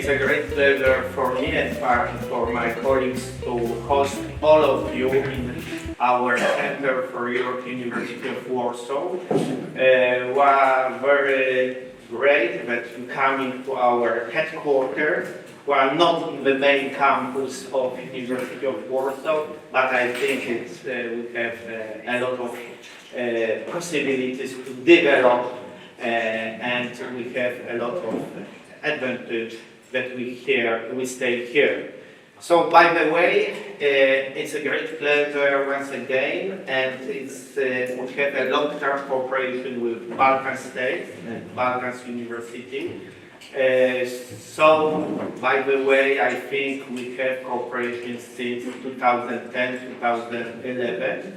a great pleasure for me and for my colleagues to host all of you in our Center for Europe University of Warsaw. We are very great that you come into our headquarters. We are not in the main campus of University of Warsaw, but I think we have a lot of possibilities to develop and we have a lot of advantage that we stay here. So, by the way, it's a great pleasure once again, and we have a long-term cooperation with Balkans states and Balkans University. So, by the way, I think we have cooperation since 2010-2011.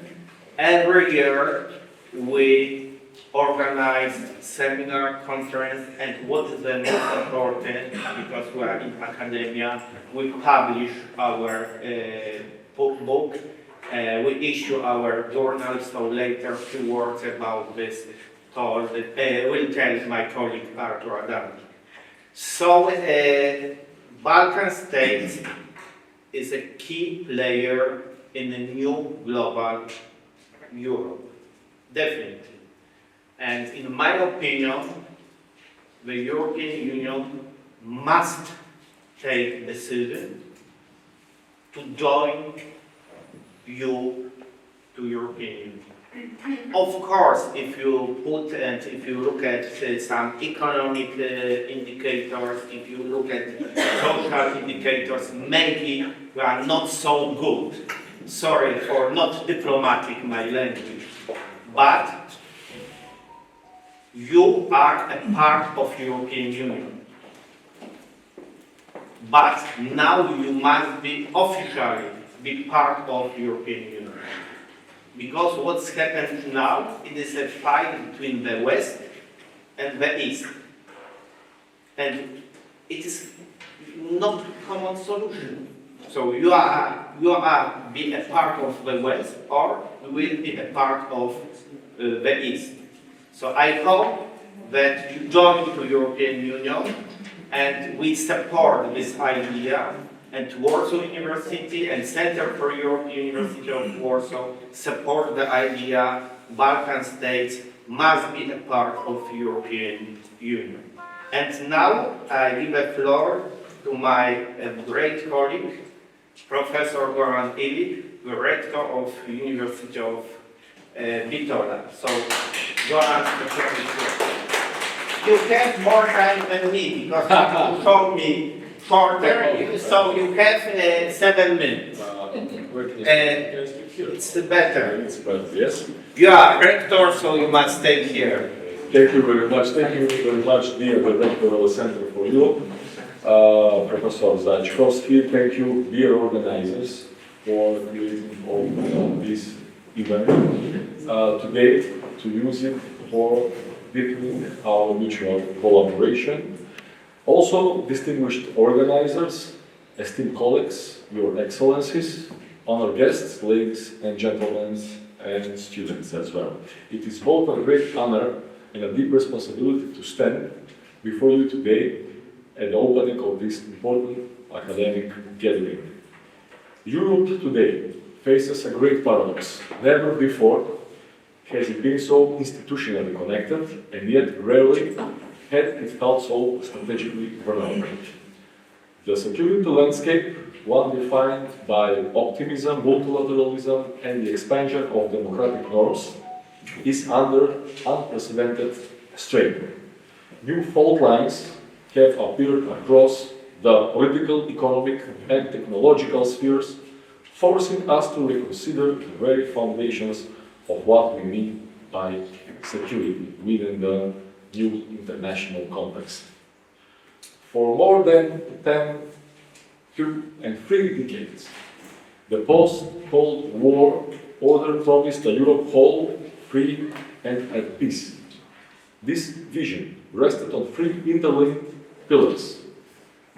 Every year we organize seminar, conference, and what is the most important, because we are in academia, we publish our book, we issue our journal, so later a few words about this will tell my colleague Artur Adam. So, Balkan states is a key player in a new global Europe, definitely. And in my opinion, the European Union must take a decision to join you to European Union. Of course, if you look at some economic indicators, if you look at social indicators, maybe we are not so good. Sorry for not diplomatic my language, but you are a part of European Union. But now you must be officially be part of European Union. Because what's happened now, it is a fight between the West and the East. And it is not a common solution. So you are be a part of the West, or you will be a part of the East. So I hope that you join the European Union, and we support this idea, and Warsaw University and Center for Europe University of Warsaw support the idea Balkan states must be a part of European Union. And now I give the floor to my great colleague, Professor Goran Ilik, the rector of University of Bitola. So, Goran, you have more time than me because you told me shorter, so you have 7 minutes. It's better. Yes. You are rector, so you must stay here. Thank you very much. Thank you very much, dear Director of the Center for Europe, Professor Zajączkowski. Thank you, dear organizers, for creating all this event today, to use it for deepening our mutual collaboration. Also, distinguished organizers, esteemed colleagues, your excellencies, honored guests, ladies and gentlemen, and students as well. It is both a great honor and a deep responsibility to stand before you today at the opening of this important academic gathering. Europe today faces a great paradox. Never before has it been so institutionally connected, and yet rarely had it felt so strategically vulnerable. The security landscape, one defined by optimism, multilateralism, and the expansion of democratic norms, is under unprecedented strain. New fault lines have appeared across the political, economic, and technological spheres, forcing us to reconsider the very foundations of what we mean by security within the new international context. For more than 10 and 3 decades, the post-Cold War order promised a Europe whole, free, and at peace. This vision rested on 3 interlinked pillars: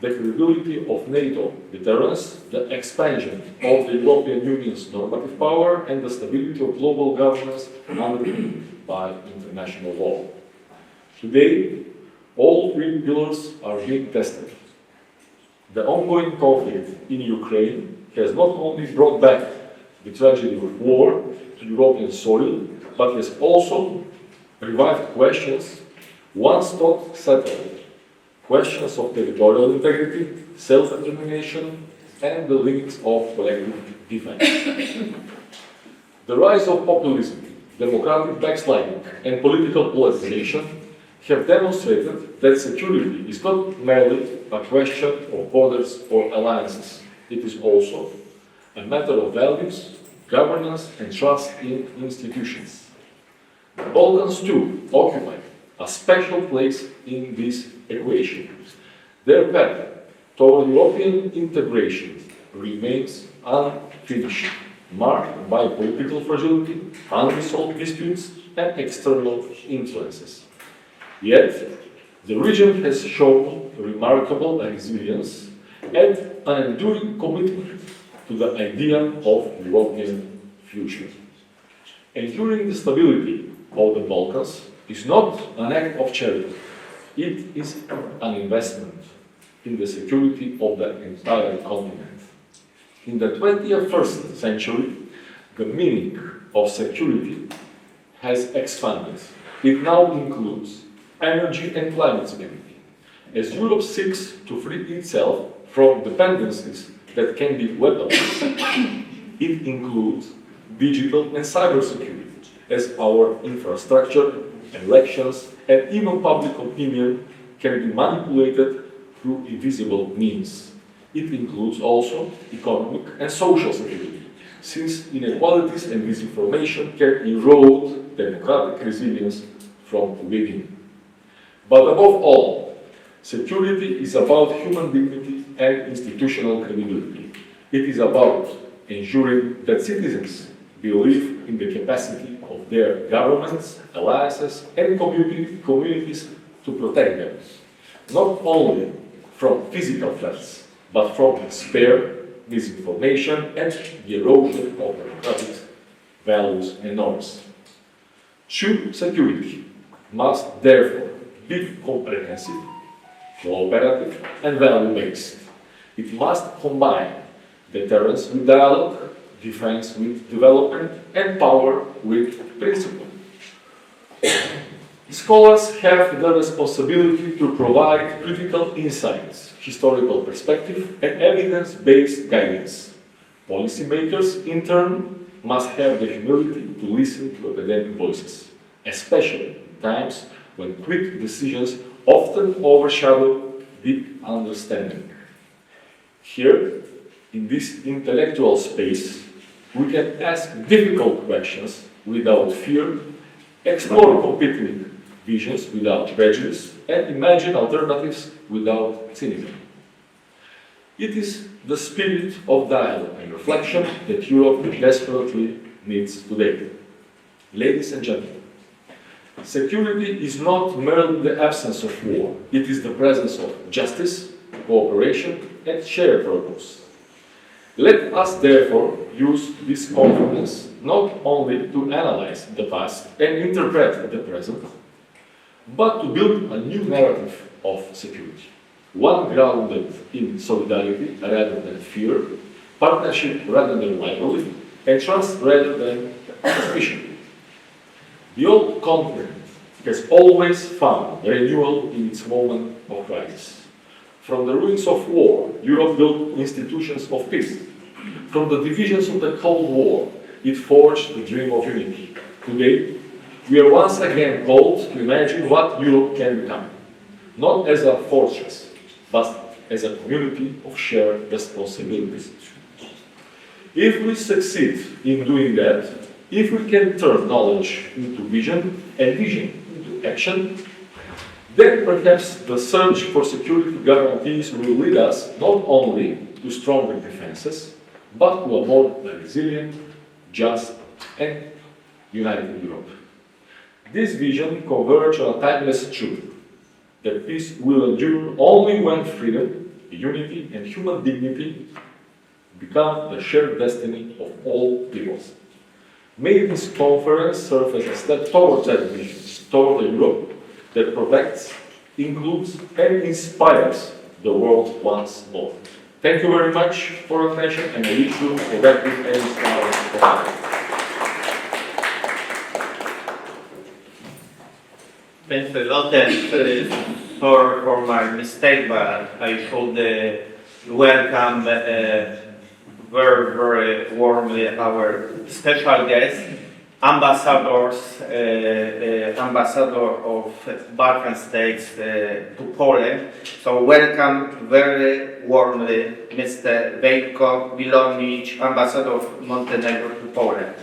the credibility of NATO deterrence, the expansion of the European Union's normative power, and the stability of global governance underpinned by international law. Today, all 3 pillars are being tested. The ongoing conflict in Ukraine has not only brought back the tragedy of war to European soil, but has also revived questions once thought settled. Questions of territorial integrity, self-determination, and the limits of collective defense. The rise of populism, democratic backsliding, and political polarization have demonstrated that security is not merely a question of borders or alliances. It is also a matter of values, governance, and trust in institutions. The Balkans too occupy a special place in this equation. Their path toward European integration remains unfinished, marked by political fragility, unresolved disputes, and external influences. Yet, the region has shown remarkable resilience and an enduring commitment to the idea of European future. Ensuring the stability of the Balkans is not an act of charity. It is an investment in the security of the entire continent. In the 21st century, the meaning of security has expanded. It now includes energy and climate security. As Europe seeks to free itself from dependencies that can be weaponized, it includes digital and cybersecurity, as our infrastructure, elections, and even public opinion can be manipulated through invisible means. It includes also economic and social security, since inequalities and disinformation can erode democratic resilience from within. But above all, security is about human dignity and institutional credibility. It is about ensuring that citizens believe in the capacity of their governments, alliances, and communities to protect them, not only from physical threats, but from despair, misinformation, and the erosion of democratic values and norms. True security must therefore be comprehensive, cooperative, and value-based. It must combine deterrence with dialogue, defense with development, and power with principle. Scholars have the responsibility to provide critical insights, historical perspective, and evidence-based guidance. Policymakers, in turn, must have the humility to listen to academic voices, especially in times when quick decisions often overshadow deep understanding. Here, in this intellectual space, we can ask difficult questions without fear, explore competing visions without prejudice, and imagine alternatives without cynicism. It is the spirit of dialogue and reflection that Europe desperately needs today. Ladies and gentlemen, security is not merely the absence of war, it is the presence of justice, cooperation, and shared purpose. Let us therefore use this conference not only to analyze the past and interpret the present, but to build a new narrative of security, one grounded in solidarity rather than fear, partnership rather than rivalry, and trust rather than suspicion. The old continent has always found renewal in its moment of crisis. From the ruins of war, Europe built institutions of peace. From the divisions of the Cold War, it forged the dream of unity. Today, we are once again called to imagine what Europe can become, not as a fortress, but as a community of shared responsibilities. If we succeed in doing that, if we can turn knowledge into vision and vision into action, then perhaps the search for security guarantees will lead us not only to stronger defenses, but to a more resilient, just, and united Europe. This vision converges on a timeless truth, that peace will endure only when freedom, unity, and human dignity become the shared destiny of all peoples. May this conference serve as a step towards that vision, toward a Europe that protects, includes, and inspires the world once more. Thank you very much for your attention, and I wish you a productive and inspiring. Thanks a lot, and sorry for my mistake, but I should welcome very warmly our special guest, ambassador of Balkan states to Poland. So welcome very warmly, Mr. Veljko Milonjić, ambassador of Montenegro to Poland.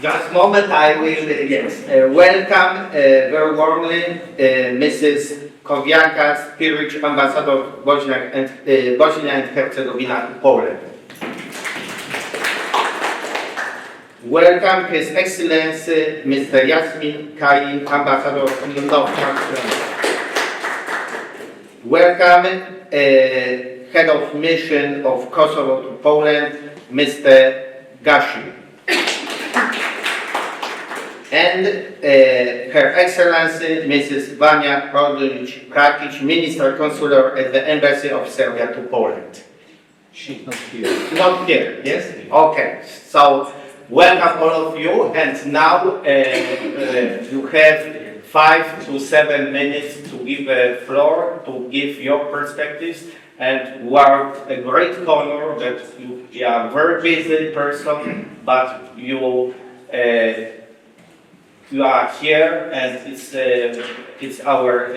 Just a moment, I will, welcome very warmly Mrs. Koviljka, Špirić, ambassador of Bosnia and Herzegovina to Poland. Welcome His Excellency Mr. Jasmin Kjahil, ambassador of North Macedonia. Welcome Head of Mission of Kosovo to Poland, Mr. Gashi. And Her Excellency Mrs. Donja Gorica, Minister Consular at the Embassy of Serbia to Poland. She's not here. Not here, yes? Okay, so welcome all of you, and now you have 5 to 7 minutes to give a floor, to give your perspectives, and we are a great honor that you are a very busy person, but you are here, and it's our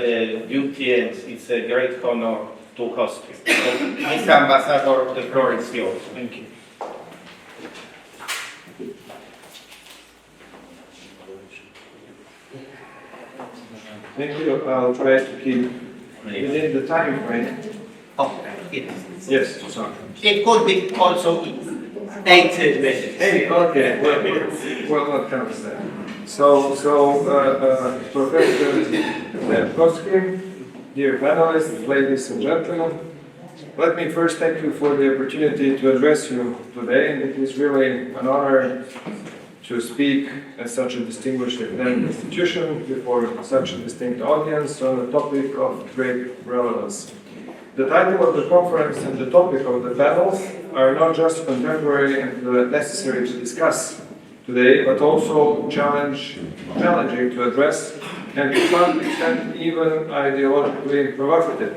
duty, and it's a great honor to host you. So, Mr. Ambassador, the floor is yours. Thank you. Thank you. I'll try to keep within the time frame. Okay, Yes, sorry. it could be also 8 minutes. Hey, okay, well, what comes then? Professor Zajączkowski, dear panelists, ladies and gentlemen, let me first thank you for the opportunity to address you today, and it is really an honor to speak at such a distinguished academic institution before such a distinct audience on a topic of great relevance. The title of the conference and the topic of the panels are not just contemporary and necessary to discuss today, but also challenging to address, and to some extent even ideologically provocative.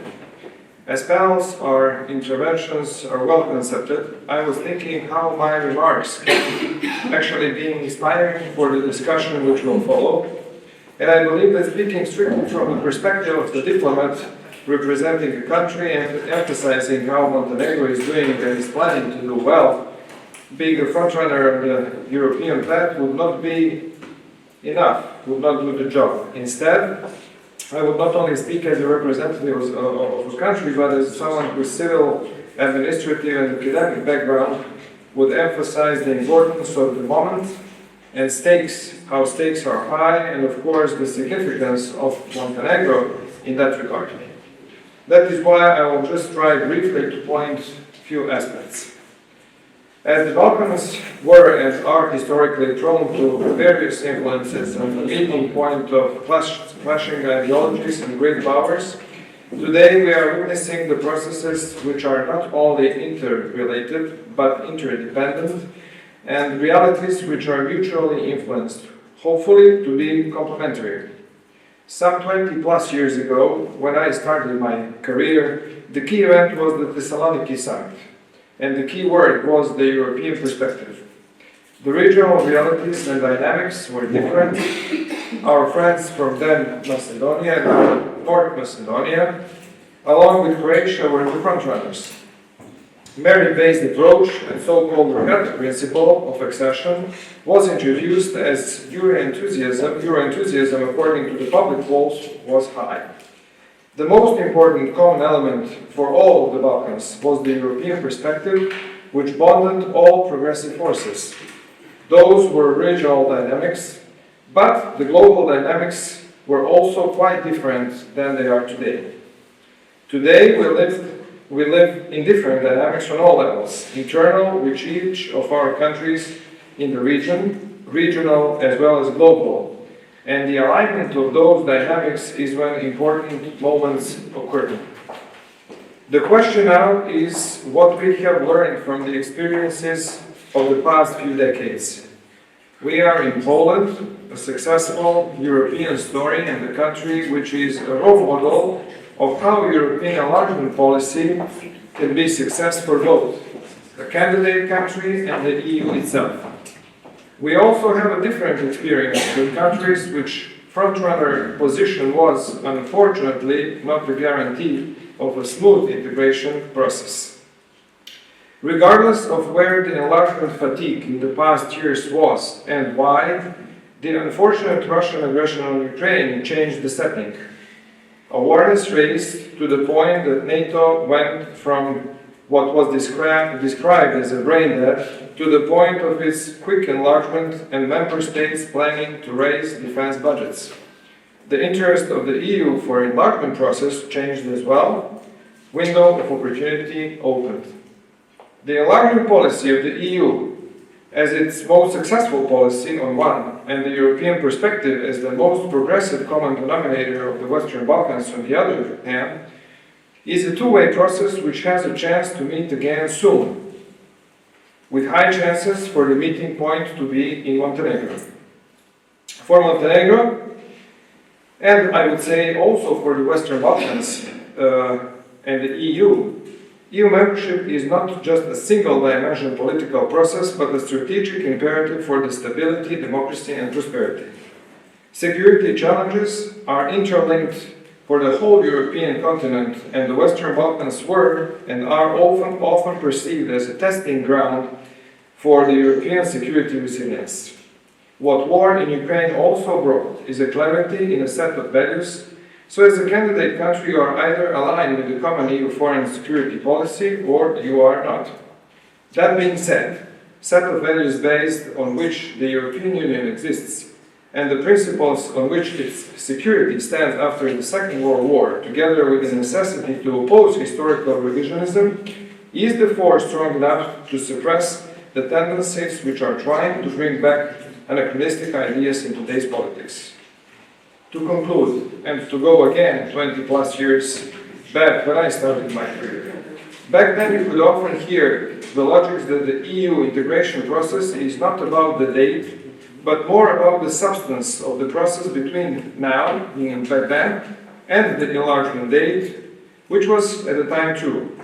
As panels or interventions are well concepted, I was thinking how my remarks can actually be inspiring for the discussion which will follow. And I believe that speaking strictly from the perspective of the diplomat representing a country and emphasizing how Montenegro is doing and is planning to do well, being a frontrunner on the European path would not be enough, would not do the job. Instead, I would not only speak as a representative of a country, but as someone with civil, administrative and academic background would emphasize the importance of the moment and how stakes are high, and of course the significance of Montenegro in that regard. That is why I will just try briefly to point a few aspects. As the Balkans were and are historically prone to various influences and the meeting point of clashing ideologies and great powers, today we are witnessing the processes which are not only interrelated but interdependent, and realities which are mutually influenced, hopefully to be complementary. Some 20 plus years ago, when I started my career, the key event was the Thessaloniki summit. And the key word was the European perspective. The regional realities and dynamics were different. Our friends from then Macedonia and North Macedonia, along with Croatia, were the frontrunners. Merit-based approach and so-called Roberta principle of accession was introduced as Euro-enthusiasm according to the public polls was high. The most important common element for all of the Balkans was the European perspective, which bonded all progressive forces. Those were regional dynamics, but the global dynamics were also quite different than they are today. Today we live in different dynamics on all levels, internal, which each of our countries in the region, regional as well as global. And the alignment of those dynamics is when important moments occur. The question now is what we have learned from the experiences of the past few decades. We are in Poland, a successful European story and a country which is a role model of how European enlargement policy can be success for both the candidate country and the EU itself. We also have a different experience with countries which front-runner position was, unfortunately, not a guarantee of a smooth integration process. Regardless of where the enlargement fatigue in the past years was and why, the unfortunate Russian aggression on Ukraine changed the setting. Awareness raised to the point that NATO went from what was described as a brain dead to the point of its quick enlargement and member states planning to raise defense budgets. The interest of the EU for enlargement process changed as well. Window of opportunity opened. The enlargement policy of the EU as its most successful policy on one, and the European perspective as the most progressive common denominator of the Western Balkans on the other hand, is a two-way process which has a chance to meet again soon, with high chances for the meeting point to be in Montenegro. For Montenegro, and I would say also for the Western Balkans and the EU membership is not just a single-dimensional political process, but a strategic imperative for the stability, democracy, and prosperity. Security challenges are interlinked for the whole European continent, and the Western Balkans were and are often perceived as a testing ground for the European security resilience. What war in Ukraine also brought is a clarity in a set of values. So as a candidate country, you are either aligned with the common EU foreign security policy or you are not. That being said, set of values based on which the European Union exists and the principles on which its security stands after the Second World War, together with the necessity to oppose historical revisionism, is the force strong enough to suppress the tendencies which are trying to bring back anachronistic ideas in today's politics. To conclude, and to go again 20 plus years back when I started my career, back then you could often hear the logic that the EU integration process is not about the date, but more about the substance of the process between now, being back then, and the enlargement date, which was at the time true.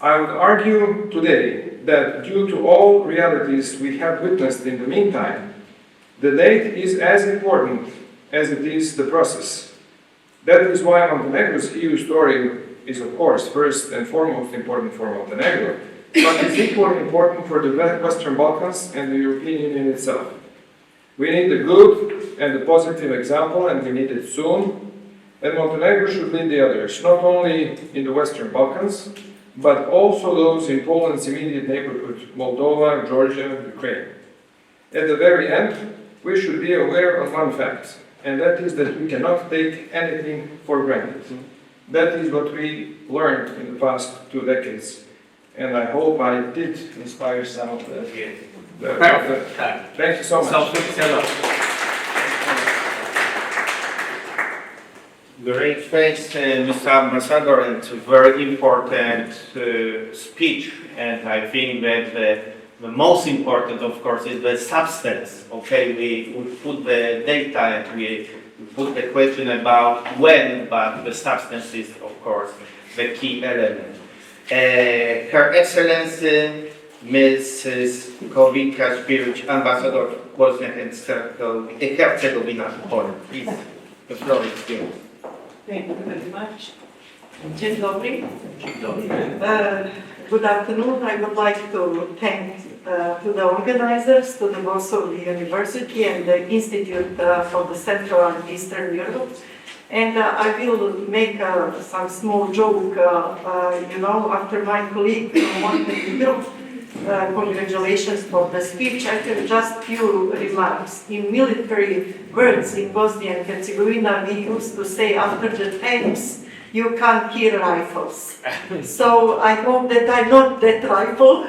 I would argue today that due to all realities we have witnessed in the meantime, the date is as important as it is the process. That is why Montenegro's EU story is, of course, first and foremost important for Montenegro, but is equally important for the Western Balkans and the European Union itself. We need the good and the positive example, and we need it soon, and Montenegro should lead the others, not only in the Western Balkans, but also those in Poland's immediate neighborhood, Moldova, Georgia, Ukraine. At the very end, we should be aware of one fact, and that is that we cannot take anything for granted. That is what we learned in the past 2 decades, and I hope I did inspire some of the... Thank you so much. Great, thanks, Mr. Ambassador, and very important speech. And I think that the most important, of course, is the substance. Okay, we put the data and we put the question about when, but the substance is, of course, the key element. Her Excellency, Mrs. Koviljka, Špirić, Ambassador of Bosnia and Herzegovina, Poland. Please, the floor is yours. Thank you very much. Dzień dobry. Good afternoon. I would like to thank to the organizers, to the Warsaw University and the Institute for the Central and Eastern Europe. And I will make some small joke, after my colleague from Montenegro. Congratulations for the speech. I have just few remarks. In military words in Bosnia and Herzegovina, we used to say after the tanks, you can't kill rifles. So I hope that I'm not that rifle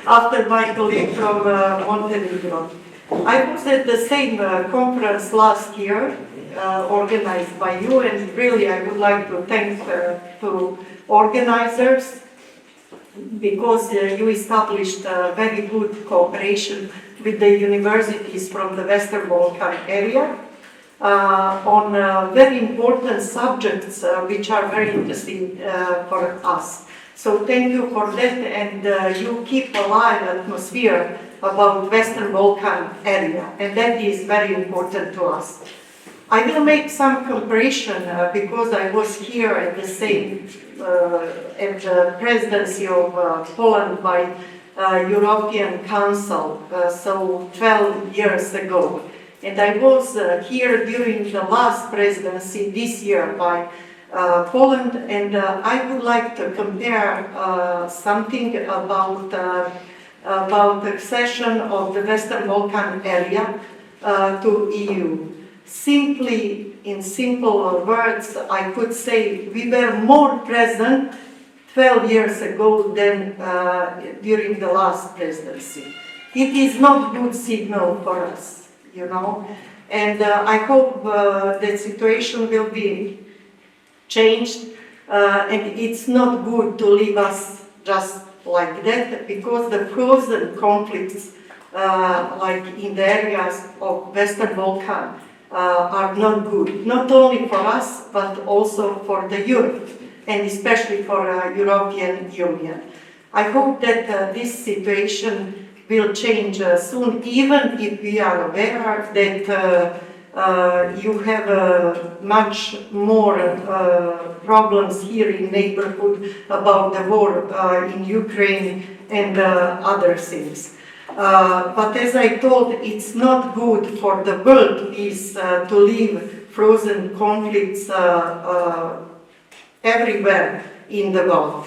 after my colleague from Montenegro. I was at the same conference last year, organized by you, and really I would like to thank to organizers because you established very good cooperation with the universities from the Western Balkan area on very important subjects which are very interesting for us. So thank you for that, and you keep alive atmosphere about Western Balkan area, and that is very important to us. I will make some comparison because I was here at the same at the presidency of Poland by European Council, so 12 years ago. And I was here during the last presidency this year by Poland, and I would like to compare something about the accession of the Western Balkan area to EU. Simply, in simple words, I could say we were more present 12 years ago than during the last presidency. It is not a good signal for us, you know, and I hope the situation will be changed, and it's not good to leave us just like that, because the frozen conflicts, like in the areas of Western Balkan, are not good, not only for us, but also for the Europe, and especially for European Union. I hope that this situation will change soon, even if we are aware that you have much more problems here in neighborhood about the war in Ukraine and other things. But as I told, it's not good for the world is to leave frozen conflicts everywhere in the world.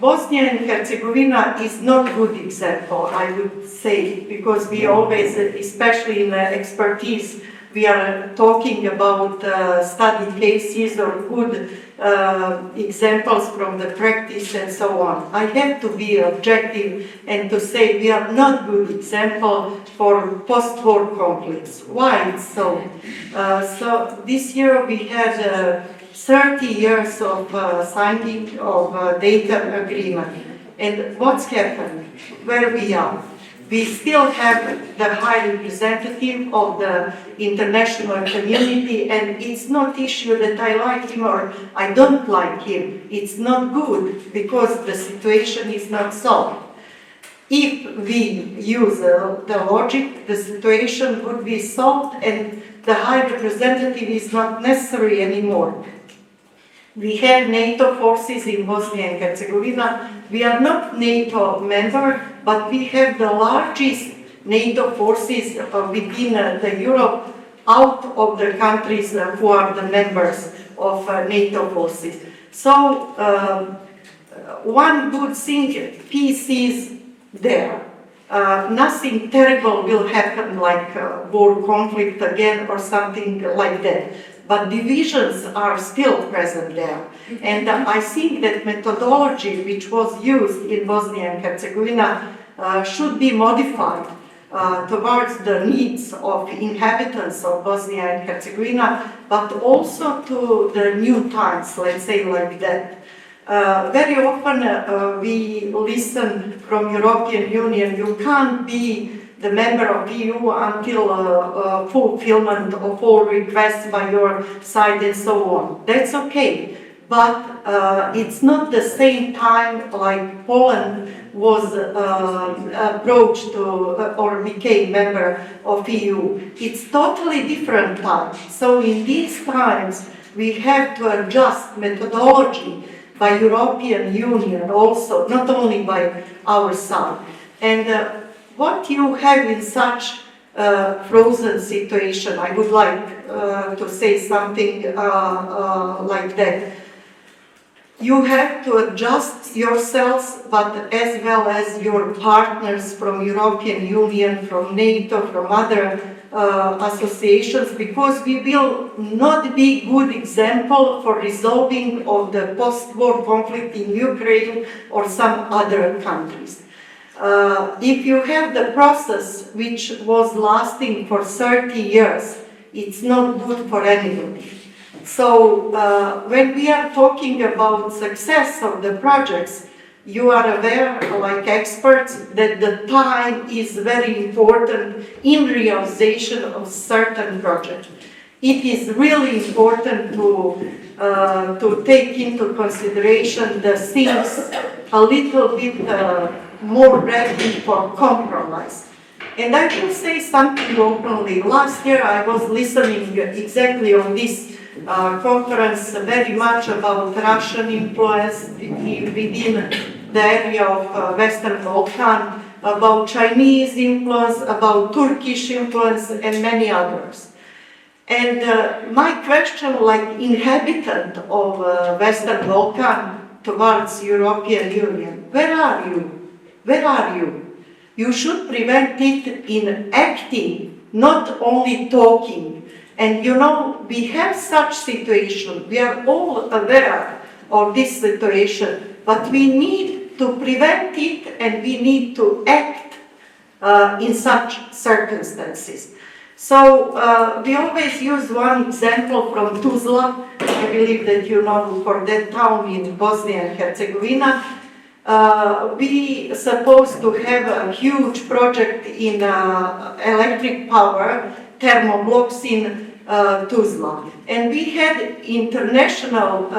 Bosnia and Herzegovina is not a good example, I would say, because we always, especially in expertise, we are talking about study cases or good examples from the practice and so on. I have to be objective and to say we are not good example for post-war conflicts. Why it's so? So this year we had 30 years of signing of Dayton agreement. And what's happened? Where we are? We still have the high representative of the international community, and it's not issue that I like him or I don't like him. It's not good because the situation is not solved. If we use the logic, the situation would be solved and the high representative is not necessary anymore. We have NATO forces in Bosnia and Herzegovina. We are not NATO member, but we have the largest NATO forces within the Europe out of the countries who are the members of NATO forces. So one good thing, peace is there. Nothing terrible will happen like war conflict again or something like that. But divisions are still present there. And I think that methodology which was used in Bosnia and Herzegovina should be modified towards the needs of inhabitants of Bosnia and Herzegovina, but also to the new times, let's say like that. Very often we listen from European Union, you can't be the member of EU until fulfillment of all requests by your side and so on. That's okay, but it's not the same time like Poland was approached to or became member of EU. It's totally different time. So in these times we have to adjust methodology by European Union also, not only by our side. And what you have in such frozen situation, I would like to say something like that. You have to adjust yourselves, but as well as your partners from European Union, from NATO, from other associations, because we will not be good example for resolving of the post-war conflict in Ukraine or some other countries. If you have the process which was lasting for 30 years, it's not good for anybody. So when we are talking about success of the projects, you are aware, like experts, that the time is very important in realization of certain projects. It is really important to take into consideration the things a little bit more ready for compromise. And I will say something openly. Last year I was listening exactly on this conference very much about Russian influence within the area of Western Balkan, about Chinese influence, about Turkish influence, and many others. And my question, like inhabitant of Western Balkan towards European Union, where are you? Where are you? You should prevent it in acting, not only talking. And you know, we have such situation, we are all aware of this situation, but we need to prevent it and we need to act in such circumstances. So we always use one example from Tuzla. I believe that you know, for that town in Bosnia and Herzegovina. We supposed to have a huge project in electric power, thermoblocks in Tuzla. And we had international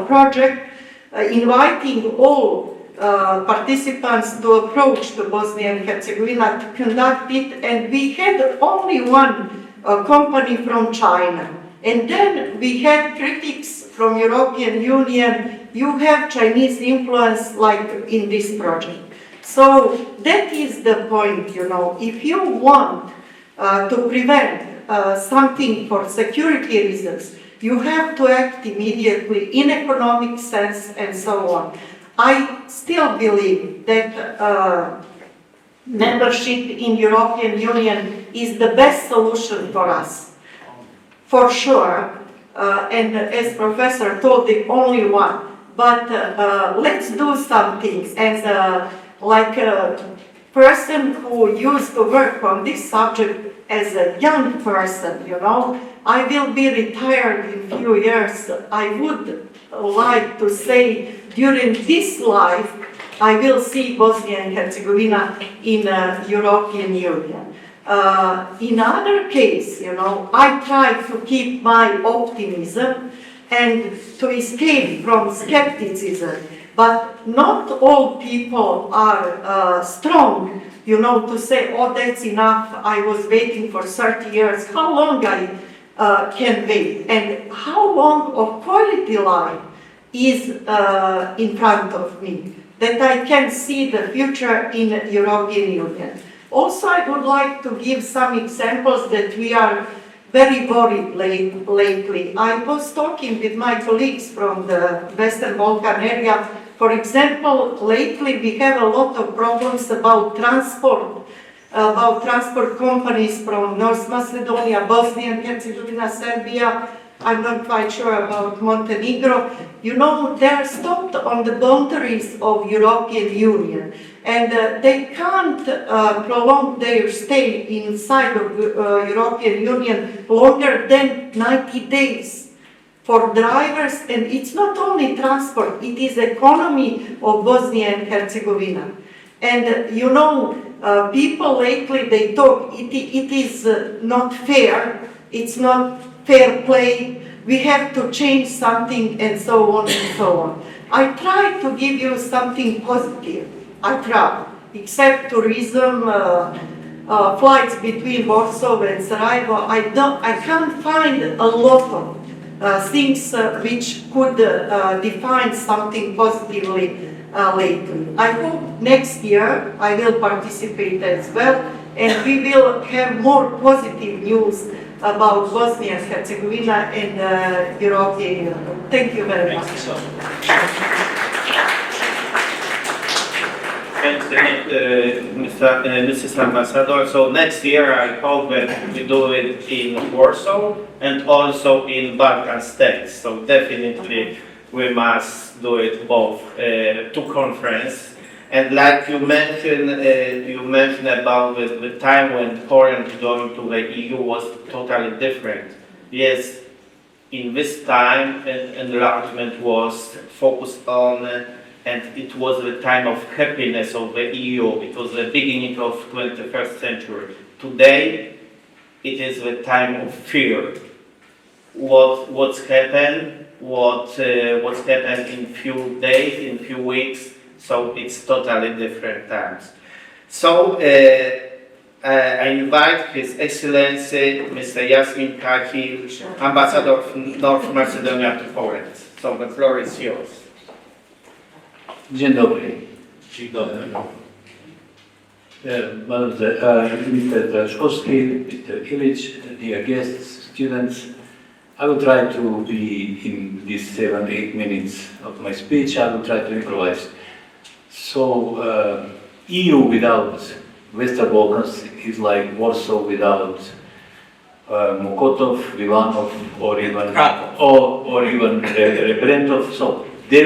project inviting all participants to approach to Bosnia and Herzegovina to conduct it, and we had only one company from China. And then we had critics from European Union, you have Chinese influence like in this project. So that is the point, you know, if you want to prevent something for security reasons, you have to act immediately in economic sense and so on. I still believe that membership in European Union is the best solution for us, for sure. And as Professor told, the only one. But let's do something. And like a person who used to work on this subject as a young person, you know, I will be retired in a few years. I would like to say during this life, I will see Bosnia and Herzegovina in the European Union. In other case, you know, I try to keep my optimism and to escape from skepticism. But not all people are strong, you know, to say, oh, that's enough, I was waiting for 30 years, how long I can wait, and how long of quality life is in front of me, that I can see the future in the European Union. Also, I would like to give some examples that we are very worried lately. I was talking with my colleagues from the Western Balkan area. For example, lately we have a lot of problems about transport companies from North Macedonia, Bosnia and Herzegovina, Serbia. I'm not quite sure about Montenegro. You know, they are stopped on the boundaries of European Union, and they can't prolong their stay inside of European Union longer than 90 days for drivers. And it's not only transport, it is economy of Bosnia and Herzegovina. And you know, people lately, they talk, it is not fair, it's not fair play, we have to change something, and so on and so on. I try to give you something positive, I try, except tourism, flights between Warsaw and Sarajevo. I can't find a lot of things which could define something positively lately. I hope next year I will participate as well, and we will have more positive news about Bosnia and Herzegovina and the European Union. Thank you very much. Thanks, Mrs. Ambassador. So next year I hope that we do it in Warsaw and also in Balkan states. So definitely we must do it both, two conferences. And like you mentioned about the time when Poland joined to the EU was totally different. Yes, in this time, enlargement was focused on, and it was the time of happiness of the EU. It was the beginning of 21st century. Today, it is the time of fear. What's happened in few days, in few weeks, so it's totally different times. So I invite His Excellency Mr. Jasmin Kjahil, Ambassador of North Macedonia to Poland. So the floor is yours. Dzień dobry. Dzień dobry. Mr. Zajączkowski, Mr. Ilik, dear guests, students, I will try to be in these 7-8 minutes of my speech. I will try to improvise. So, EU without Western Balkans is like Warsaw without Mokotów, Wilanów, or even Rebrentov. So there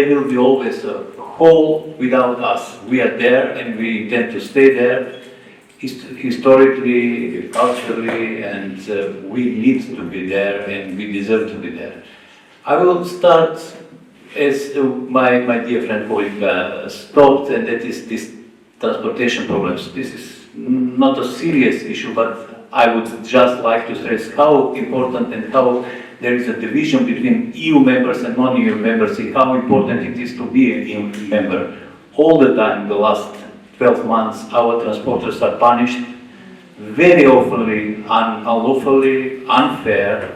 will be always a hole without us. We are there and we intend to stay there. Historically, culturally, and we need to be there and we deserve to be there. I will start as my dear friend Koviljka stopped, and that is this transportation problems. This is not a serious issue, but I would just like to stress how important and how there is a division between EU members and non-EU members, and how important it is to be an EU member. All the time, the last 12 months, our transporters are punished very awfully, unlawfully, unfair.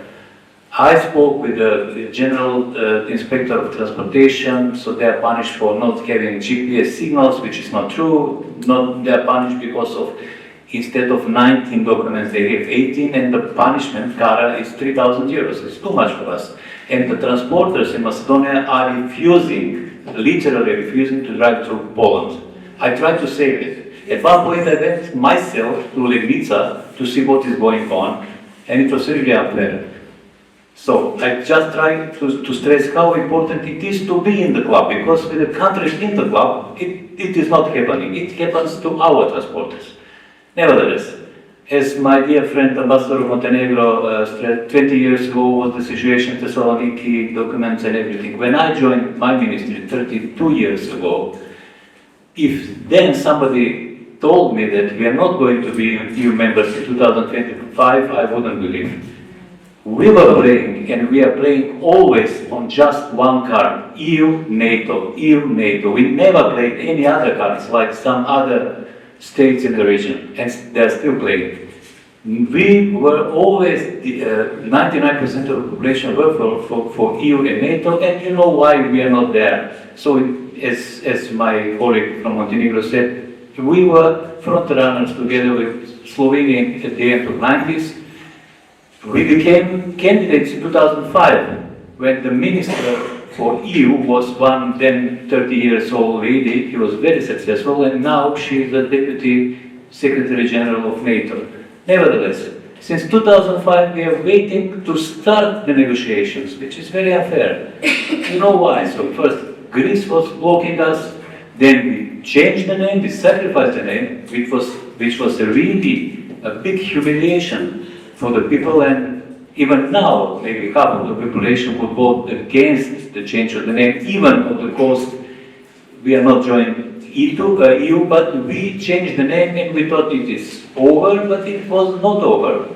I spoke with the General Inspector of Transportation, so they are punished for not having GPS signals, which is not true. They are punished because of, instead of 19 documents, they have 18, and the punishment, kara, is 3,000 euros. It's too much for us. And the transporters in Macedonia are refusing, literally refusing to drive to Poland. I tried to save it. At one point I went myself to Legnica to see what is going on, and it was really unfair. So I just try to stress how important it is to be in the club, because with the countries in the club, it is not happening. It happens to our transporters. Nevertheless, as my dear friend Ambassador of Montenegro stressed, 20 years ago was the situation in Thessaloniki, documents and everything. When I joined my ministry 32 years ago, if then somebody told me that we are not going to be EU members in 2025, I wouldn't believe. We were playing, and we are playing always on just one card, EU, NATO, EU, NATO. We never played any other cards like some other states in the region, and they're still playing. We were always, 99% of the population were for EU and NATO, and you know why we are not there. So as my colleague from Montenegro said, we were front runners together with Slovenia at the end of the 90s. We became candidates in 2005 when the minister for EU was one then 30 years old lady. He was very successful, and now she is the Deputy Secretary General of NATO. Nevertheless, since 2005 we are waiting to start the negotiations, which is very unfair. You know why? So first Greece was blocking us, then we changed the name, we sacrificed the name, which was really a big humiliation for the people, and even now maybe half of the population would vote against the change of the name, even at the cost we are not joining EU, but we changed the name and we thought it is over, but it was not over.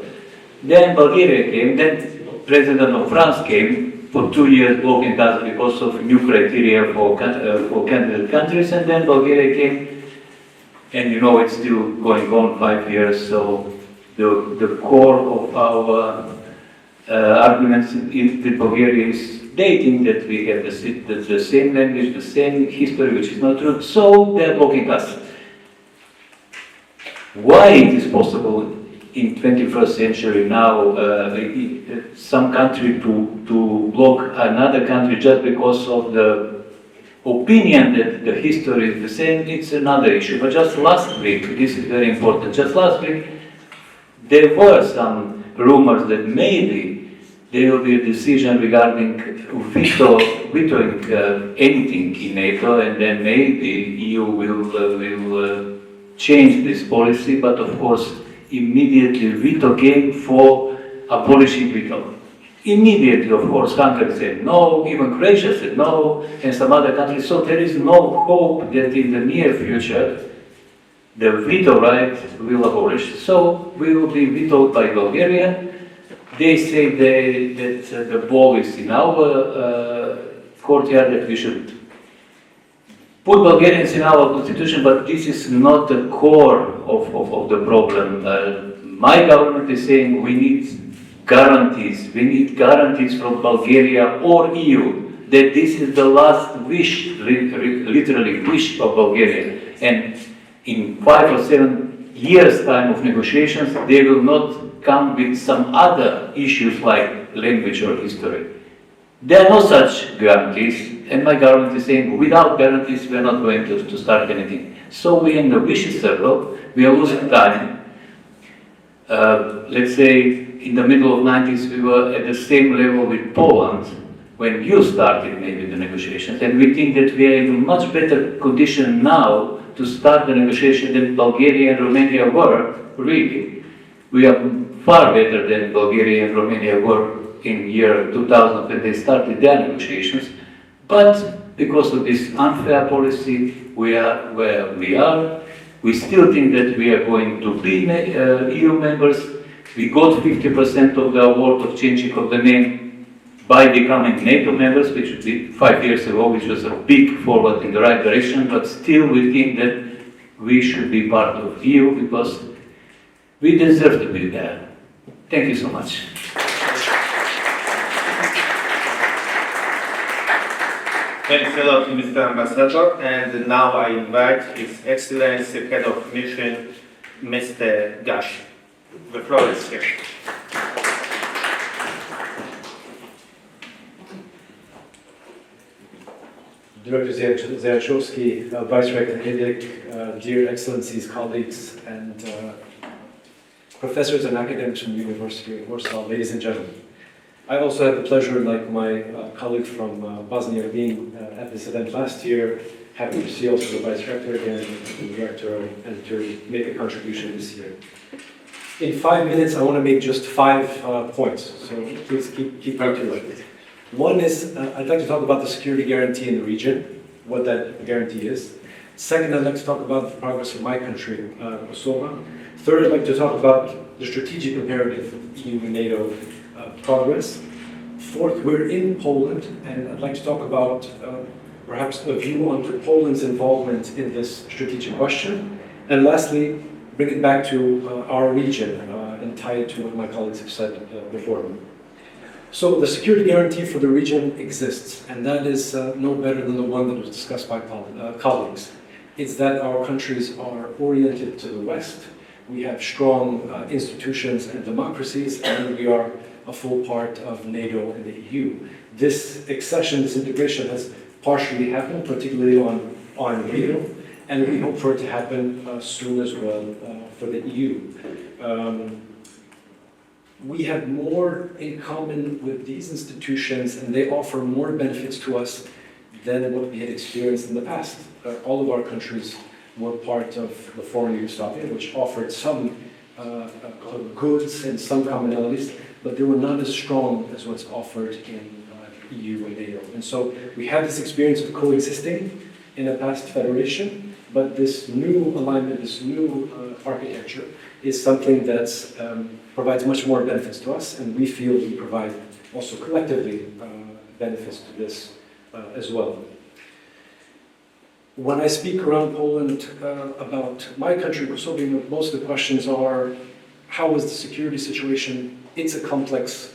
Then Bulgaria came, then President of France came, for 2 years blocking us because of new criteria for candidate countries, and then Bulgaria came, and you know it's still going on 5 years, so the core of our arguments with Bulgaria is Dayton, that we have the same language, the same history, which is not true, so they are blocking us. Why it is possible in 21st century now, some country to block another country just because of the opinion that the history is the same, it's another issue. But just last week, this is very important, just last week, there were some rumors that maybe there will be a decision regarding vetoing anything in NATO, and then maybe EU will change this policy, but of course, immediately veto came for abolishing veto. Immediately, of course, Hungary said no, even Croatia said no, and some other countries. So there is no hope that in the near future the veto right will abolish. So we will be vetoed by Bulgaria. They say that the ball is in our courtyard, that we should put Bulgarians in our constitution, but this is not the core of the problem. My government is saying we need guarantees. We need guarantees from Bulgaria or EU that this is the last wish, literally wish of Bulgaria. And in 5 or 7 years' time of negotiations, they will not come with some other issues like language or history. There are no such guarantees, and my government is saying without guarantees we are not going to start anything. So we are in the vicious circle, we are losing time. Let's say in the middle of 90s we were at the same level with Poland when you started maybe the negotiations, and we think that we are in a much better condition now to start the negotiation than Bulgaria and Romania were, really. We are far better than Bulgaria and Romania were in year 2000 when they started their negotiations, but because of this unfair policy, we are where we are. We still think that we are going to be EU members. We got 50% of the award of changing of the name by becoming NATO members, which would be 5 years ago, which was a big forward in the right direction, but still we think that we should be part of EU because we deserve to be there. Thank you so much. Thanks a lot, Mr. Ambassador. And now I invite His Excellency Head of Mission, Mr. Gashi. The floor is yours. Director Zajączkowski, Vice-Rector Ilik, dear Excellencies, colleagues, and professors and academics from the University of Warsaw, ladies and gentlemen. I also had the pleasure, like my colleague from Bosnia, being at this event last year. Happy to see also the Vice-Rector again, the Director, and to make a contribution this year. In 5 minutes, I want to make just 5 points, so please keep up to it. One is, I'd like to talk about the security guarantee in the region, what that guarantee is. Second, I'd like to talk about the progress of my country, Kosovo. Third, I'd like to talk about the strategic imperative of EU and NATO progress. Fourth, we're in Poland, and I'd like to talk about perhaps a view on Poland's involvement in this strategic question. And lastly, bring it back to our region and tie it to what my colleagues have said before. So the security guarantee for the region exists, and that is no better than the one that was discussed by colleagues. It's that our countries are oriented to the West, we have strong institutions and democracies, and we are a full part of NATO and the EU. This accession, this integration has partially happened, particularly on NATO, and we hope for it to happen soon as well for the EU. We have more in common with these institutions, and they offer more benefits to us than what we had experienced in the past. All of our countries were part of the former Yugoslavia, which offered some goods and some commonalities, but they were not as strong as what's offered in EU and NATO. And so we have this experience of coexisting in a past federation, but this new alignment, this new architecture is something that provides much more benefits to us, and we feel we provide also collectively benefits to this as well. When I speak around Poland about my country, Kosovo, most of the questions are, how is the security situation? It's a complex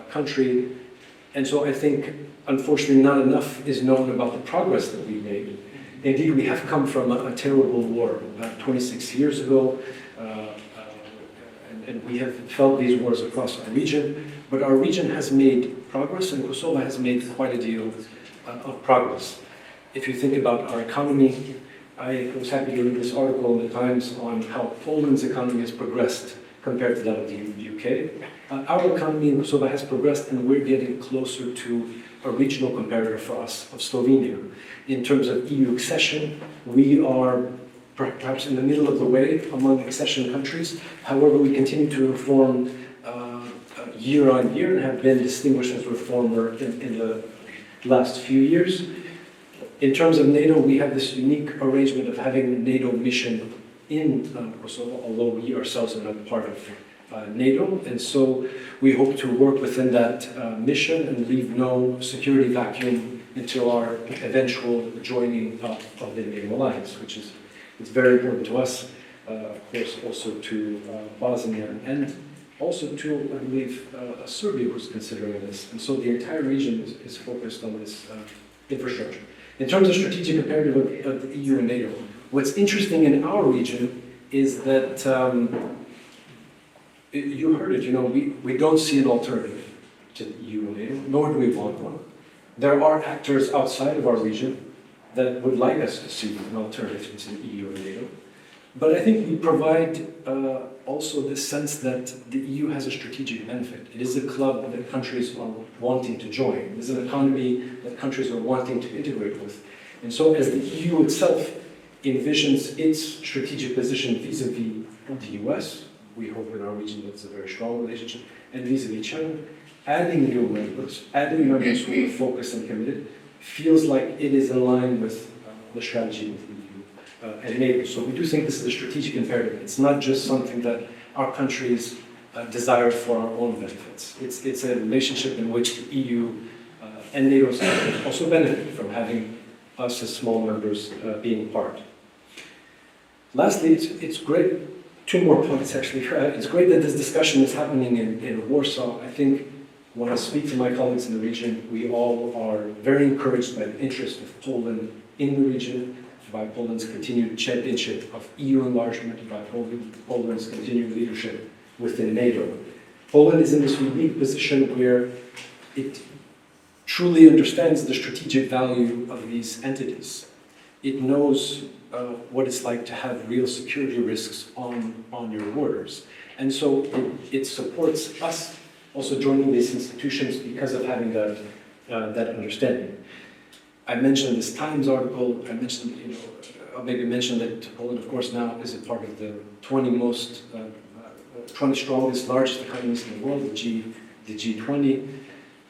country, and so I think, unfortunately, not enough is known about the progress that we've made. Indeed, we have come from a terrible war about 26 years ago, and we have felt these wars across our region, but our region has made progress, and Kosovo has made quite a deal of progress. If you think about our economy, I was happy to read this article in the Times on how Poland's economy has progressed compared to that of the UK. Our economy in Kosovo has progressed, and we're getting closer to a regional comparator for us of Slovenia. In terms of EU accession, we are perhaps in the middle of the way among accession countries. However, we continue to reform year on year and have been distinguished as reformer in the last few years. In terms of NATO, we have this unique arrangement of having a NATO mission in Kosovo, although we ourselves are not part of NATO, and so we hope to work within that mission and leave no security vacuum until our eventual joining up of the NATO alliance, which is it's very important to us, of course, also to Bosnia and also to, I believe, Serbia was considering this, and so the entire region is focused on this infrastructure. In terms of strategic imperative of the EU and NATO, what's interesting in our region is that you heard it, we don't see an alternative to the EU and NATO, nor do we want one. There are actors outside of our region that would like us to see an alternative to the EU and NATO. But I think we provide also this sense that the EU has a strategic benefit. It is a club that countries are wanting to join. It is an economy that countries are wanting to integrate with. And so as the EU itself envisions its strategic position vis-a-vis the US, we hope in our region that's a very strong relationship, and vis-a-vis China, adding new members who are focused and committed, feels like it is in line with the strategy of the EU and NATO. So we do think this is a strategic imperative. It's not just something that our countries desire for our own benefits. It's a relationship in which the EU and NATO also benefit from having us as small members being part. Lastly, it's great, 2 more points actually. It's great that this discussion is happening in Warsaw. I think when I speak to my colleagues in the region, we all are very encouraged by the interest of Poland in the region, by Poland's continued championship of EU enlargement, by Poland's continued leadership within NATO. Poland is in this unique position where it truly understands the strategic value of these entities. It knows what it's like to have real security risks on your borders. And so it supports us also joining these institutions because of having that understanding. I mentioned this Times article. I mentioned, I'll maybe mention that Poland, of course, now is a part of the 20 strongest, largest economies in the world, the G20.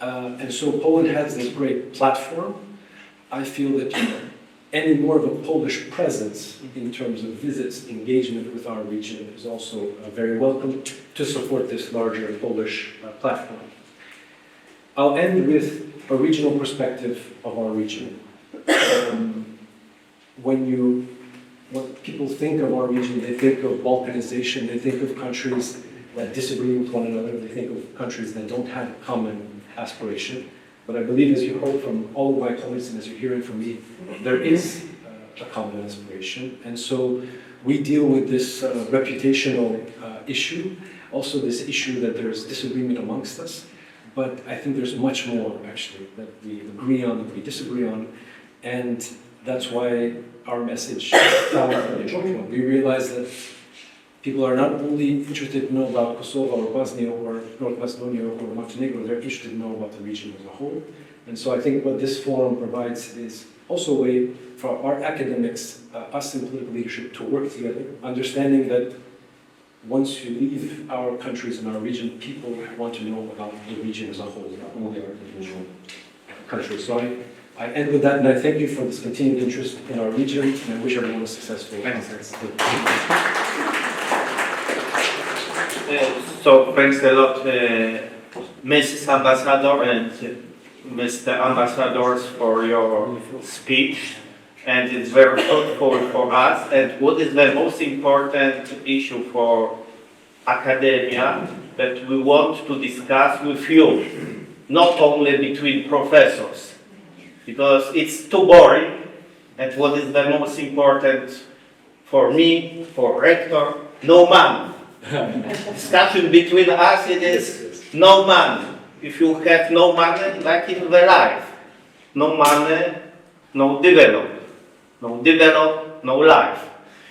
And so Poland has this great platform. I feel that any more of a Polish presence in terms of visits, engagement with our region is also very welcome to support this larger Polish platform. I'll end with a regional perspective of our region. When people think of our region, they think of Balkanization, they think of countries that disagree with one another, they think of countries that don't have a common aspiration. But I believe, as you heard from all of my colleagues and as you're hearing from me, there is a common aspiration. And so we deal with this reputational issue, also this issue that there's disagreement amongst us. But I think there's much more, actually, that we agree on, that we disagree on. And that's why our message found a joint one. We realize that people are not only interested to know about Kosovo or Bosnia or North Macedonia or Montenegro, they're interested to know about the region as a whole. And so I think what this forum provides is also a way for our academics, us in political leadership, to work together, understanding that once you leave our countries and our region, people want to know about the region as a whole, not only our individual countries. So I end with that, and I thank you for this continued interest in our region, and I wish everyone a successful conference. So thanks a lot, Mrs. Ambassador and Mr. Ambassadors, for your speech, and it's very thoughtful for us. And what is the most important issue for academia that we want to discuss with you, not only between professors, because it's too boring. And what is the most important for me, for rector, no money. Discussion between us, it is no money. If you have no money, like in the life, no money, no develop. No develop, no life.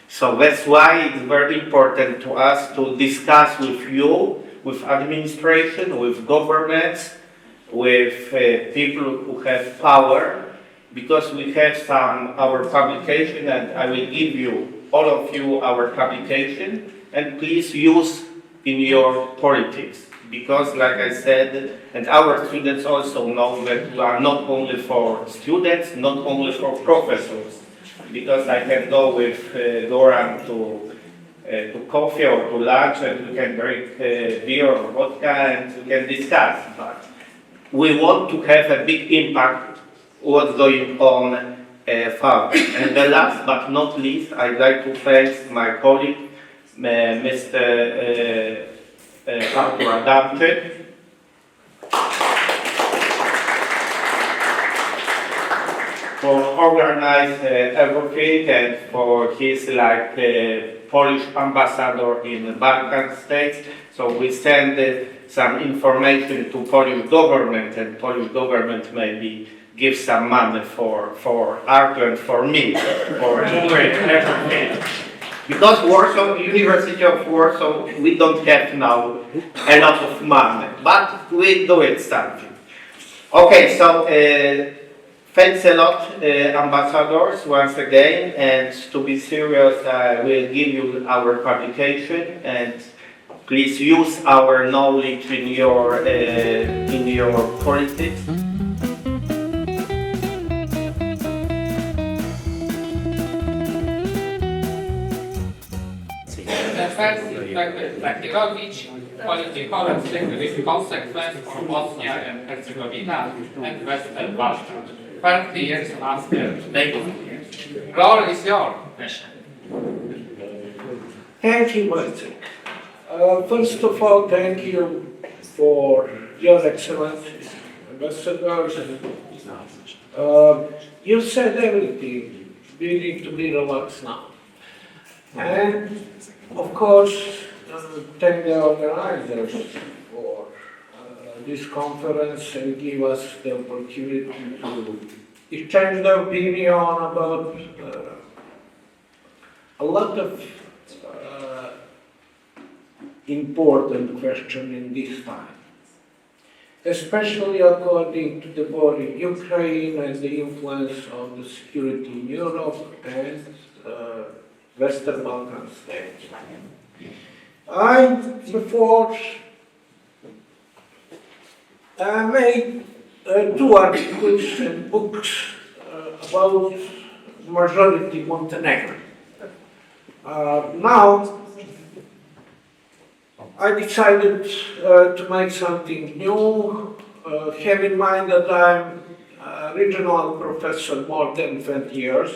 So that's why it's very important to us to discuss with you, with administration, with governments, with people who have power, because we have our publication, and I will give you, all of you, our publication, and please use in your politics. Because, like I said, and our students also know that we are not only for students, not only for professors, because I can go with Goran to coffee or to lunch, and we can drink beer or vodka, and we can discuss. But we want to have a big impact what's going on further. And the last but not least, I'd like to thank my colleague, Mr. Artur for organizing everything and for his Polish ambassador in the Balkan states. So we send some information to Polish government, and Polish government maybe give some money for Artur and for me for doing everything. Because Warsaw, University of Warsaw, we don't have now a lot of money, but we do it something. Okay, so thanks a lot, ambassadors, once again, and to be serious, I will give you our publication, and please use our knowledge in your politics. Vice-Rector Tahirović, policy policy with consequence for Bosnia and Herzegovina and Western Balkans, 30 years after Dayton. Floor is yours. Thank you, Jacek. First of all, thank you for your excellencies, ambassadors. You said everything. We need to be relaxed now. And of course, thank the organizers for this conference and give us the opportunity to exchange the opinion about a lot of important questions in this time, especially according to the war in Ukraine and the influence of the security in Europe and Western Balkan states. Before I made 2 articles and books about majority Montenegro. Now I decided to make something new, have in mind that I'm a regional professor more than 20 years,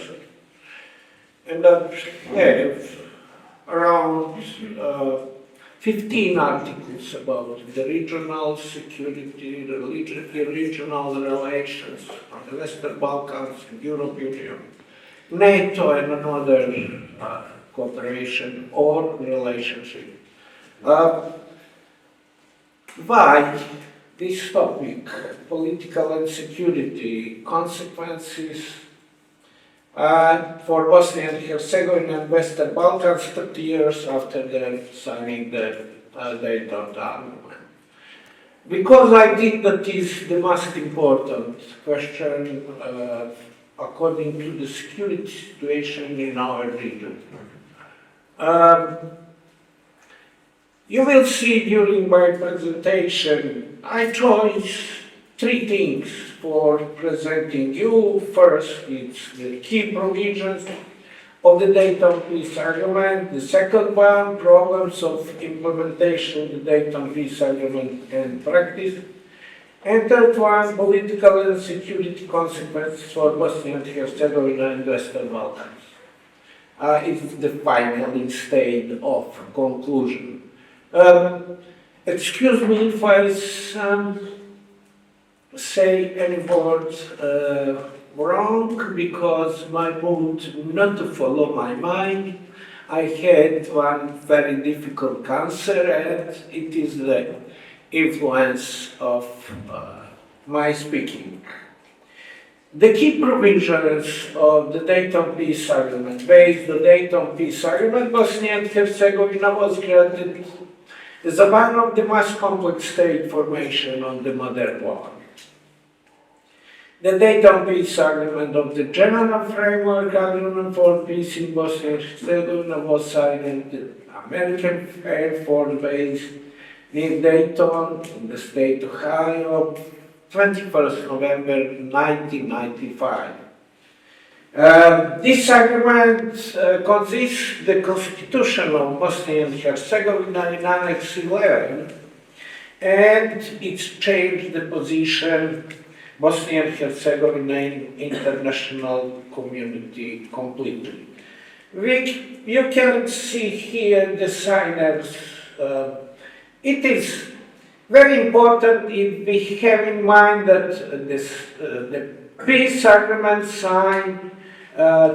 and that have around 15 articles about the regional security, regional relations on the Western Balkans, Europe Union, NATO, and another cooperation or relationship. Why this topic, political and security consequences for Bosnia and Herzegovina and Western Balkans 30 years after the signing the Dayton Agreement. Because I think that is the most important question according to the security situation in our region. You will see during my presentation, I chose 3 things for presenting you. First, it's the key provisions of the Dayton Peace Agreement. The second one, problems of implementation of the Dayton Peace Agreement and practice. And third one, political and security consequences for Bosnia and Herzegovina and Western Balkans. It's the final state of conclusion. Excuse me if I say any words wrong, because my mood not to follow my mind. I had one very difficult cancer, and it is the influence of my speaking. The key provisions of the Dayton Peace Agreement. Based on the Dayton Peace Agreement, Bosnia and Herzegovina was granted as one of the most complex state formation on the modern world. The Dayton Peace Agreement of the General Framework Agreement for Peace in Bosnia and Herzegovina was signed in the American Air Force Base near Dayton in the state of Ohio, 21st November 1995. This agreement consists the Constitution of Bosnia and Herzegovina in Annex 11, and it's changed the position Bosnia and Herzegovina in international community completely. You can see here the signers. It is very important if we have in mind that the peace agreement signed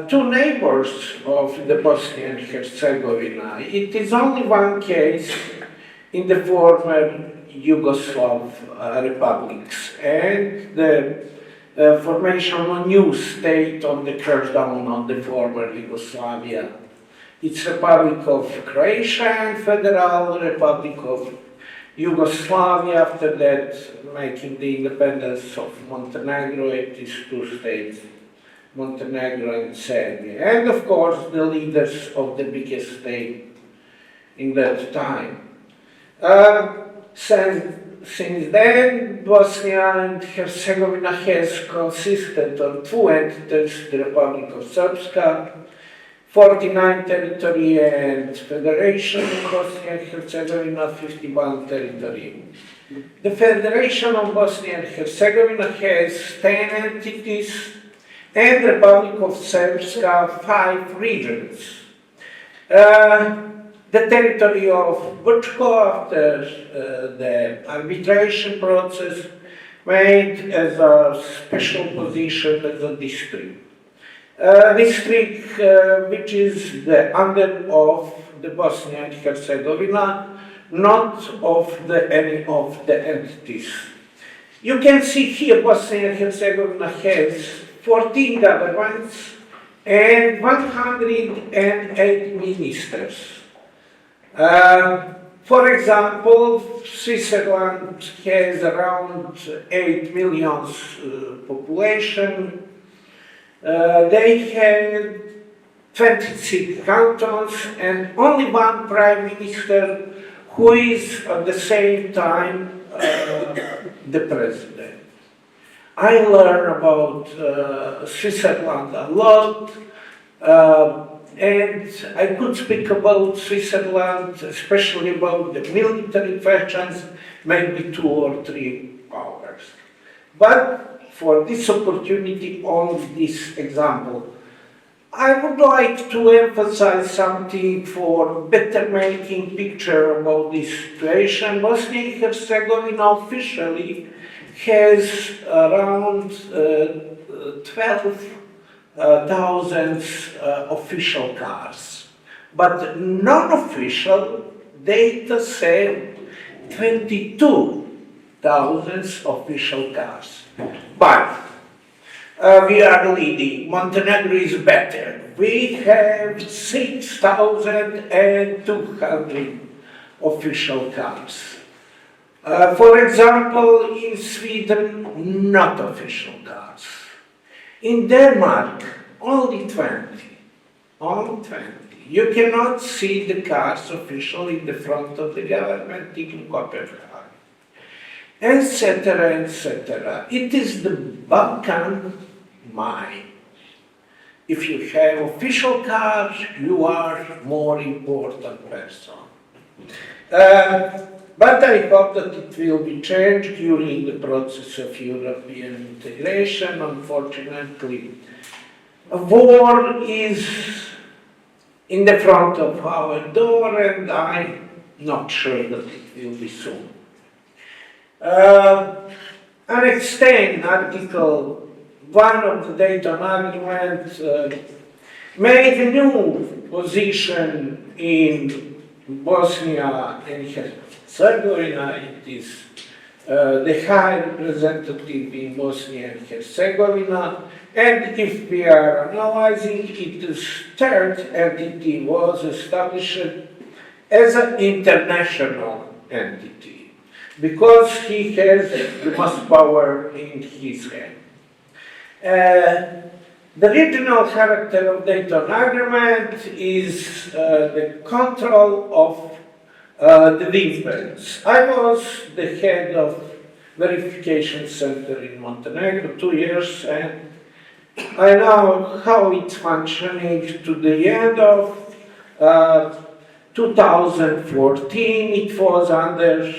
two neighbors of the Bosnia and Herzegovina. It is only one case in the former Yugoslav republics, and the formation of a new state on the crackdown on the former Yugoslavia. It's Republic of Croatia and Federal Republic of Yugoslavia, after that making the independence of Montenegro. It is two states, Montenegro and Serbia, and of course the leaders of the biggest state in that time. Since then, Bosnia and Herzegovina has consisted of two entities, the Republic of Srpska, 49 territory, and Federation of Bosnia and Herzegovina, 51 territory. The Federation of Bosnia and Herzegovina has 10 entities, and the Republic of Srpska 5 regions. The territory of Veljko, after the arbitration process, made as a special position as a district. District which is the under of the Bosnia and Herzegovina, not of any of the entities. You can see here Bosnia and Herzegovina has 14 governments and 108 ministers. For example, Switzerland has around 8 million population. They have 26 cantons and only one prime minister who is at the same time the president. I learned about Switzerland a lot. And I could speak about Switzerland, especially about the military questions, maybe 2 or 3 hours. But for this opportunity, only this example, I would like to emphasize something for better making picture about this situation. Bosnia and Herzegovina officially has around 12,000 official cars, but non-official data say 22,000 official cars. But we are leading. Montenegro is better. We have 6,200 official cars. For example, in Sweden, not official cars. In Denmark, only 20. Only 20. You cannot see the cars officially in the front of the government in Copenhagen, etc., etc. It is the Balkan mind. If you have official cars, you are more important person. But I hope that it will be changed during the process of European integration. Unfortunately, a war is in the front of our door, and I'm not sure that it will be soon. Annex 10, Article 1 of the Dayton Agreement made a new position in Bosnia and Herzegovina. It is the High Representative in Bosnia and Herzegovina, and if we are analyzing it, the third entity was established as an international entity, because he has the most power in his hand. The regional character of Dayton Agreement is the control of the weapons. I was the head of verification center in Montenegro 2 years, and I know how it's functioning. To the end of 2014, it was under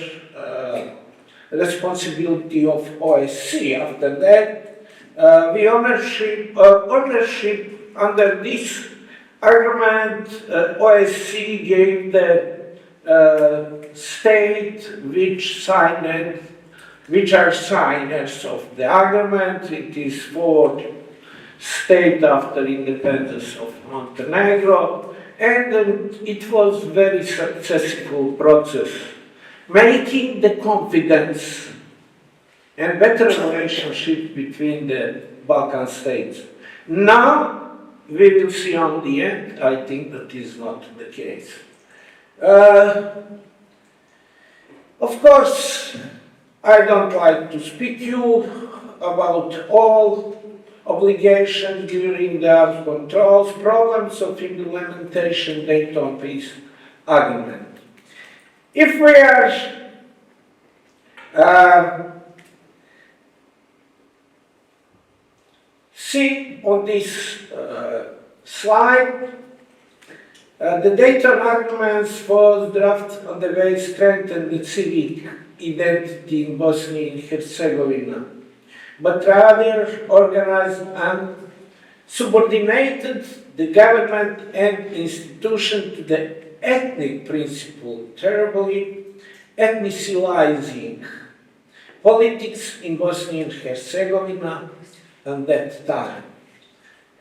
responsibility of OSC. After that, the ownership under this agreement, OSC gave the state which are signers of the agreement. It is for state after independence of Montenegro, and it was very successful process, making the confidence and better relationship between the Balkan states. Now, we will see on the end, I think that is not the case. Of course, I don't like to speak you about all obligations during the controls, problems of implementation Dayton Peace Agreement. If we are see on this slide, the Dayton Agreements was drafted on the way strengthen the civic identity in Bosnia and Herzegovina, but rather organized and subordinated the government and institution to the ethnic principle, terribly ethnicizing politics in Bosnia and Herzegovina at that time.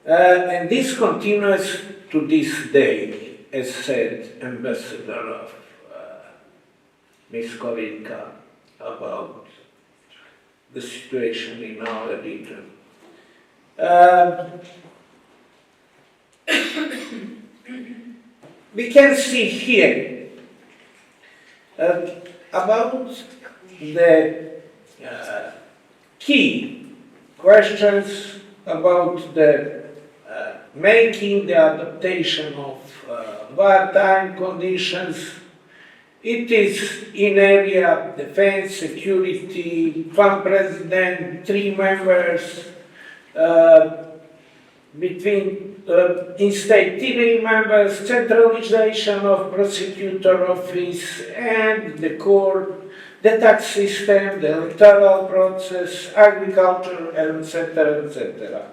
And this continues to this day, as said Ambassador of Ms. Koviljka about the situation in our region. We can see here about the key questions about the making the adaptation of wartime conditions. It is in area of defense, security, one president, 3 members, between in-state 3 members, centralization of prosecutor office and the court, the tax system, the electoral process, agriculture, etc., etc.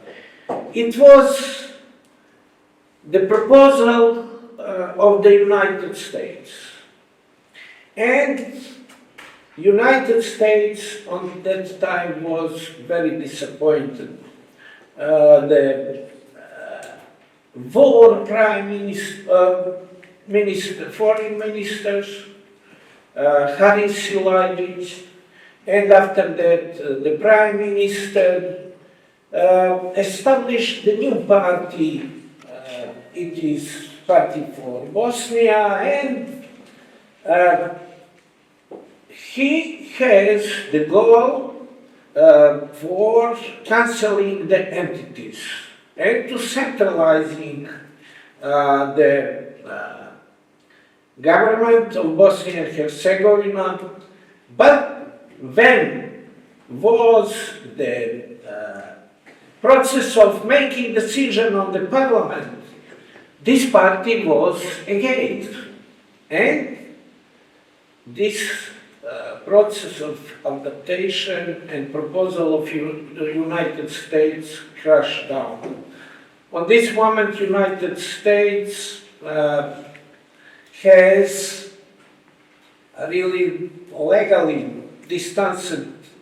It was the proposal of the United States. And United States on that time was very disappointed. The war prime minister, foreign ministers, Haris Silajdzic, and after that the prime minister established the new party. It is Party for Bosnia, and he has the goal for cancelling the entities and to centralizing the government of Bosnia and Herzegovina. But when was the process of making decision on the parliament, this party was against, and this process of adaptation and proposal of the United States crashed down. On this moment, United States has really legally distanced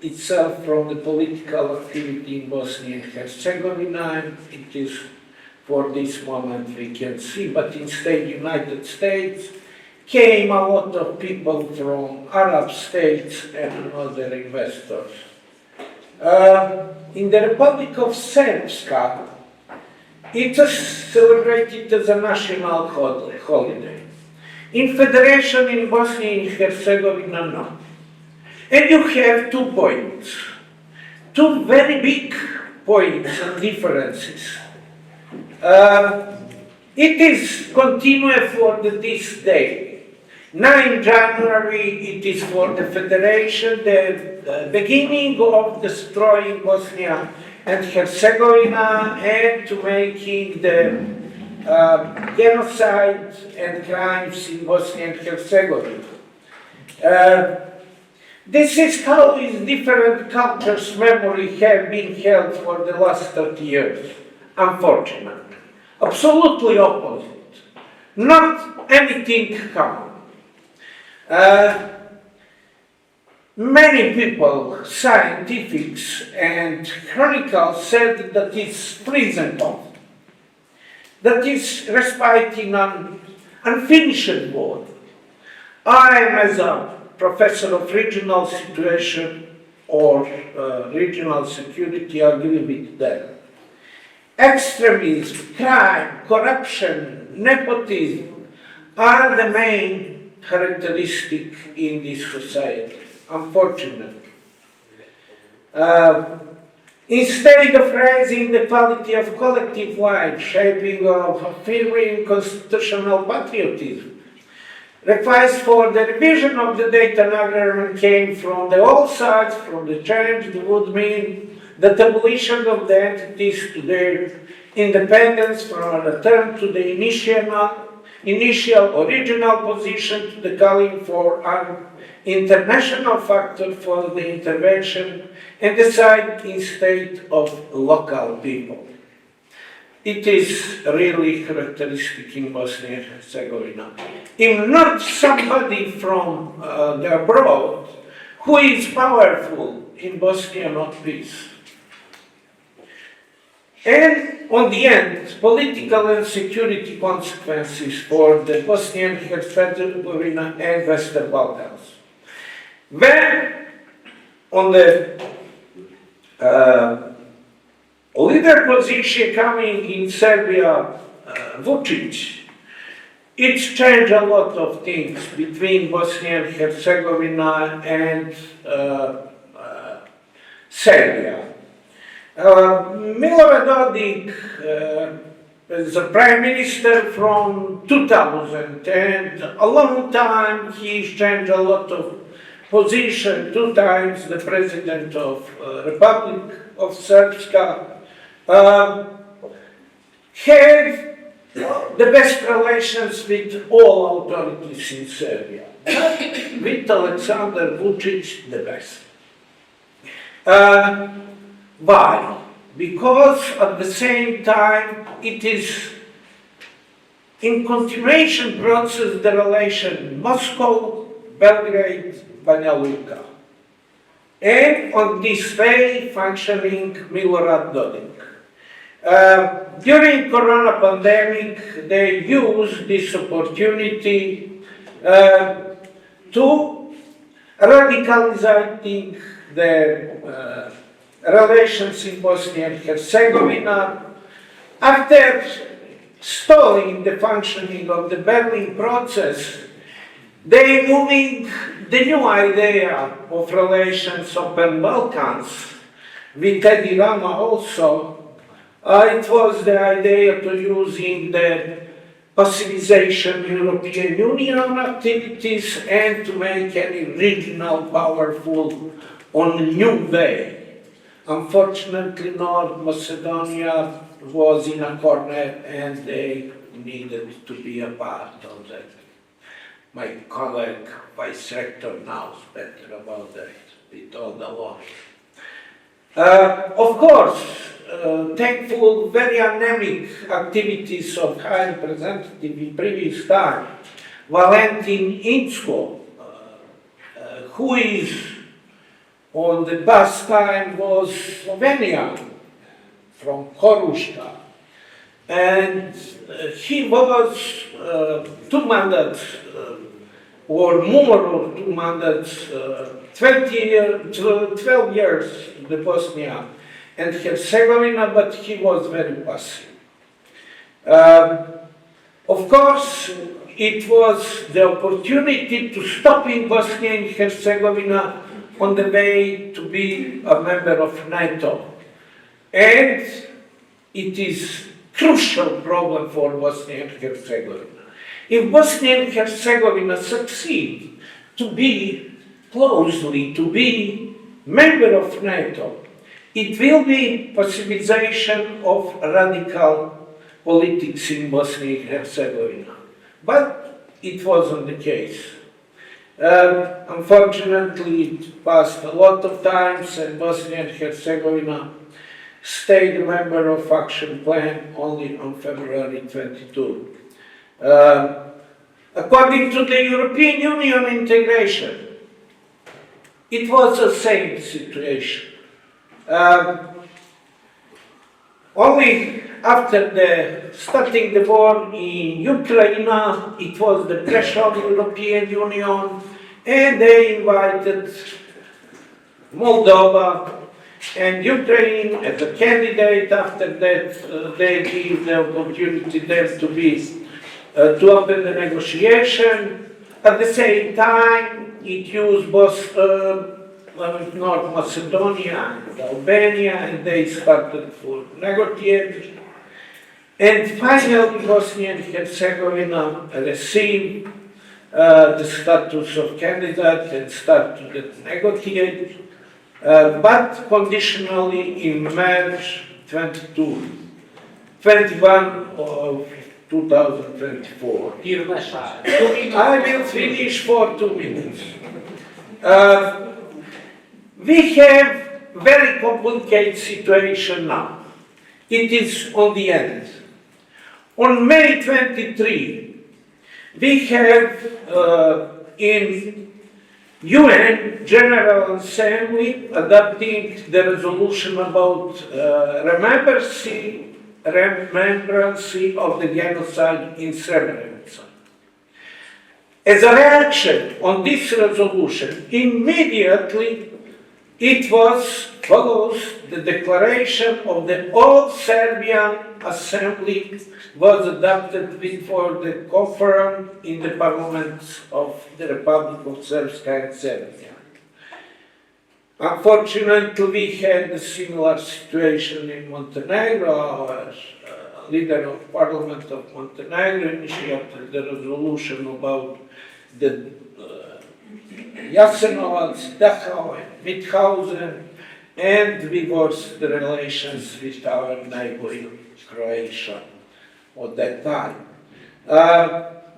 itself from the political activity in Bosnia and Herzegovina, and it is for this moment we can see, but instead United States came a lot of people from Arab states and other investors. In the Republic of Srpska, it is celebrated as a national holiday. In Federation in Bosnia and Herzegovina, no. And you have 2 points, 2 very big points and differences. It is continued for this day. 9 January, it is for the Federation, the beginning of destroying Bosnia and Herzegovina and to making the genocide and crimes in Bosnia and Herzegovina. This is how these different cultures' memory have been held for the last 30 years, unfortunately. Absolutely opposite. Not anything common. Many people, scientists and chronicles said that it's prison of, that is respite on unfinished war. I am as a professor of regional situation or regional security agree with that. Extremism, crime, corruption, nepotism are the main characteristic in this society, unfortunately. Instead of raising the quality of collective life, shaping of affirming constitutional patriotism, requests for the revision of the Dayton Agreement came from all sides, from the change that would mean the abolition of the entities to their independence from a return to the initial original position to the calling for an international factor for the intervention and decide instead of local people. It is really characteristic in Bosnia and Herzegovina. If not somebody from the abroad who is powerful in Bosnia, not peace. And on the end, political and security consequences for the Bosnia and Herzegovina and Western Balkans. When on the leader position coming in Serbia, Vučić, it changed a lot of things between Bosnia and Herzegovina and Serbia. Milorad Dodik is a prime minister from 2000 and a long time he's changed a lot of position, 2 times the president of Republic of Srpska, had the best relations with all authorities in Serbia. With Aleksandar Vučić, the best. Why? Because at the same time it is in continuation process the relation Moscow, Belgrade, Banja Luka. And on this way functioning Milorad Dodik. During Corona pandemic, they used this opportunity to radicalizing the relations in Bosnia and Herzegovina. After stalling the functioning of the Berlin process, they moving the new idea of relations open Balkans with Edi Rama also. It was the idea to using the passivization European Union activities and to make any regional powerful on a new way. Unfortunately, North Macedonia was in a corner and they needed to be a part of that. My colleague, Vice-Rector, knows better about that, Bitola. Of course, thankful, very anemic activities of High Representative in previous time, Valentin Inzko, who is on the past time was Slovenian from Koruška. and he was 2 mandats or more of 2 mandats, 12 years in Bosnia and Herzegovina, but he was very passive. Of course, it was the opportunity to stop in Bosnia and Herzegovina on the way to be a member of NATO. And it is crucial problem for Bosnia and Herzegovina. If Bosnia and Herzegovina succeed to be member of NATO, it will be possibilization of radical politics in Bosnia and Herzegovina. But it wasn't the case. Unfortunately, it passed a lot of times, and Bosnia and Herzegovina stayed a member of Action Plan only on February 22. According to the European Union integration, it was the same situation. Only after starting the war in Ukraine, it was the pressure of the European Union, and they invited Moldova and Ukraine as a candidate. After that, they give the opportunity there to open the negotiation. At the same time, it used both North Macedonia and Albania, and they started for negotiation. And finally, Bosnia and Herzegovina received the status of candidate and started to negotiate, but conditionally in March 21 of 2024. I will finish for 2 minutes. We have very complicated situation now. It is on the end. On May 23, we have in UN General Assembly adopting the resolution about remembrance of the genocide in Srebrenica. As a reaction on this resolution, immediately it follows the declaration of the All Serbian Assembly was adopted before the conference in the parliaments of the Republic of Srpska and Serbia. Unfortunately, we had a similar situation in Montenegro. Our leader of Parliament of Montenegro initiated the resolution about the Jasenovac, Dachau, and Mauthausen, and we worsened the relations with our neighbor Croatia at that time.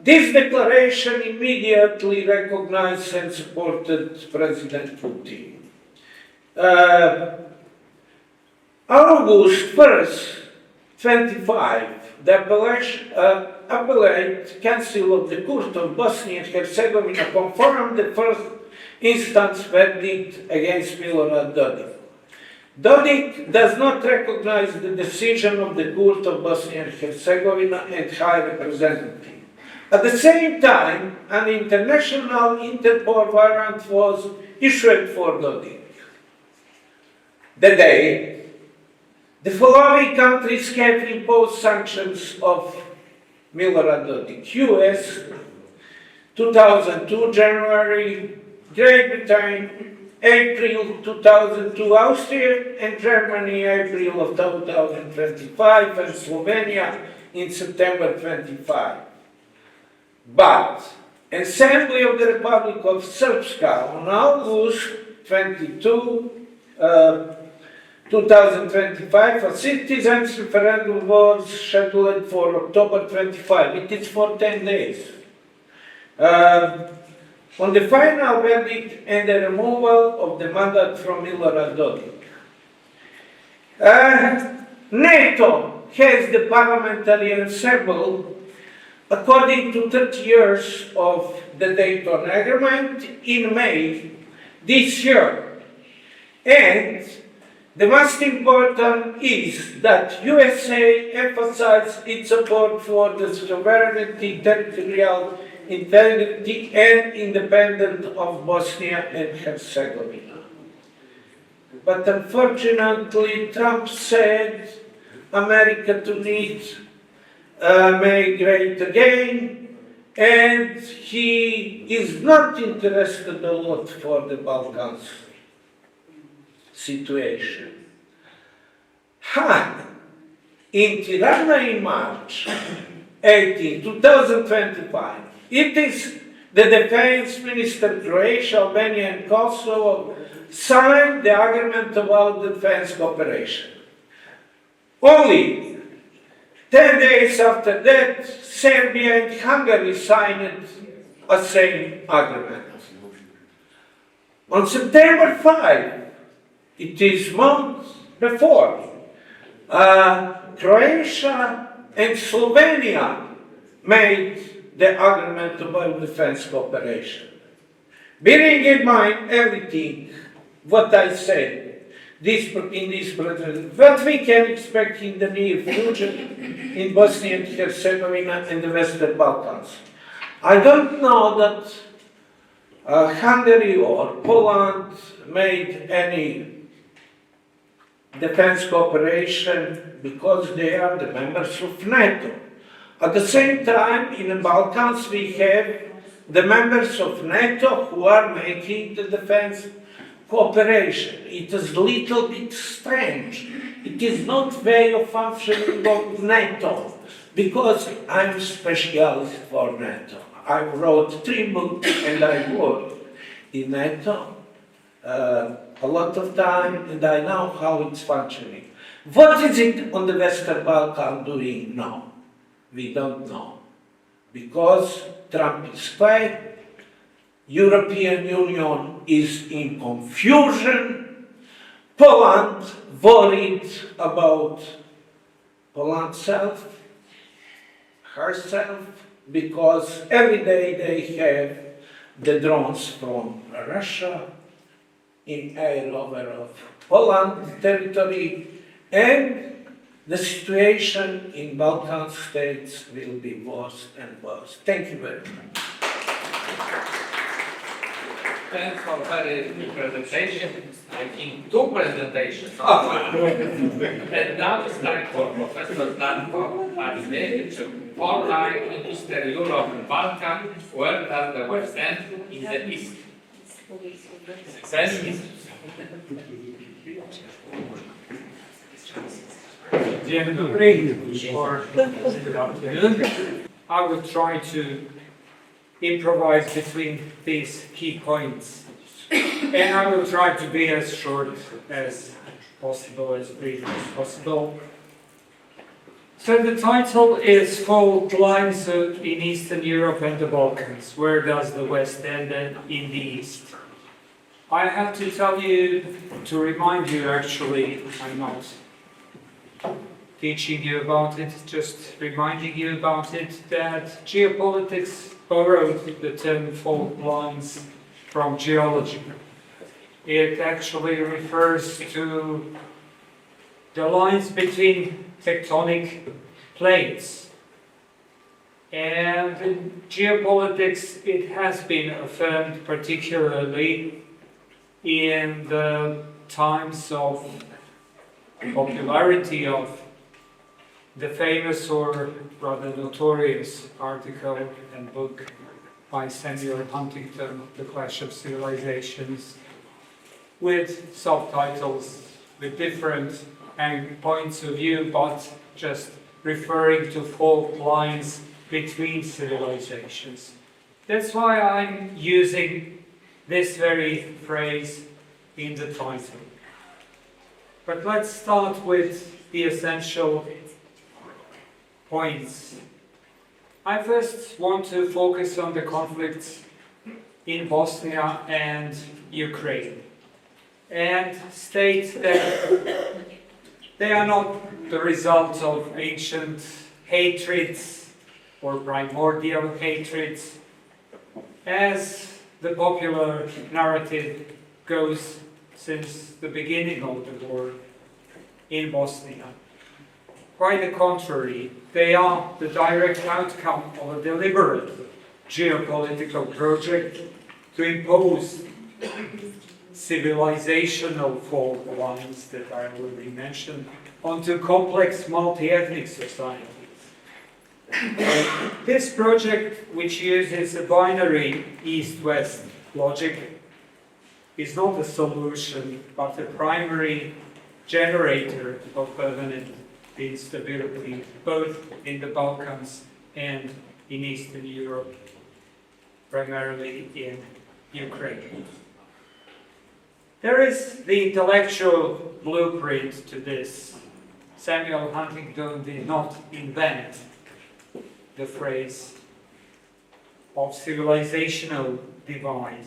This declaration immediately recognized and supported President Putin. August 1st, 25, the Appellate Council of the Court of Bosnia and Herzegovina confirmed the first instance verdict against Milorad Dodik. Dodik does not recognize the decision of the Court of Bosnia and Herzegovina and High Representative. At the same time, an international Interpol warrant was issued for Dodik. The day the following countries have imposed sanctions of Milorad Dodik: US, 2002 January, Great Britain, April 2002 Austria, and Germany April of 2025, and Slovenia in September 25. But Assembly of the Republic of Srpska on August 22, 2025, a citizens' referendum was scheduled for October 25. It is for 10 days. On the final verdict and the removal of the mandate from Milorad Dodik. NATO has the parliamentary ensemble according to 30 years of the Dayton Agreement in May this year. And The most important is that USA emphasized its support for the sovereignty, territorial integrity and independence of Bosnia and Herzegovina. But unfortunately, Trump said America to need make great again, and he is not interested a lot for the Balkans situation. In Tirana in March 18, 2025, it is the defense minister Croatia, Albania and Kosovo signed the agreement about defense cooperation. Only 10 days after that, Serbia and Hungary signed a same agreement. On September 5, it is months before, Croatia and Slovenia made the agreement about defense cooperation. Bearing in mind everything what I said in this presentation, what we can expect in the near future in Bosnia and Herzegovina and the Western Balkans. I don't know that Hungary or Poland made any defense cooperation because they are the members of NATO. At the same time, in the Balkans, we have the members of NATO who are making the defense cooperation. It is a little bit strange. It is not way of functioning of NATO, because I'm a specialist for NATO. I wrote 3 books and I worked in NATO a lot of time, and I know how it's functioning. What is it on the Western Balkan doing now? We don't know. Because Trump is quiet, European Union is in confusion, Poland worried about herself, because every day they have the drones from Russia in air over of Poland territory, and the situation in Balkan states will be worse and worse. Thank you very much. Thanks for very good presentation. I think 2 presentations. And now it's time for Professor Zlatko Arievich, for in Eastern Europe and Balkan, where does the West end in the East? I will try to improvise between these key points, and I will try to be as short as possible, as brief as possible. So the title is Fault Lines in Eastern Europe and the Balkans. Where does the West end in the East? I have to tell you, to remind you actually, I'm not teaching you about it, just reminding you about it, that geopolitics borrowed the term fault lines from geology. It actually refers to the lines between tectonic plates. And in geopolitics, it has been affirmed particularly in the times of popularity of the famous, or rather notorious, article and book by Samuel Huntington, The Clash of Civilizations, with subtitles, with different points of view, but just referring to fault lines between civilizations. That's why I'm using this very phrase in the title. But let's start with the essential points. I first want to focus on the conflicts in Bosnia and Ukraine, and state that they are not the result of ancient hatreds or primordial hatreds, as the popular narrative goes since the beginning of the war in Bosnia. Quite the contrary, they are the direct outcome of a deliberate geopolitical project to impose civilizational fault lines that I already mentioned onto complex multi-ethnic societies. This project, which uses a binary east-west logic, is not a solution, but a primary generator of permanent instability, both in the Balkans and in Eastern Europe, primarily in Ukraine. There is the intellectual blueprint to this. Samuel Huntington did not invent the phrase of civilizational divide.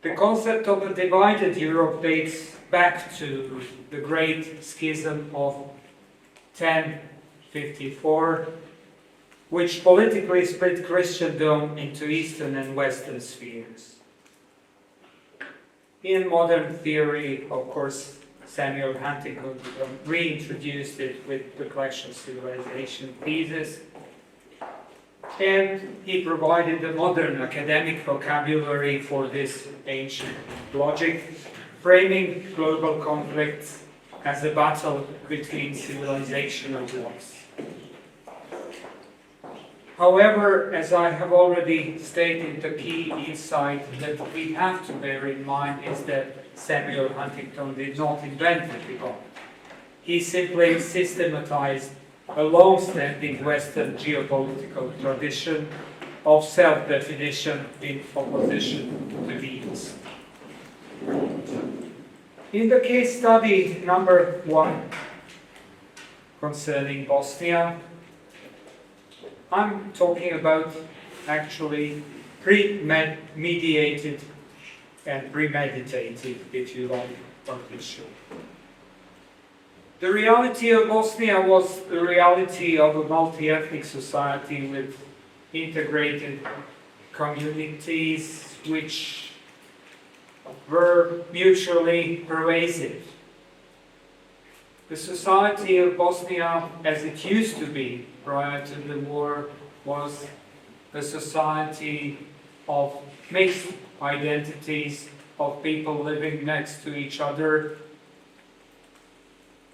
The concept of a divided Europe dates back to the Great Schism of 1054, which politically split Christendom into Eastern and Western spheres. In modern theory, of course, Samuel Huntington reintroduced it with the Clash of Civilization thesis, and he provided a modern academic vocabulary for this ancient logic, framing global conflicts as a battle between civilizational blocks. However, as I have already stated, the key insight that we have to bear in mind is that Samuel Huntington did not invent the divide. He simply systematized a long-standing Western geopolitical tradition of self-definition in opposition to the East. In the case study number 1 concerning Bosnia, I'm talking about actually pre-mediated and premeditated, if you like, partition. The reality of Bosnia was the reality of a multi-ethnic society with integrated communities which were mutually pervasive. The society of Bosnia, as it used to be prior to the war, was a society of mixed identities, of people living next to each other,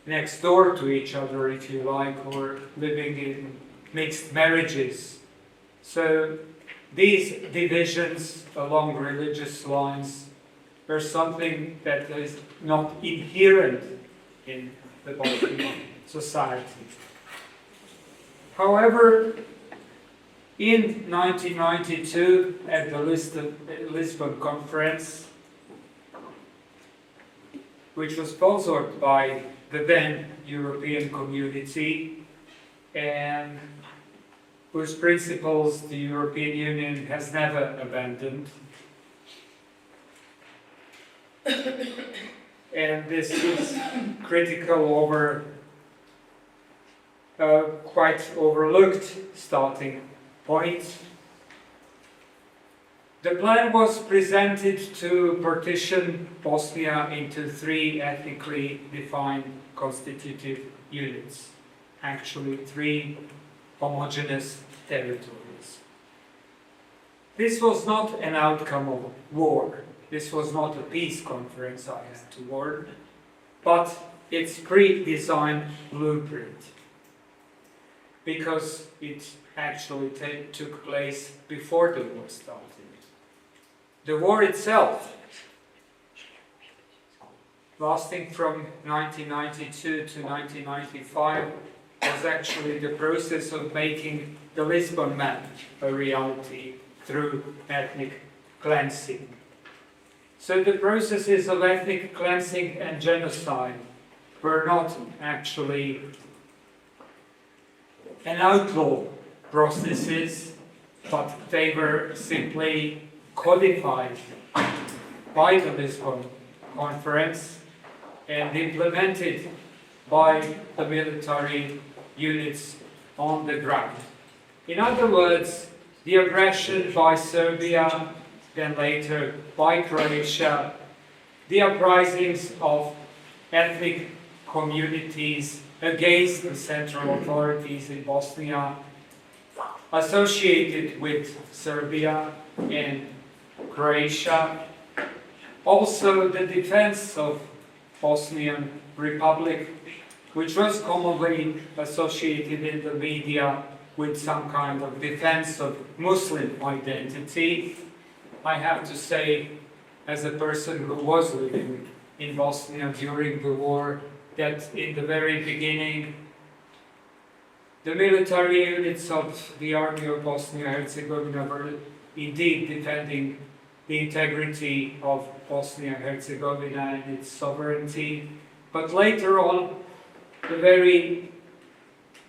next door to each other, if you like, or living in mixed marriages. So these divisions along religious lines were something that is not inherent in the Bosnian society. However, in 1992, at the Lisbon Conference, which was sponsored by the then European Community, and whose principles the European Union has never abandoned. And this is critical over a quite overlooked starting point. The plan was presented to partition Bosnia into 3 ethnically defined constitutive units, actually 3 homogeneous territories. This was not an outcome of war. This was not a peace conference, I have to warn, but its pre-designed blueprint, because it actually took place before the war started. The war itself, lasting from 1992 to 1995, was actually the process of making the Lisbon map a reality through ethnic cleansing. So the processes of ethnic cleansing and genocide were not actually an outlaw processes, but they were simply codified by the Lisbon Conference and implemented by the military units on the ground. In other words, the aggression by Serbia, then later by Croatia, the uprisings of ethnic communities against the central authorities in Bosnia, associated with Serbia and Croatia. Also the defense of Bosnian Republic, which was commonly associated in the media with some kind of defense of Muslim identity. I have to say, as a person who was living in Bosnia during the war, that in the very beginning, the military units of the army of Bosnia and Herzegovina were indeed defending the integrity of Bosnia and Herzegovina and its sovereignty. But later on, the very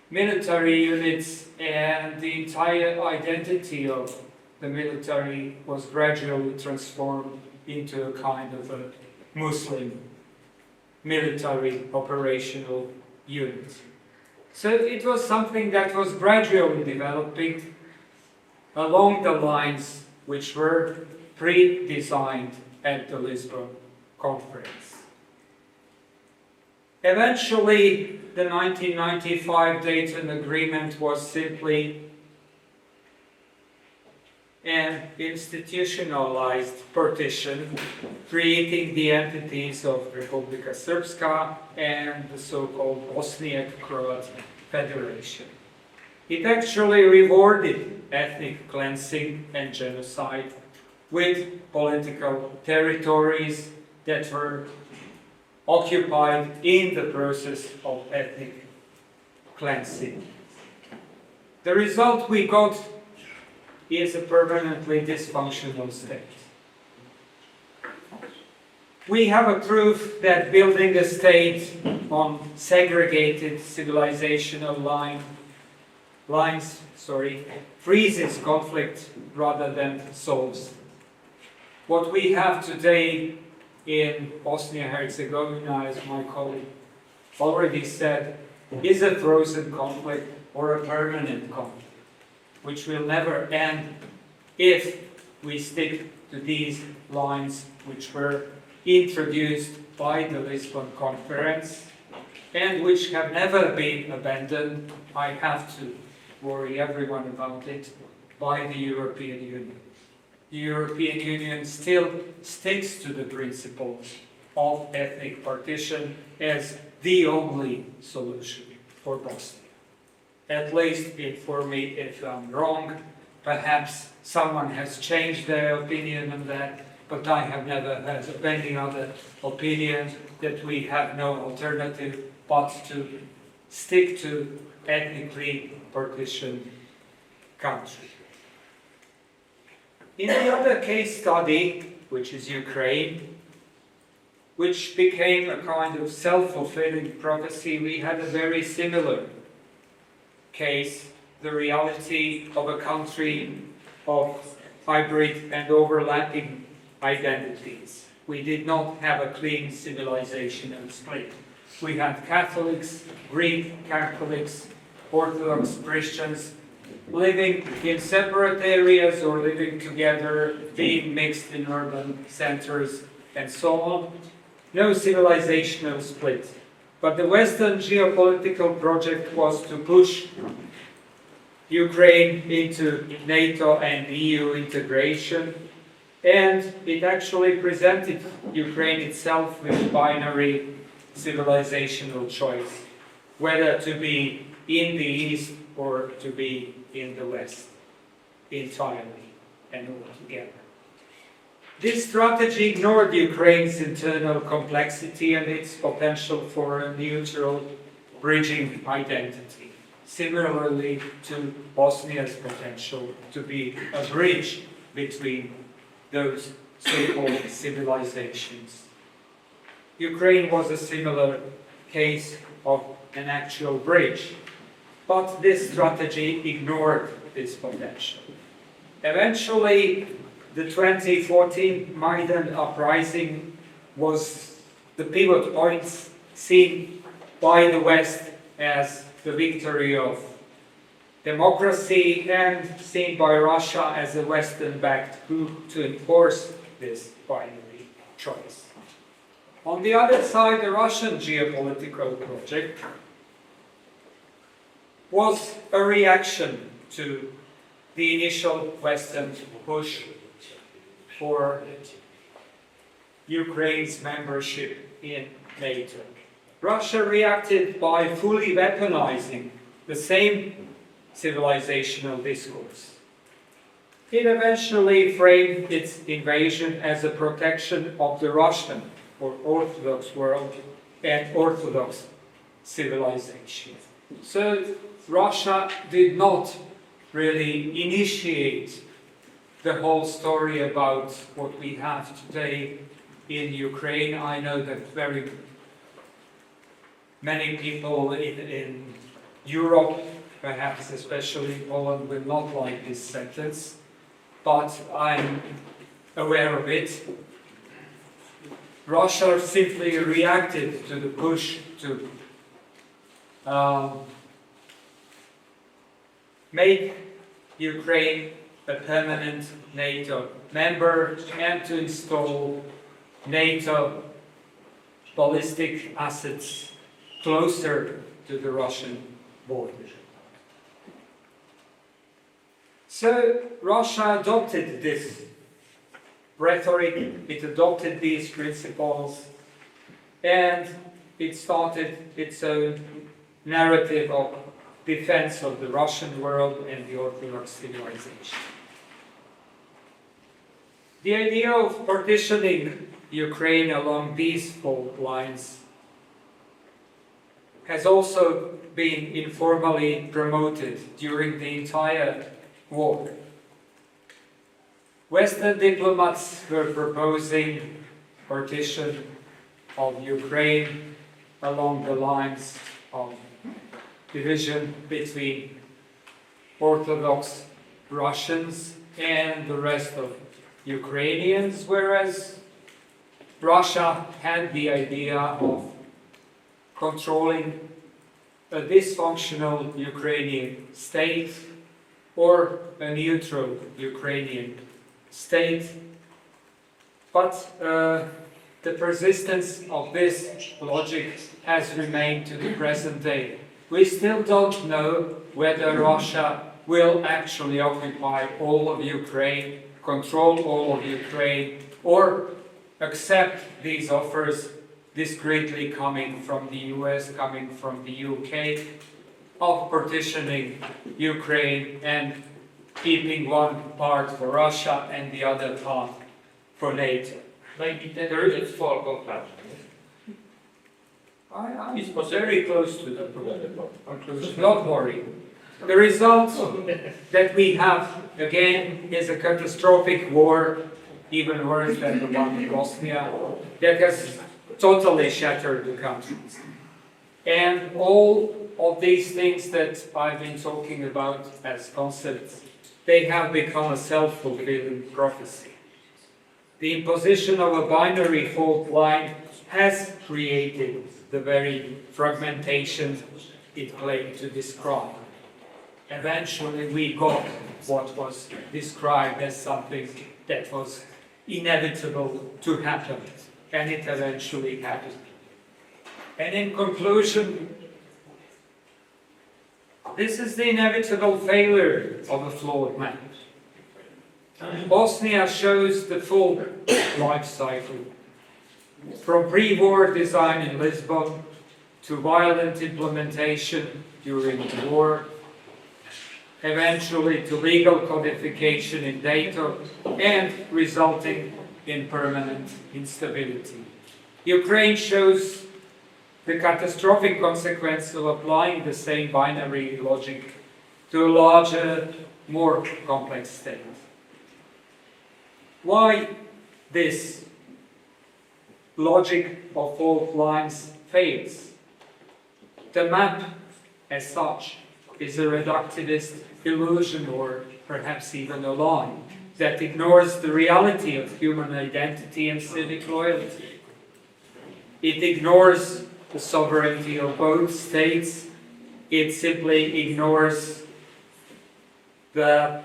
military units and the entire identity of the military was gradually transformed into a kind of a Muslim military operational unit. So it was something that was gradually developing along the lines which were pre-designed at the Lisbon Conference. Eventually, the 1995 Dayton Agreement was simply an institutionalized partition, creating the entities of Republika Srpska and the so-called Bosniak-Croat Federation. It actually rewarded ethnic cleansing and genocide with political territories that were occupied in the process of ethnic cleansing. The result we got is a permanently dysfunctional state. We have a proof that building a state on segregated civilizational lines freezes conflict rather than solves. What we have today in Bosnia and Herzegovina, as my colleague already said, is a frozen conflict or a permanent conflict, which will never end if we stick to these lines which were introduced by the Lisbon Conference and which have never been abandoned. I have to worry everyone about it, by the European Union. The European Union still sticks to the principles of ethnic partition as the only solution for Bosnia. At least inform me if I'm wrong. Perhaps someone has changed their opinion on that, but I have never had any other opinion that we have no alternative but to stick to ethnically partitioned country. In the other case study, which is Ukraine, which became a kind of self-fulfilling prophecy, we had a very similar case, the reality of a country of hybrid and overlapping identities. We did not have a clean civilizational split. We had Catholics, Greek Catholics, Orthodox Christians living in separate areas or living together, being mixed in urban centers, and so on. No civilizational split. But the Western geopolitical project was to push Ukraine into NATO and EU integration, and it actually presented Ukraine itself with a binary civilizational choice, whether to be in the East or to be in the West, entirely and altogether. This strategy ignored Ukraine's internal complexity and its potential for a neutral, bridging identity, similarly to Bosnia's potential to be a bridge between those so-called civilizations. Ukraine was a similar case of an actual bridge, but this strategy ignored this potential. Eventually, the 2014 Maidan uprising was the pivot point seen by the West as the victory of democracy and seen by Russia as a Western-backed coup to enforce this binary choice. On the other side, the Russian geopolitical project was a reaction to the initial Western push for Ukraine's membership in NATO. Russia reacted by fully weaponizing the same civilizational discourse. It eventually framed its invasion as a protection of the Russian or Orthodox world and Orthodox civilization. So Russia did not really initiate the whole story about what we have today in Ukraine. I know that very many people in Europe, perhaps especially Poland, will not like this sentence, but I'm aware of it. Russia simply reacted to the push to make Ukraine a permanent NATO member and to install NATO ballistic assets closer to the Russian border. So Russia adopted this rhetoric, it adopted these principles, and it started its own narrative of defense of the Russian world and the Orthodox civilization. The idea of partitioning Ukraine along these fault lines has also been informally promoted during the entire war. Western diplomats were proposing partition of Ukraine along the lines of division between Orthodox Russians and the rest of Ukrainians, whereas Russia had the idea of controlling a dysfunctional Ukrainian state or a neutral Ukrainian state. But the persistence of this logic has remained to the present day. We still don't know whether Russia will actually occupy all of Ukraine, control all of Ukraine, or accept these offers discreetly coming from the US, coming from the UK, of partitioning Ukraine and keeping one part for Russia and the other part for NATO. Maybe there is for conclusion. I'm very close to the conclusion. Not worry. The result that we have, again, is a catastrophic war, even worse than the one in Bosnia, that has totally shattered the country. And all of these things that I've been talking about as concepts, they have become a self-fulfilling prophecy. The imposition of a binary fault line has created the very fragmentation it claimed to describe. Eventually we got what was described as something that was inevitable to happen, and it eventually happened. And in conclusion, this is the inevitable failure of a flawed map. Bosnia shows the full life cycle, from pre-war design in Lisbon to violent implementation during the war, eventually to legal codification in Dayton, and resulting in permanent instability. Ukraine shows the catastrophic consequence of applying the same binary logic to a larger, more complex state. Why this logic of fault lines fails? The map, as such, is a reductivist illusion, or perhaps even a lie, that ignores the reality of human identity and civic loyalty. It ignores the sovereignty of both states. It simply ignores the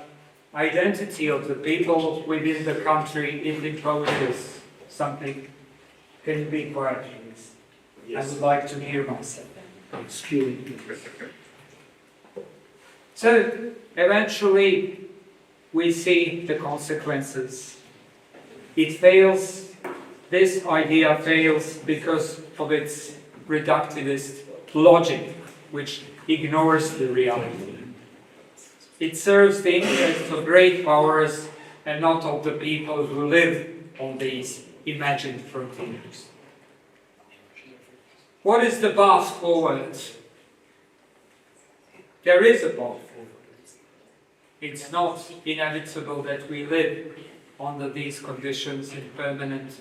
identity of the people within the country. It imposes something Can you be quiet, please? I would like to hear myself. Excuse me. So, eventually, we see the consequences. It fails, this idea fails because of its reductivist logic, which ignores the reality. It serves the interests of great powers and not of the people who live on these imagined frontiers. What is the path forward? There is a path forward. It's not inevitable that we live under these conditions in permanent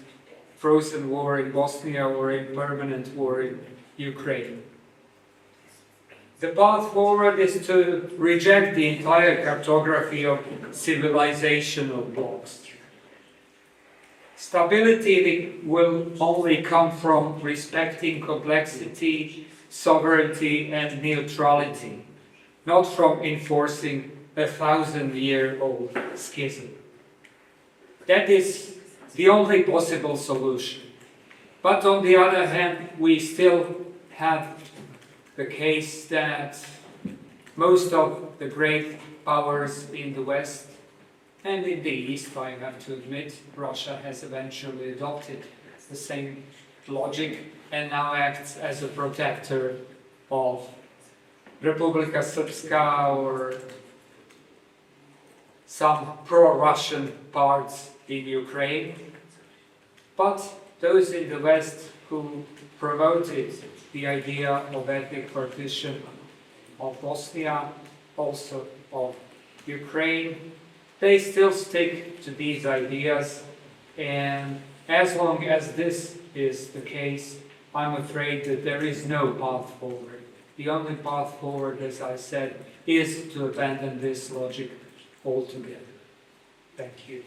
frozen war in Bosnia or in permanent war in Ukraine. The path forward is to reject the entire cartography of civilizational blocks. Stability will only come from respecting complexity, sovereignty, and neutrality, not from enforcing a 1,000-year-old schism. That is the only possible solution. But on the other hand, we still have the case that most of the great powers in the West and in the East, I have to admit, Russia has eventually adopted the same logic and now acts as a protector of Republika Srpska or some pro-Russian parts in Ukraine. But those in the West who promoted the idea of ethnic partition of Bosnia, also of Ukraine, they still stick to these ideas, and as long as this is the case, I'm afraid that there is no path forward. The only path forward, as I said, is to abandon this logic altogether. Thank you.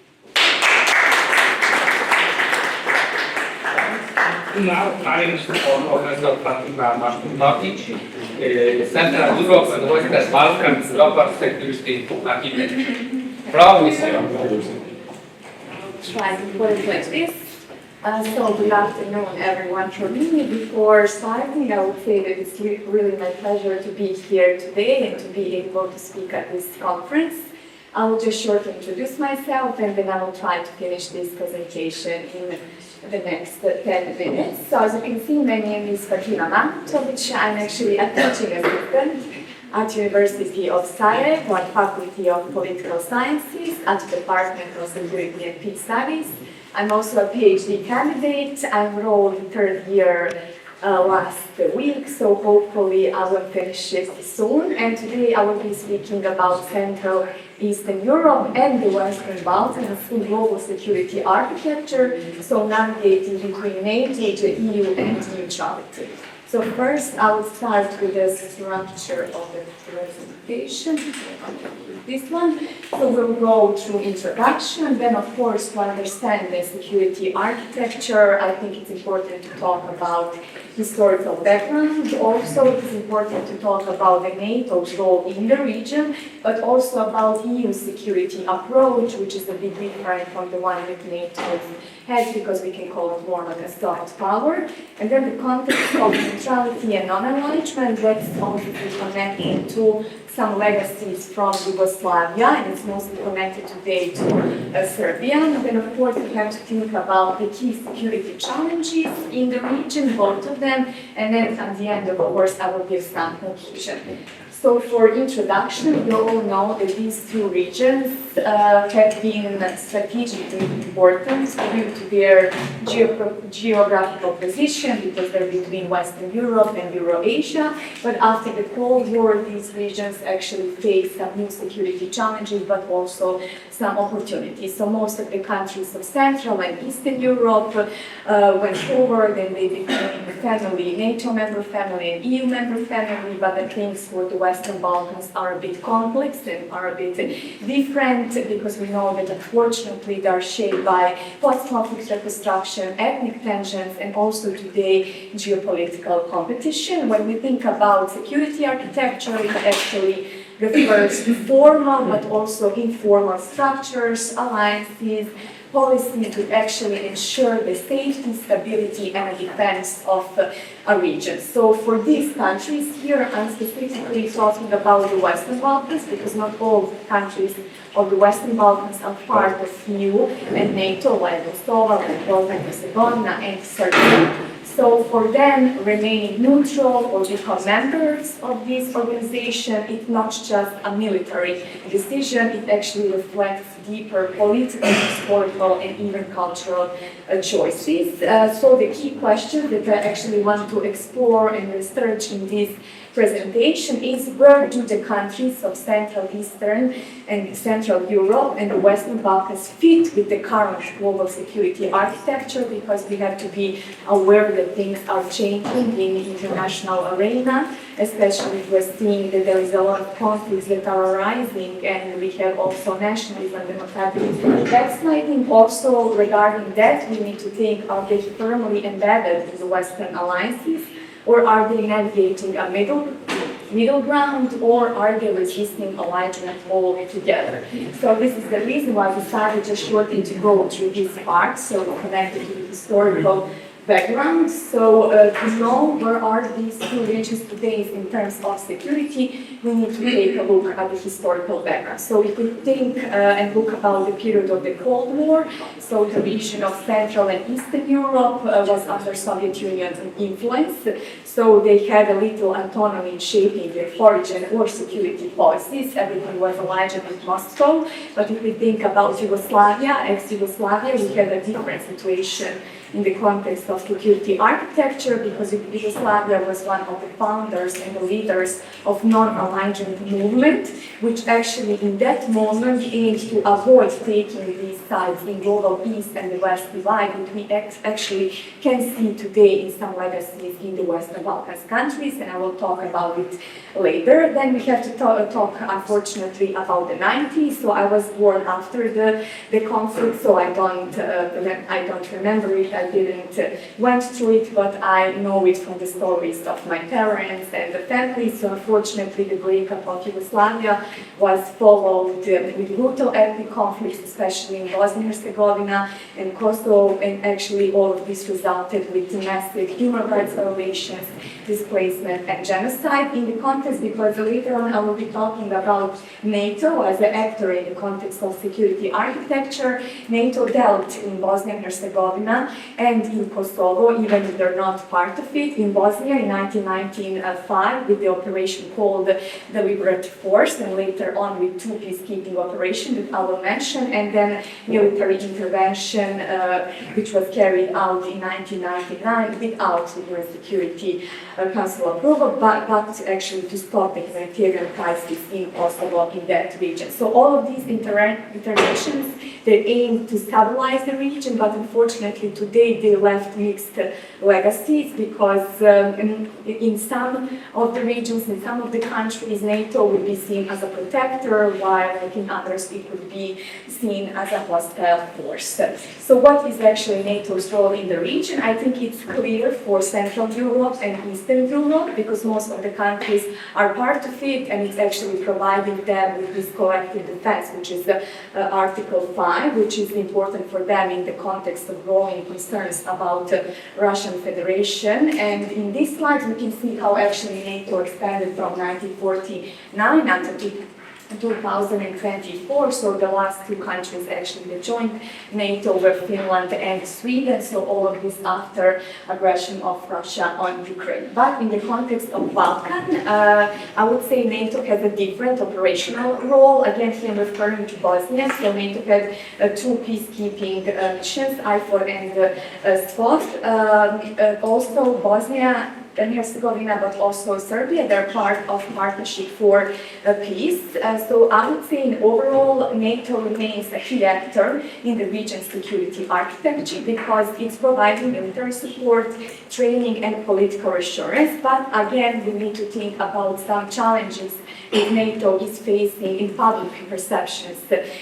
Now, I'm Professor Milonjić, Central Europe and Western Balkans Global Security Architecture. Floor is yours. Try to put it like this. So good afternoon, everyone. For me, before starting, I would say that it's really my pleasure to be here today and to be able to speak at this conference. I will just shortly introduce myself and then I will try to finish this presentation in the next 10 minutes. So as you can see, my name is Mehmedin. I'm actually a teaching assistant at University of Sarajevo at Faculty of Political Sciences at the Department of Security and Peace Studies. I'm also a PhD candidate. I enrolled in third year last week, so hopefully I will finish it soon. And today I will be speaking about Central Eastern Europe and the Western Balkans in global security architecture, so navigating between NATO, the EU, and neutrality. So first, I will start with the structure of the presentation. This one. So we'll go through introduction. Then, of course, to understand the security architecture, I think it's important to talk about historical background. Also, it's important to talk about the NATO's role in the region, but also about EU security approach, which is a bit different from the one that NATO has, because we can call it more like a soft power. And then the context of neutrality and non-alignment, that's also connected to some legacies from Yugoslavia, and it's mostly connected today to Serbia. And then, of course, we have to think about the key security challenges in the region, both of them, and then at the end, of course, I will give some conclusion. So for introduction, you all know that these two regions have been strategically important due to their geographical position, because they're between Western Europe and Eurasia. But after the Cold War, these regions actually faced some new security challenges, but also some opportunities. So most of the countries of Central and Eastern Europe went forward, and they became family, NATO member family and EU member family, but the things for the Western Balkans are a bit complex and are a bit different, because we know that unfortunately they are shaped by post-conflict reconstruction, ethnic tensions, and also today geopolitical competition. When we think about security architecture, it actually refers to formal but also informal structures, alliances, policies to actually ensure the safety, stability, and defense of a region. So for these countries here, I'm specifically talking about the Western Balkans, because not all countries of the Western Balkans are part of EU and NATO, like Kosovo, like Bosnia and Herzegovina, and Serbia. So for them, remaining neutral or become members of this organization, it's not just a military decision, it actually reflects deeper political, historical, and even cultural choices. So the key question that I actually want to explore and research in this presentation is where do the countries of Central Eastern and Central Europe and the Western Balkans fit with the current global security architecture, because we have to be aware that things are changing in the international arena, especially we're seeing that there is a lot of conflicts that are arising, and we have also nationalism, democratic backsliding. Also regarding that, we need to think, are they firmly embedded in the Western alliances, or are they navigating a middle ground, or are they resisting alignment altogether? So this is the reason why I decided just shortly to go through this part, so connected to the historical background. So to know where are these two regions today in terms of security, we need to take a look at the historical background. So if we think and look about the period of the Cold War, so the region of Central and Eastern Europe was under Soviet Union influence. So they had a little autonomy in shaping their foreign or security policies. Everything was aligned with Moscow. But if we think about Yugoslavia, ex-Yugoslavia, we had a different situation in the context of security architecture, because Yugoslavia was one of the founders and the leaders of non-alignment movement, which actually in that moment aimed to avoid taking these sides in global east and the west divide, which we actually can see today in some legacies in the Western Balkans countries, and I will talk about it later. Then we have to talk unfortunately about the 90s. So I was born after the conflict, so I don't remember it. I didn't went through it, but I know it from the stories of my parents and the family. So unfortunately, the breakup of Yugoslavia was followed with brutal ethnic conflicts, especially in Bosnia and Herzegovina and Kosovo, and actually all of this resulted with massive human rights violations, displacement, and genocide in the context, because later on I will be talking about NATO as an actor in the context of security architecture. NATO dealt in Bosnia and Herzegovina and in Kosovo, even if they're not part of it. In Bosnia in 1995 with the operation called Deliberate Force, and later on with two peacekeeping operations that I will mention, and then military intervention which was carried out in 1999 without the UN Security Council approval, but actually to stop the humanitarian crisis in Kosovo in that region. So all of these interventions, they aim to stabilize the region, but unfortunately today they left mixed legacies, because in some of the regions, in some of the countries, NATO would be seen as a protector, while in others it would be seen as a hostile force. So what is actually NATO's role in the region? I think it's clear for Central Europe and Eastern Europe, because most of the countries are part of it, and it's actually providing them with this collective defense, which is Article 5, which is important for them in the context of growing concerns about Russian Federation. And in this slide, we can see how actually NATO expanded from 1949 until 2024, so the last two countries actually that joined NATO were Finland and Sweden, so all of this after aggression of Russia on Ukraine. But in the context of Balkan, I would say NATO has a different operational role. Again, here I'm referring to Bosnia, so NATO had two peacekeeping missions, IFOR and SWOT. Also Bosnia and Herzegovina, but also Serbia, they're part of Partnership for Peace. So I would say in overall, NATO remains a key actor in the region's security architecture, because it's providing military support, training, and political assurance. But again, we need to think about some challenges NATO is facing in public perceptions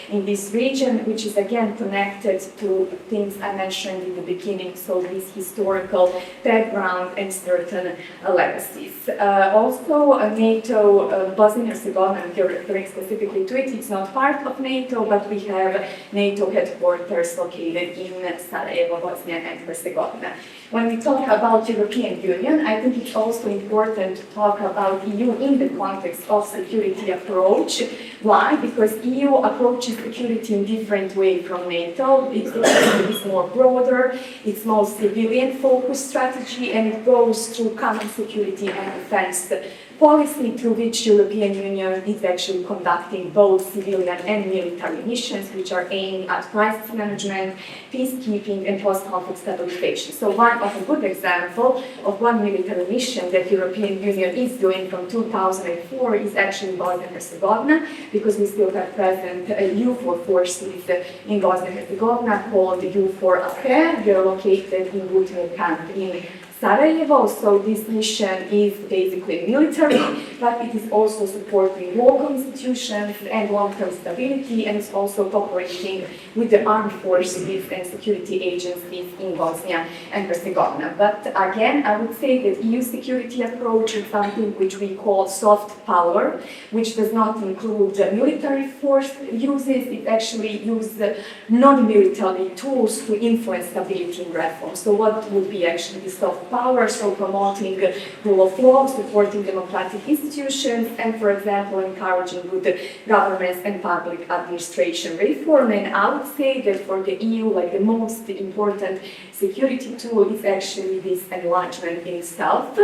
in this region, which is again connected to things I mentioned in the beginning, so this historical background and certain legacies. Also, NATO, Bosnia and Herzegovina, referring specifically to it, it's not part of NATO, but we have NATO headquarters located in Sarajevo, Bosnia and Herzegovina. When we talk about European Union, I think it's also important to talk about EU in the context of security approach. Why? Because EU approaches security in different way from NATO. It's more broader, it's more civilian-focused strategy, and it goes through common security and defense policy through which European Union is actually conducting both civilian and military missions, which are aimed at crisis management, peacekeeping, and post-conflict stabilization. So one of a good example of one military mission that European Union is doing from 2004 is actually Bosnia and Herzegovina, because we still have present EU4 forces in Bosnia and Herzegovina called the EU4 They are located in Butnik camp in Sarajevo, so this mission is basically military, but it is also supporting local institutions and long-term stability, and it's also cooperating with the armed forces and security agencies in Bosnia and Herzegovina. But again, I would say that EU security approach is something which we call soft power, which does not include military force uses, it actually uses non-military tools to influence stability and reform. So what would be actually the soft power? So promoting rule of law, supporting democratic institutions, and for example, encouraging good governance and public administration reform. And I would say that for the EU, like the most important security tool is actually this enlargement in itself.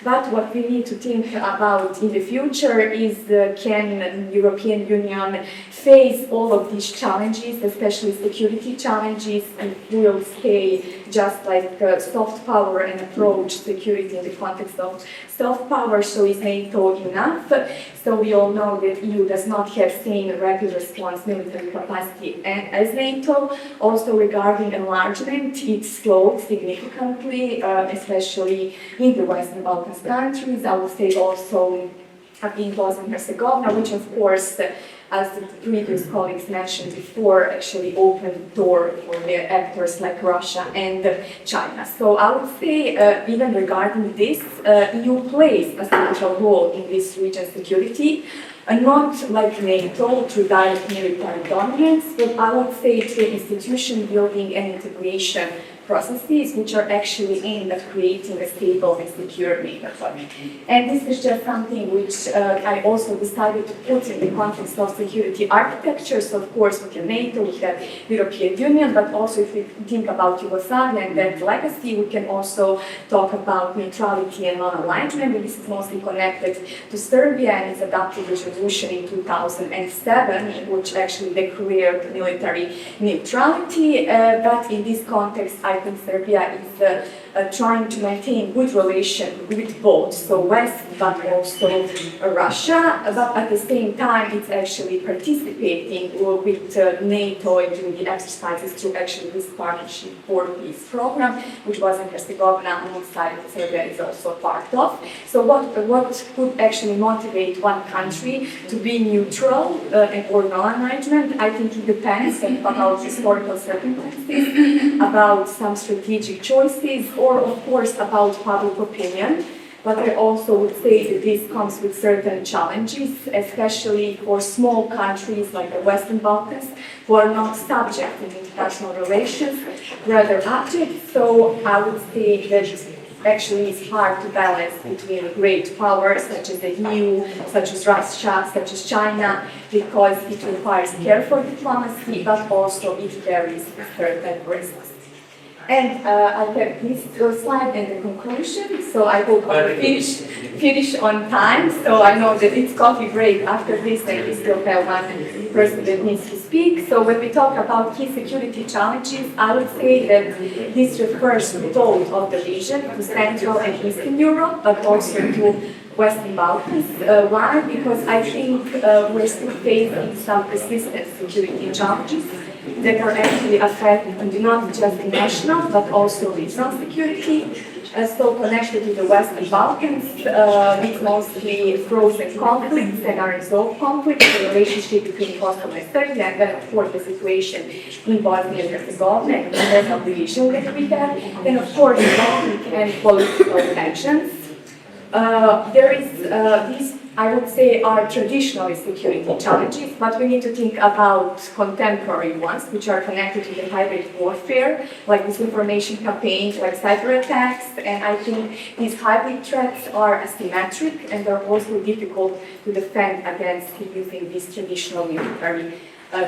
But what we need to think about in the future is can European Union face all of these challenges, especially security challenges, and will stay just like soft power and approach security in the context of soft power, so is NATO enough? So we all know that EU does not have same rapid response military capacity as NATO. Also regarding enlargement, it slowed significantly, especially in the Western Balkans countries. I would say also in Bosnia and Herzegovina, which of course, as the previous colleagues mentioned before, actually opened the door for the actors like Russia and China. So I would say, even regarding this, EU plays a central role in this region's security, not like NATO through direct military dominance, but I would say through institution building and integration processes which are actually aimed at creating a stable and secure neighborhood. And this is just something which I also decided to put in the context of security architecture. So of course we have NATO, we have European Union, but also if we think about Yugoslavia and that legacy, we can also talk about neutrality and non-alignment. This is mostly connected to Serbia and its adopted resolution in 2007, in which actually declared military neutrality. But in this context, I think Serbia is trying to maintain good relation with both, so West but also Russia, but at the same time it's actually participating with NATO and doing the exercises through actually this partnership for peace program, which Bosnia and Herzegovina alongside Serbia is also a part of. So what could actually motivate one country to be neutral or non-alignment? I think it depends about historical circumstances, about some strategic choices, or of course about public opinion. But I also would say that this comes with certain challenges, especially for small countries like the Western Balkans, who are not subject to international relations, rather objects. So I would say that actually it's hard to balance between great powers such as the EU, such as Russia, such as China, because it requires careful diplomacy, but also it carries certain risks. And I have this slide and the conclusion, so I hope I will finish on time. So I know that it's coffee break after this, and we still have one person that needs to speak. So when we talk about key security challenges, I would say that this refers to both of the region, to Central and Eastern Europe, but also to Western Balkans. Why? Because I think we're still facing some persistent security challenges that are actually affecting not just national but also regional security. so connected to the Western Balkans, with mostly frozen conflicts and unresolved conflicts, the relationship between Kosovo and Serbia, and then of course the situation in Bosnia and Herzegovina and the internal division that we have, and of course economic and political tensions. There is these, I would say, are traditionally security challenges, but we need to think about contemporary ones, which are connected to the hybrid warfare, like disinformation campaigns, like cyber attacks, and I think these hybrid threats are asymmetric and they're also difficult to defend against using these traditional military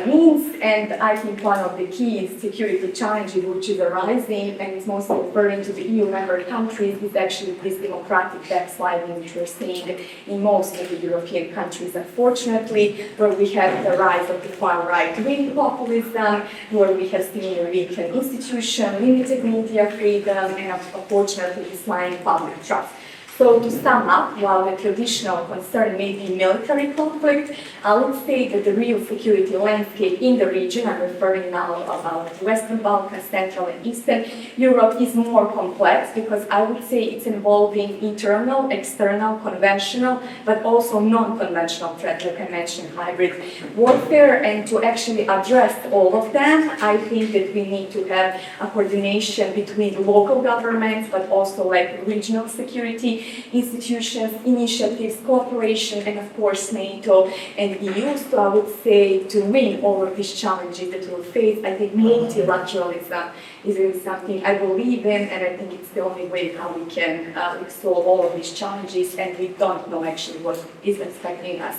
means, and I think one of the key security challenges which is arising and is mostly referring to the EU member countries is actually this democratic backsliding which we're seeing in most of the European countries, unfortunately, where we have the rise of the far right-wing populism, where we have seen a weakened institution, limited media freedom, and unfortunately declining public trust. So to sum up, while the traditional concern may be military conflict, I would say that the real security landscape in the region, I'm referring now about Western Balkans, Central and Eastern Europe, is more complex because I would say it's involving internal, external, conventional, but also non-conventional threats, like I mentioned, hybrid warfare. And to actually address all of them, I think that we need to have a coordination between local governments, but also like regional security institutions, initiatives, cooperation, and of course NATO and EU. So I would say to win all of these challenges that we'll face, I think multilateralism is really something I believe in, and I think it's the only way how we can solve all of these challenges, and we don't know actually what is expecting us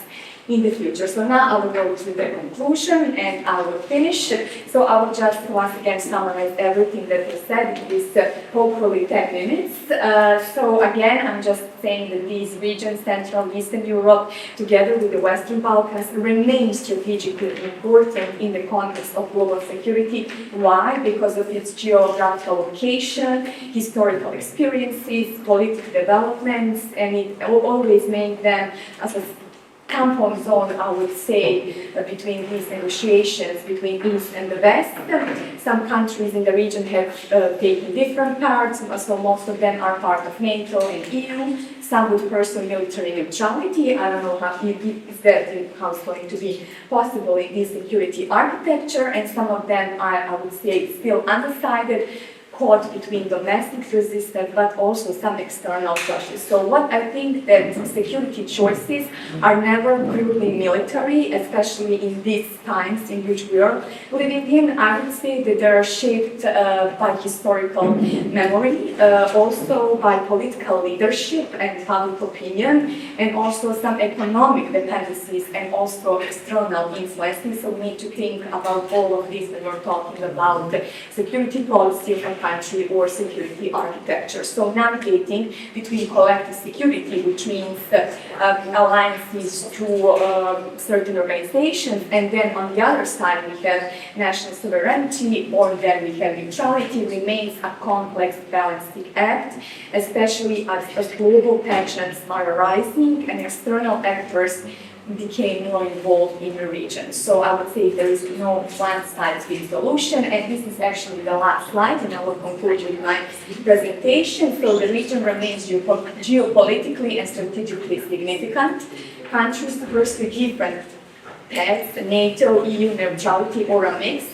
in the future. So now I will go to the conclusion and I will finish. So I will just once again summarize everything that was said in this hopefully 10 minutes. So again, I'm just saying that these regions, Central, Eastern Europe, together with the Western Balkans, remain strategically important in the context of global security. Why? Because of its geographical location, historical experiences, political developments, and it always made them as a tampon zone, I would say, between these negotiations between East and the West. Some countries in the region have taken different parts, so most of them are part of NATO and EU. Some would pursue military neutrality. I don't know how it's going to be possible in this security architecture, and some of them are, I would say, still undecided, caught between domestic resistance but also some external pressures. So what I think that security choices are never purely military, especially in these times in which we are living in. I would say that they are shaped by historical memory, also by political leadership and public opinion, and also some economic dependencies and also external influences. So we need to think about all of this when we're talking about the security policy of a country or security architecture. So navigating between collective security, which means alliances to certain organizations, and then on the other side we have national sovereignty, or then we have neutrality, remains a complex balancing act, especially as global tensions are rising and external actors became more involved in the region. So I would say there is no one-size-fits solution, and this is actually the last slide, and I will conclude with my presentation. So the region remains geopolitically and strategically significant. Countries pursue different paths, NATO, EU, neutrality, or a mix.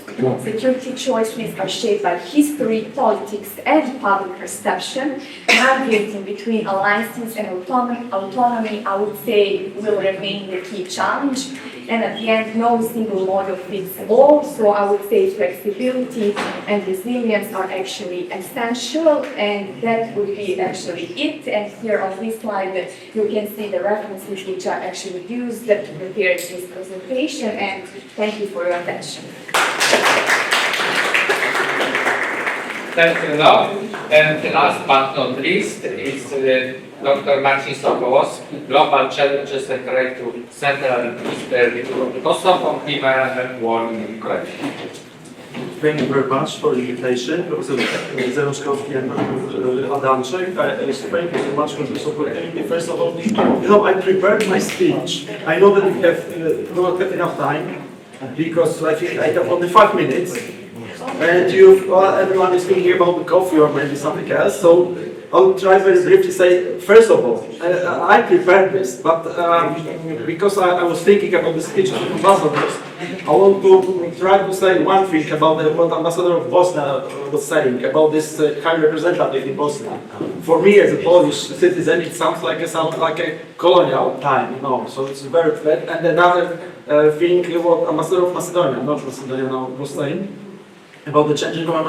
Security choices are shaped by history, politics, and public perception. Navigating between alliances and autonomy, I would say, will remain the key challenge. And at the end, no single model fits all. So I would say flexibility and resilience are actually essential, and that would be actually it. And here on this slide, you can see the references which are actually used to prepare this presentation. And thank you for your attention. Thank you a lot. And last but not least is Dr. Marcin Sokołowski, Global Challenges and Threat to Central and Eastern Kosovo, Kliment Ohridski. Thank you very much for the invitation, Professor Zajączkowski and Adamczyk. Thank you so much for this opportunity. First of all, I prepared my speech. I know that we have not enough time, because I think I have only 5 minutes. And everyone is thinking about the coffee or maybe something else. So I'll try very briefly to say, first of all, I prepared this, but because I was thinking about the speech of ambassadors, I want to try to say one thing about what Ambassador of Bosnia was saying about this high representative in Bosnia. For me, as a Polish citizen, it sounds like a colonial time, you know, so it's very bad. And another thing, what Ambassador of Macedonia, North Macedonia now, was saying, about the changing of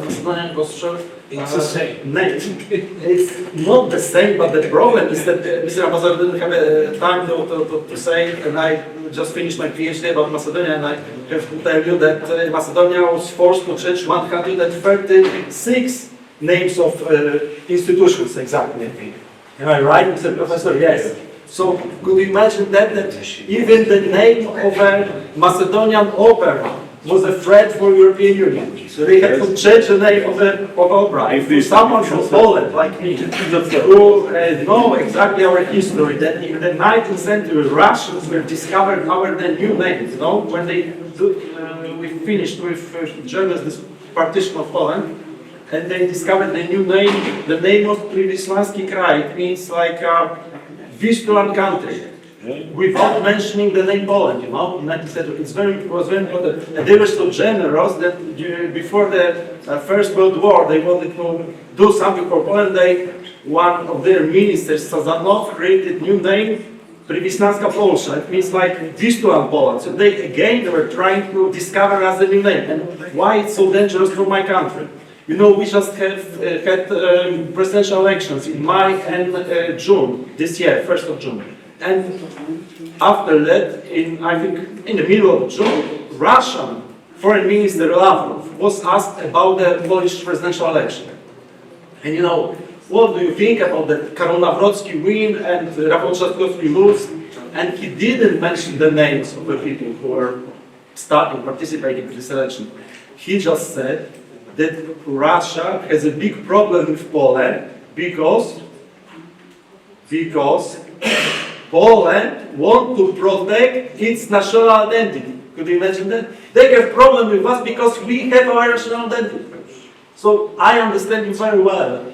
Macedonian Kosovo. It's the same. It's not the same, but the problem is that Mr. Ambassador didn't have time to say it, and I just finished my PhD about Macedonia, and I have to tell you that Macedonia was forced to change 136 names of institutions, exactly. Am I right, Mr. Professor? Yes. So could you imagine that even the name of a Macedonian opera was a threat for European Union. So they had to change the name of opera. If someone from Poland, like me, who know exactly our history, that in the 19th century Russians were discovered our new names, you know, when we finished with Germans this partition of Poland, and they discovered the new name, the name of Prislanski Kraj. It means like Vistulan country, without mentioning the name Poland, you know, in 19th century. It was very important. And they were so generous that before the First World War, they wanted to do something for Poland. One of their ministers, Sazanow, created new name, Priwislanska Polska. It means like Vistulan Poland. So they were trying to discover us a new name. And why it's so dangerous for my country? You know, we just had presidential elections in May and June this year, 1st of June. And after that, I think in the middle of June, Russian Foreign Minister Lavrov was asked about the Polish presidential election. And you know, what do you think about the Nawrocki win and Rafał Trzaskowski lose? And he didn't mention the names of the people who were participating in this election. He just said that Russia has a big problem with Poland because Poland wants to protect its national identity. Could you imagine that? They have problem with us because we have our national identity. So I understand you very well.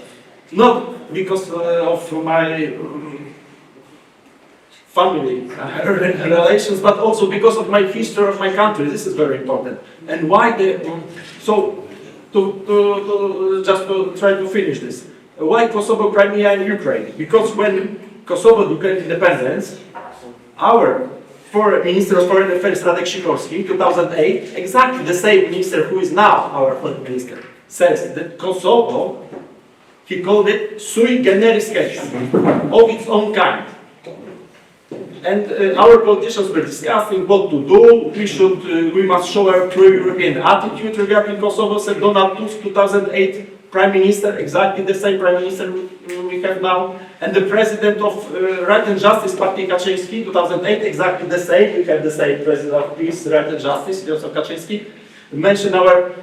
Not because of my family relations, but also because of my history of my country. This is very important. And why just to try to finish this. Why Kosovo, Crimea and Ukraine? Because when Kosovo declared independence, our Minister of Foreign Affairs, Radek Sikorski, in 2008, exactly the same minister who is now our foreign minister, says that Kosovo, he called it sui generis case, of its own kind. And our politicians were discussing what to do. We must show a pro-European attitude regarding Kosovo, said Donald Tusk, 2008 Prime Minister, exactly the same Prime Minister we have now. And the President of Right and Justice Party, Kaczyński, 2008, exactly the same. We have the same President of Peace, Right and Justice, Jarosław Kaczyński. We mentioned our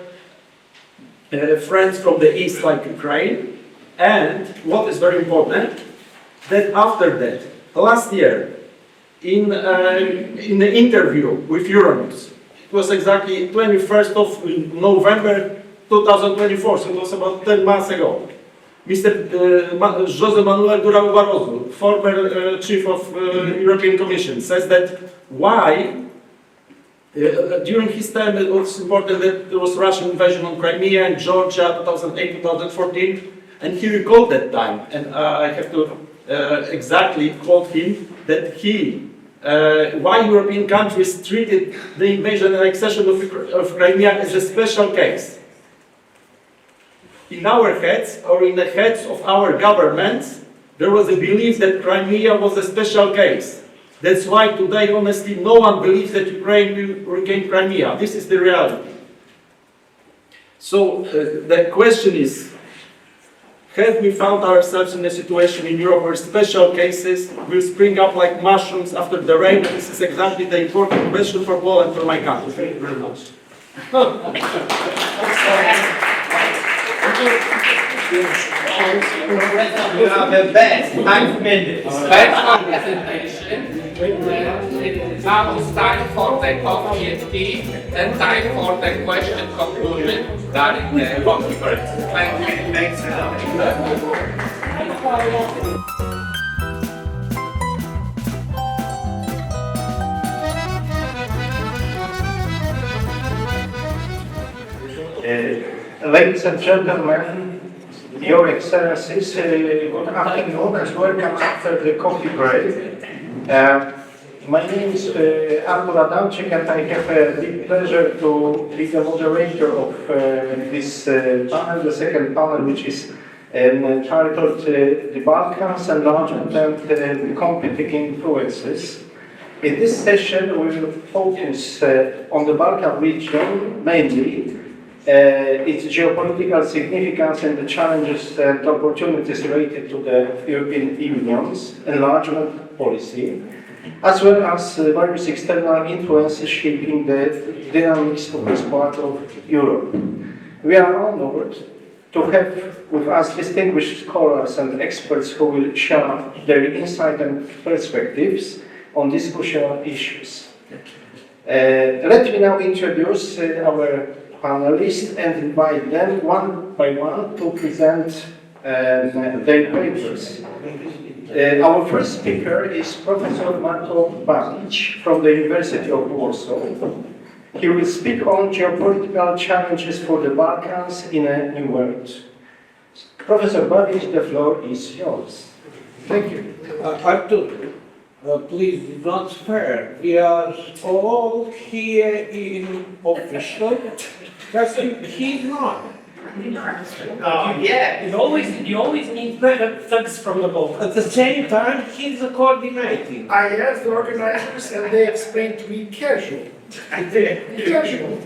friends from the East, like Ukraine. And what is very important, that after that, last year, in the interview with Euronews, it was exactly 21st of November 2024, so it was about 10 months ago. Mr. José Manuel Durão Barroso, former chief of European Commission, says that why, during his term, it was important that there was Russian invasion on Crimea and Georgia, 2008-2014, and he recalled that time, and I have to exactly quote him, that why European countries treated the invasion and accession of Crimea as a special case. In our heads, or in the heads of our governments, there was a belief that Crimea was a special case. That's why today, honestly, no one believes that Ukraine will regain Crimea. This is the reality. So the question is, have we found ourselves in a situation in Europe where special cases will spring up like mushrooms after the rain? This is exactly the important question for Poland, for my country. Thank you very much. You are the best. 5 minutes. Thanks for the presentation. Now it's time for the coffee and tea, and time for the question conclusion during the conference. Thank you. Thanks a lot. Ladies and gentlemen, Your Excellencies, good afternoon and welcome after the coffee break. My name is Artur Adamczyk and I have a big pleasure to be the moderator of this panel, the second panel, which is titled The Balkans, Enlargement and Competing Influences. In this session we will focus on the Balkan region mainly, its geopolitical significance and the challenges and opportunities related to the European Union's enlargement policy, as well as various external influences shaping the dynamics of this part of Europe. We are honored to have with us distinguished scholars and experts who will share their insight and perspectives on these crucial issues. Let me now introduce our panelists and invite them one by one to present their papers. Our first speaker is Professor Marko Babić from the University of Warsaw. He will speak on geopolitical challenges for the Balkans in a new world. Professor Babić, the floor is yours. Thank you. Artur, please don't spare. We are all here in official. He's not. Yeah. You always need thugs from the boat. At the same time, he's coordinating. I asked the organizers and they explained to me casual. Casual.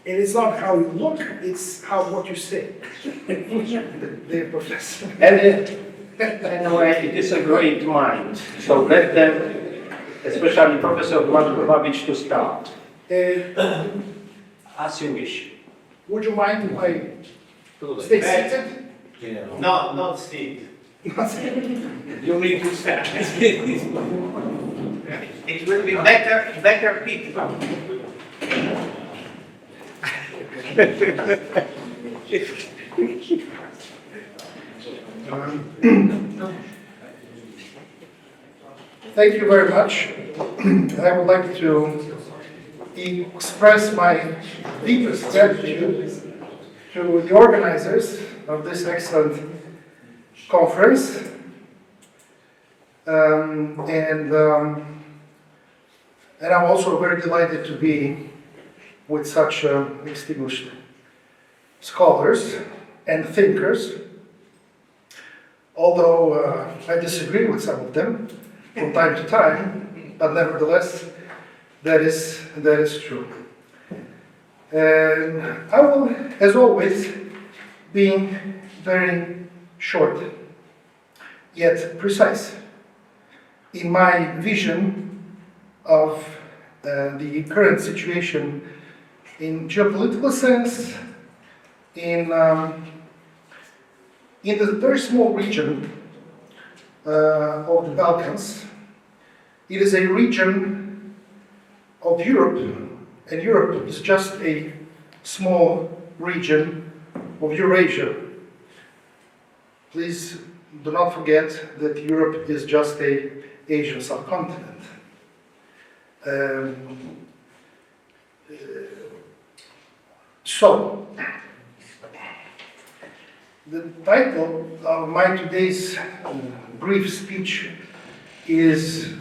And it's not how you look, it's what you say. The professor. Anyway, it is a great mind. So let them, especially Professor Marko Babić, to start. As you wish. Would you mind if I stay seated? No, not sit. You need to stand. It will be better people. Thank you very much. I would like to express my deepest gratitude to the organizers of this excellent conference. And I'm also very delighted to be with such distinguished scholars and thinkers, although I disagree with some of them from time to time, but nevertheless, that is true. And I will, as always, be very short, yet precise in my vision of the current situation in geopolitical sense, in the very small region of the Balkans. It is a region of Europe, and Europe is just a small region of Eurasia. Please do not forget that Europe is just an Asian subcontinent. So, the title of my today's brief speech is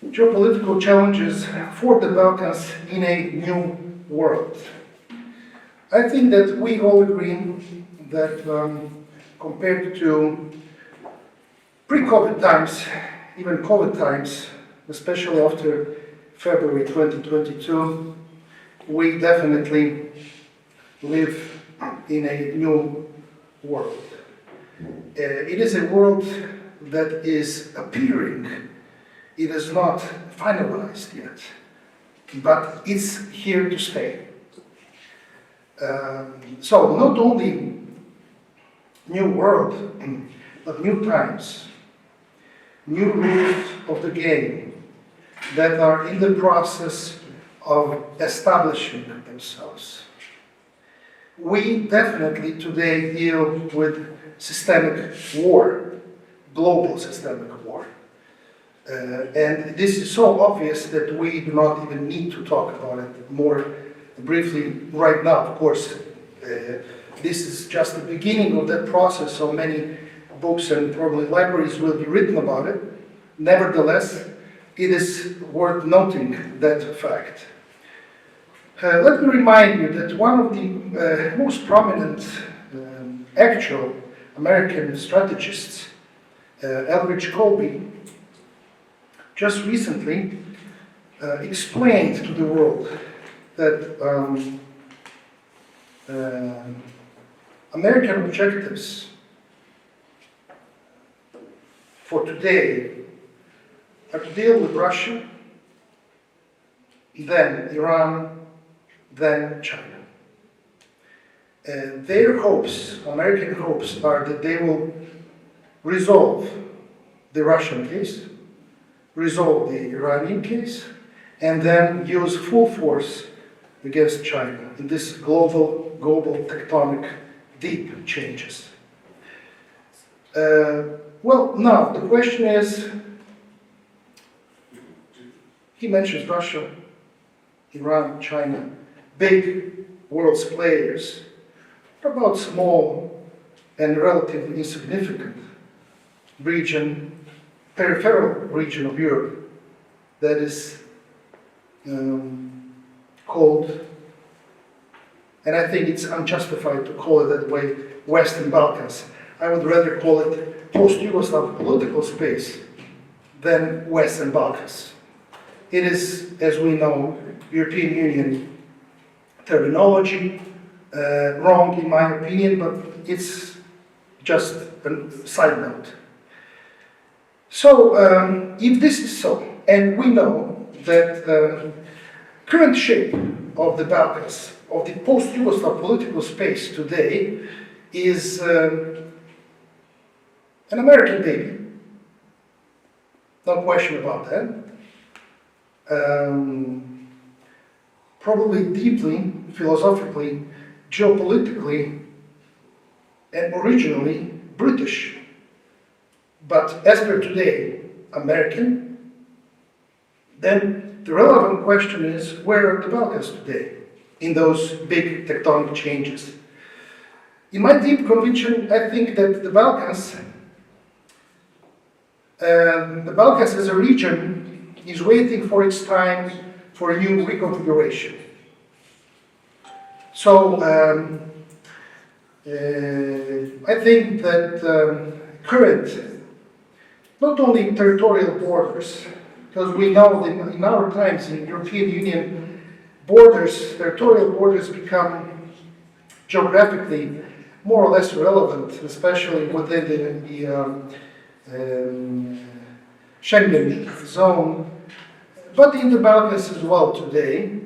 Geopolitical Challenges for the Balkans in a New World. I think that we all agree that compared to pre-COVID times, even COVID times, especially after February 2022, we definitely live in a new world. It is a world that is appearing. It is not finalized yet, but it's here to stay. So not only new world, but new times, new rules of the game that are in the process of establishing themselves. we definitely today deal with systemic war, global systemic war. And this is so obvious that we do not even need to talk about it more briefly right now. Of course, this is just the beginning of that process, so many books and probably libraries will be written about it. Nevertheless, it is worth noting that fact. Let me remind you that one of the most prominent actual American strategists, Elbridge Colby, just recently explained to the world that American objectives for today are to deal with Russia, then Iran, then China. Their hopes, American hopes, are that they will resolve the Russian case, resolve the Iranian case, and then use full force against China in this global tectonic deep changes. Well, now the question is, he mentions Russia, Iran, China, big world's players. What about small and relatively insignificant region, peripheral region of Europe that is called, and I think it's unjustified to call it that way, Western Balkans. I would rather call it post-Yugoslav political space than Western Balkans. It is, as we know, European Union terminology, wrong in my opinion, but it's just a side note. So, if this is so, and we know that the current shape of the Balkans, of the post-Yugoslav political space today, is an American baby. No question about that. Probably deeply, philosophically, geopolitically, and originally British. But as per today, American. Then the relevant question is, where are the Balkans today in those big tectonic changes? In my deep conviction, I think that the Balkans as a region is waiting for its time for a new reconfiguration. So I think that current, not only territorial borders, because we know that in our times in the European Union, borders, territorial borders become geographically more or less relevant, especially within the Schengen zone, but in the Balkans as well today.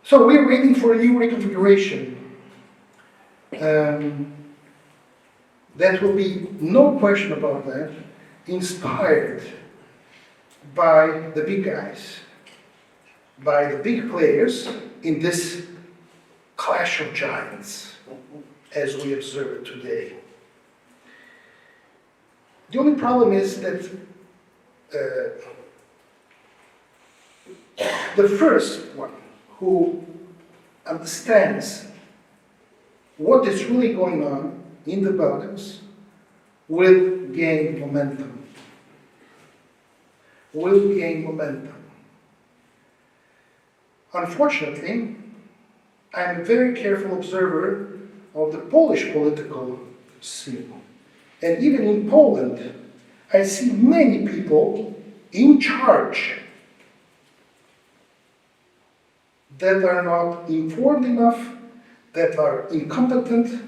So we're waiting for a new reconfiguration. That will be, no question about that, inspired by the big guys, by the big players in this clash of giants, as we observe it today. The only problem is that the first one who understands what is really going on in the Balkans will gain momentum. Will gain momentum. Unfortunately, I'm a very careful observer of the Polish political scene. And even in Poland, I see many people in charge that are not informed enough, that are incompetent,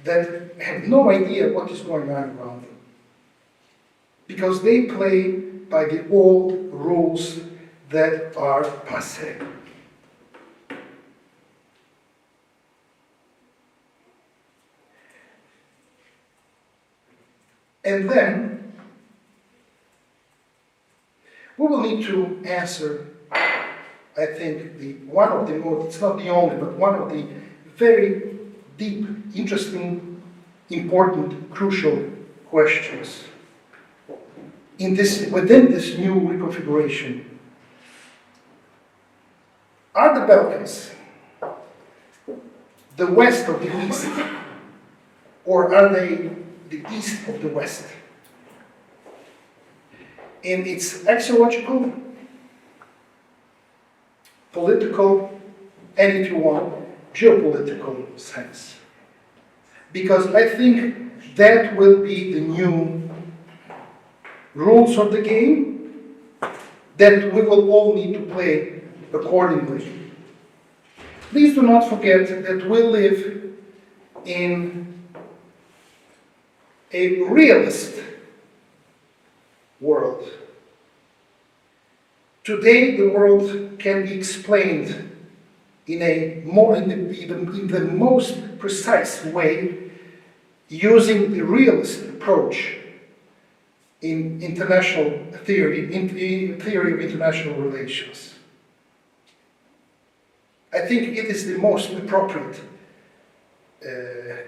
that have no idea what is going on around them. Because they play by the old rules that are passé. And then we will need to answer I think, one of the most, it's not the only, but one of the very deep, interesting, important, crucial questions within this new reconfiguration. Are the Balkans the west of the east, or are they the east of the west? In its axiological, political, and if you want, geopolitical sense. Because I think that will be the new rules of the game that we will all need to play accordingly. Please do not forget that we live in a realist world. Today, the world can be explained in the most precise way using the realist approach in international theory, in theory of international relations. I think it is the most appropriate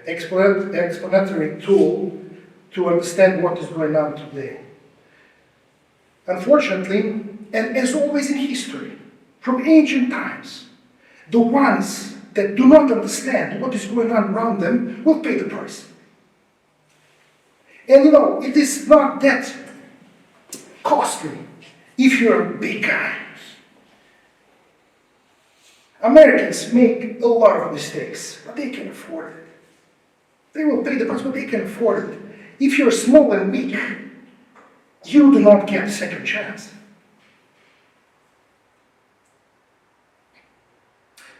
explanatory tool to understand what is going on today. Unfortunately, and as always in history, from ancient times, the ones that do not understand what is going on around them will pay the price. And it is not that costly if you're a big guy. Americans make a lot of mistakes, but they can afford it. They will pay the price, but they can afford it. If you're small and weak, you do not get a second chance.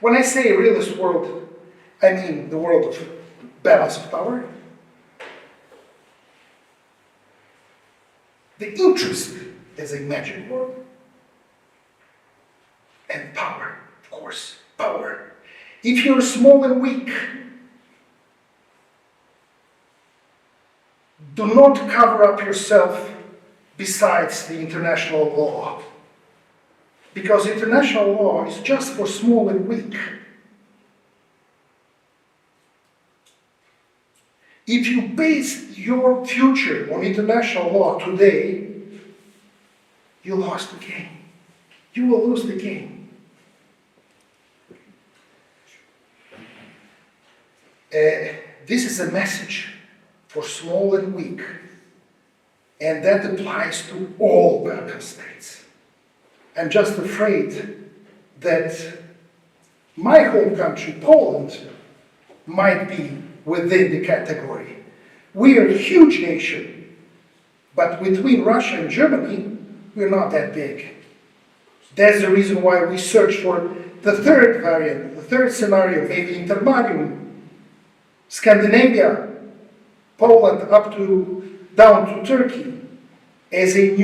When I say realist world, I mean the world of balance of power. The interest is a magic word. And power, of course, power. If you're small and weak, do not cover up yourself besides the international law. Because international law is just for small and weak. If you base your future on international law today, you lost the game. You will lose the game. This is a message for small and weak, and that applies to all Balkan states. I'm just afraid that my home country, Poland, might be within the category. We are a huge nation, but between Russia and Germany, we're not that big. That's the reason why we search for the third variant, the third scenario, maybe intermarium, Scandinavia, Poland down to Turkey, as a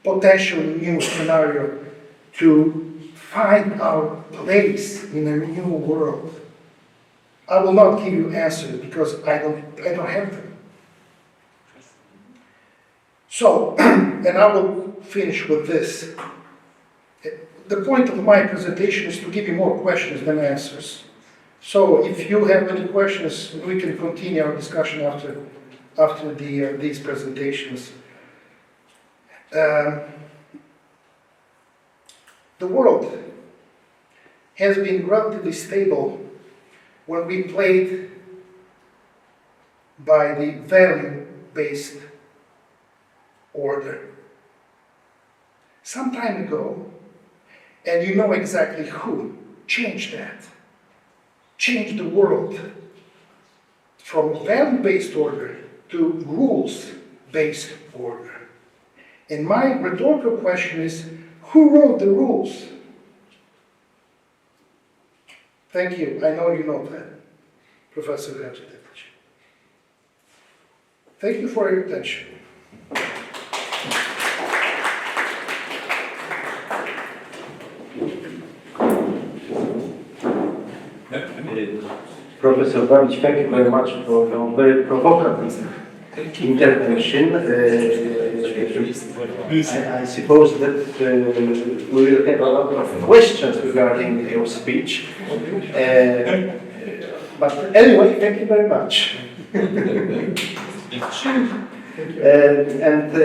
potential new scenario to find our place in a new world. I will not give you answers because I don't have them. So, and I will finish with this. The point of my presentation is to give you more questions than answers. So if you have any questions, we can continue our discussion after these presentations. The world has been relatively stable when we played by the value-based order. Some time ago, and you know exactly who changed that, changed the world from value-based order to rules-based order. And my rhetorical question is, who wrote the rules? Thank you. I know you know that, Professor Jacek. Thank you for your attention. Professor Babić, thank you very much for your very provocative intervention. I suppose that we will have a lot of questions regarding your speech. But anyway, thank you very much.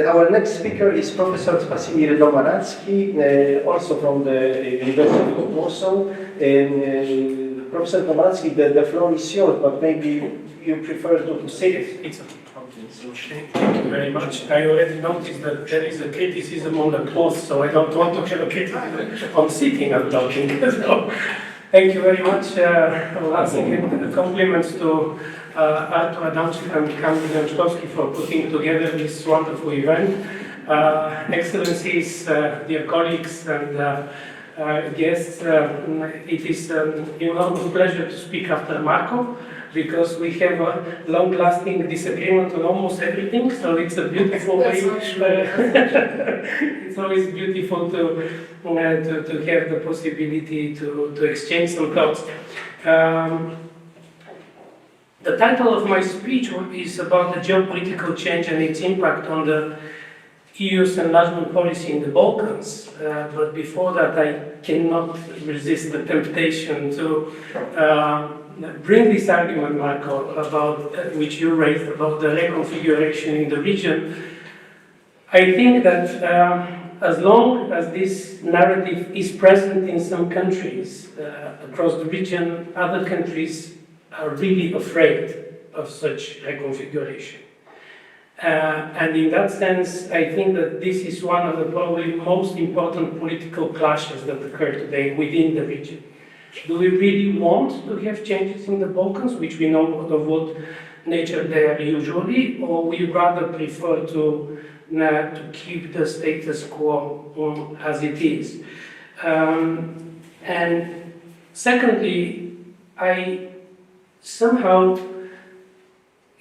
Our next speaker is Professor Jasmin Kjahil, also from the University of Warsaw. Professor Ohridski, the floor is yours, but maybe you prefer to say it. It's okay. So thank you very much. I already noticed that there is a criticism on the clothes, so I don't want to have a criticism on sitting and talking. So, thank you very much. Once again, compliments to Artur Adamczyk and Kamil Zajączkowski for putting together this wonderful event. Excellencies, dear colleagues and guests, it is an enormous pleasure to speak after Marco, because we have a long-lasting disagreement on almost everything, so it's a beautiful way. It's always beautiful to have the possibility to exchange some thoughts. The title of my speech is about the geopolitical change and its impact on the EU's enlargement policy in the Balkans. But before that, I cannot resist the temptation to bring this argument, Marco, about which you raised about the reconfiguration in the region. I think that as long as this narrative is present in some countries across the region, other countries are really afraid of such reconfiguration. And in that sense, I think that this is one of the probably most important political clashes that occur today within the region. Do we really want to have changes in the Balkans, which we know of what nature they are usually, or we rather prefer to keep the status quo as it is? And secondly, I somehow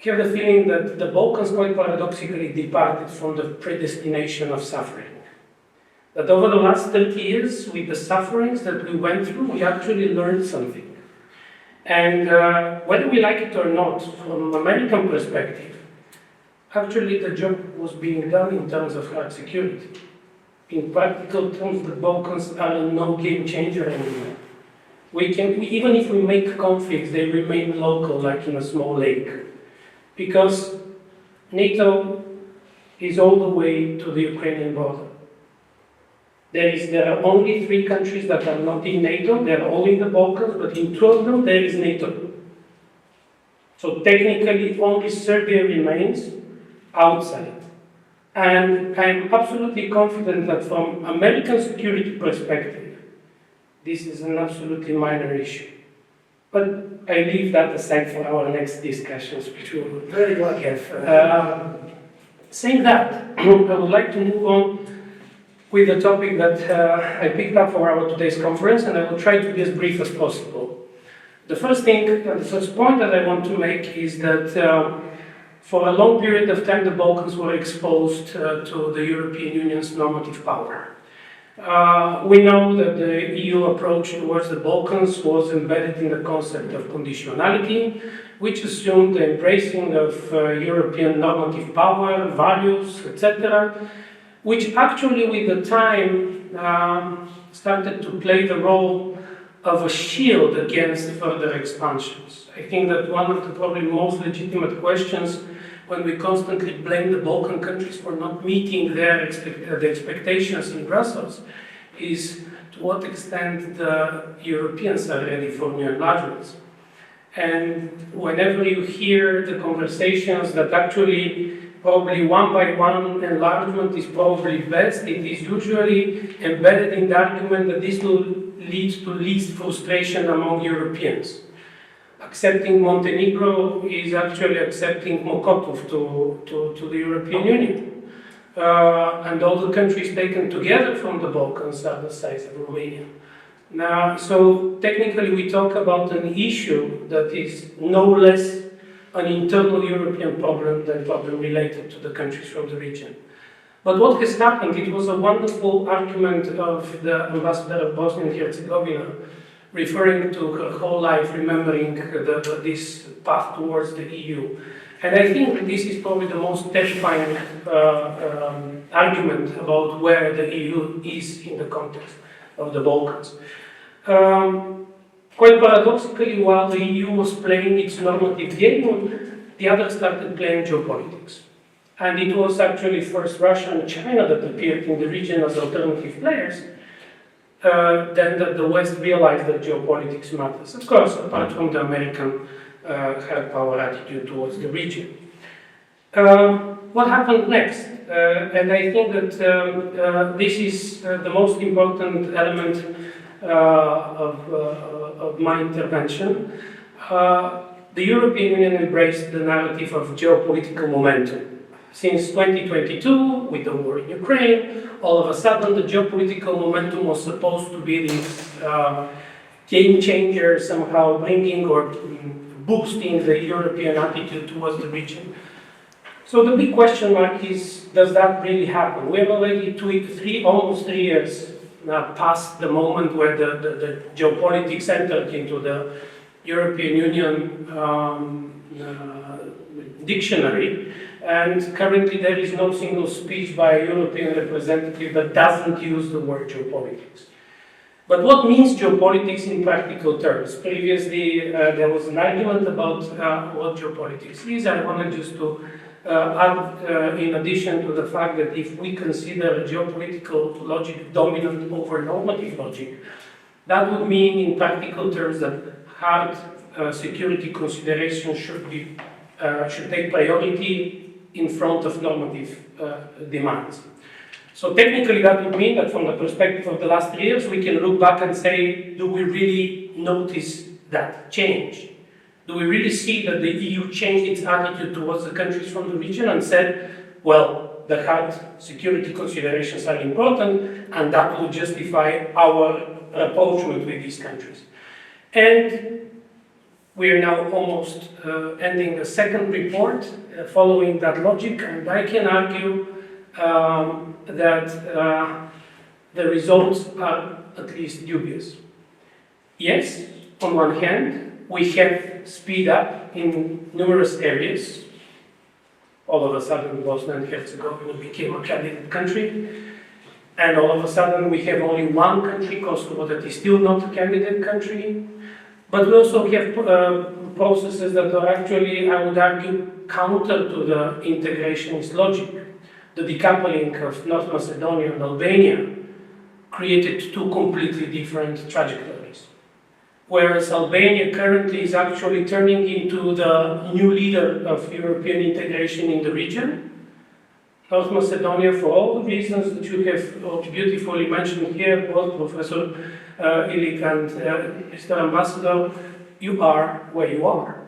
have the feeling that the Balkans quite paradoxically departed from the predestination of suffering. That over the last 30 years, with the sufferings that we went through, we actually learned something. And whether we like it or not, from an American perspective, actually the job was being done in terms of hard security. In practical terms, the Balkans are a no game changer anymore. Even if we make conflicts, they remain local, like in a small lake. Because NATO is all the way to the Ukrainian border. There are only 3 countries that are not in NATO. They are all in the Balkans, but in 2 of them there is NATO. So technically only Serbia remains outside. And I'm absolutely confident that from American security perspective, this is an absolutely minor issue. But I leave that aside for our next discussions, which we will very well have. Saying that, I would like to move on with the topic that I picked up for our today's conference, and I will try to be as brief as possible. The first thing, the first point that I want to make is that for a long period of time, the Balkans were exposed to the European Union's normative power. We know that the EU approach towards the Balkans was embedded in the concept of conditionality, which assumed the embracing of European normative power, values, etc., which actually with the time started to play the role of a shield against further expansions. I think that one of the probably most legitimate questions when we constantly blame the Balkan countries for not meeting their the expectations in Brussels is to what extent the Europeans are ready for new enlargements. And whenever you hear the conversations that actually probably one by one enlargement is probably best, it is usually embedded in the argument that this will lead to least frustration among Europeans. Accepting Montenegro is actually accepting Mokotów to the European Union. And all the countries taken together from the Balkans are the size of Romania. Now, so technically we talk about an issue that is no less an internal European problem than problem related to the countries from the region. But what has happened, it was a wonderful argument of the ambassador of Bosnia and Herzegovina, referring to her whole life, remembering this path towards the EU. And I think that this is probably the most terrifying argument about where the EU is in the context of the Balkans. Quite paradoxically, while the EU was playing its normative game, the others started playing geopolitics. And it was actually first Russia and China that appeared in the region as alternative players, then that the West realized that geopolitics matters, of course, apart from the American hard power attitude towards the region. What happened next? And I think that this is the most important element of my intervention. The European Union embraced the narrative of geopolitical momentum. Since 2022, with the war in Ukraine, all of a sudden the geopolitical momentum was supposed to be this game changer, somehow bringing or boosting the European attitude towards the region. So the big question mark is, does that really happen? We're already almost 3 years past the moment where the geopolitics entered into the European Union dictionary, and currently there is no single speech by a European representative that doesn't use the word geopolitics. But what means geopolitics in practical terms? Previously there was an argument about what geopolitics is. I wanted just to add, in addition to the fact that if we consider geopolitical logic dominant over normative logic, that would mean in practical terms that hard security considerations should take priority in front of normative demands. So technically that would mean that from the perspective of the last 3 years, we can look back and say, do we really notice that change? Do we really see that the EU changed its attitude towards the countries from the region and said, well, the hard security considerations are important and that will justify our rapprochement with these countries? And we are now almost ending the second report following that logic, and I can argue that the results are at least dubious. Yes, on one hand, we have speed up in numerous areas. All of a sudden, Bosnia and Herzegovina became a candidate country, and all of a sudden we have only one country, Kosovo, that is still not a candidate country. But we also have processes that are actually, I would argue, counter to the integrationist logic. The decoupling of North Macedonia and Albania created two completely different trajectories. Whereas Albania currently is actually turning into the new leader of European integration in the region, North Macedonia, for all the reasons that you have beautifully mentioned here, both Professor Ilik and Mr. Ambassador, you are where you are.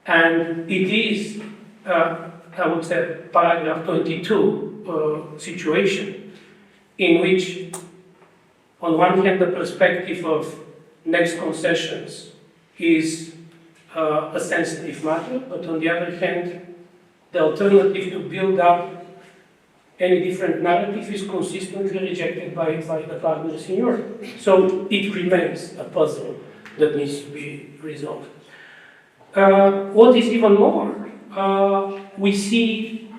And it is, I would say, paragraph 22 situation, in which, on one hand, the perspective of next concessions is a sensitive matter, but on the other hand, the alternative to build up any different narrative is consistently rejected by the partners in Europe. So it remains a puzzle that needs to be resolved. What is even more, we see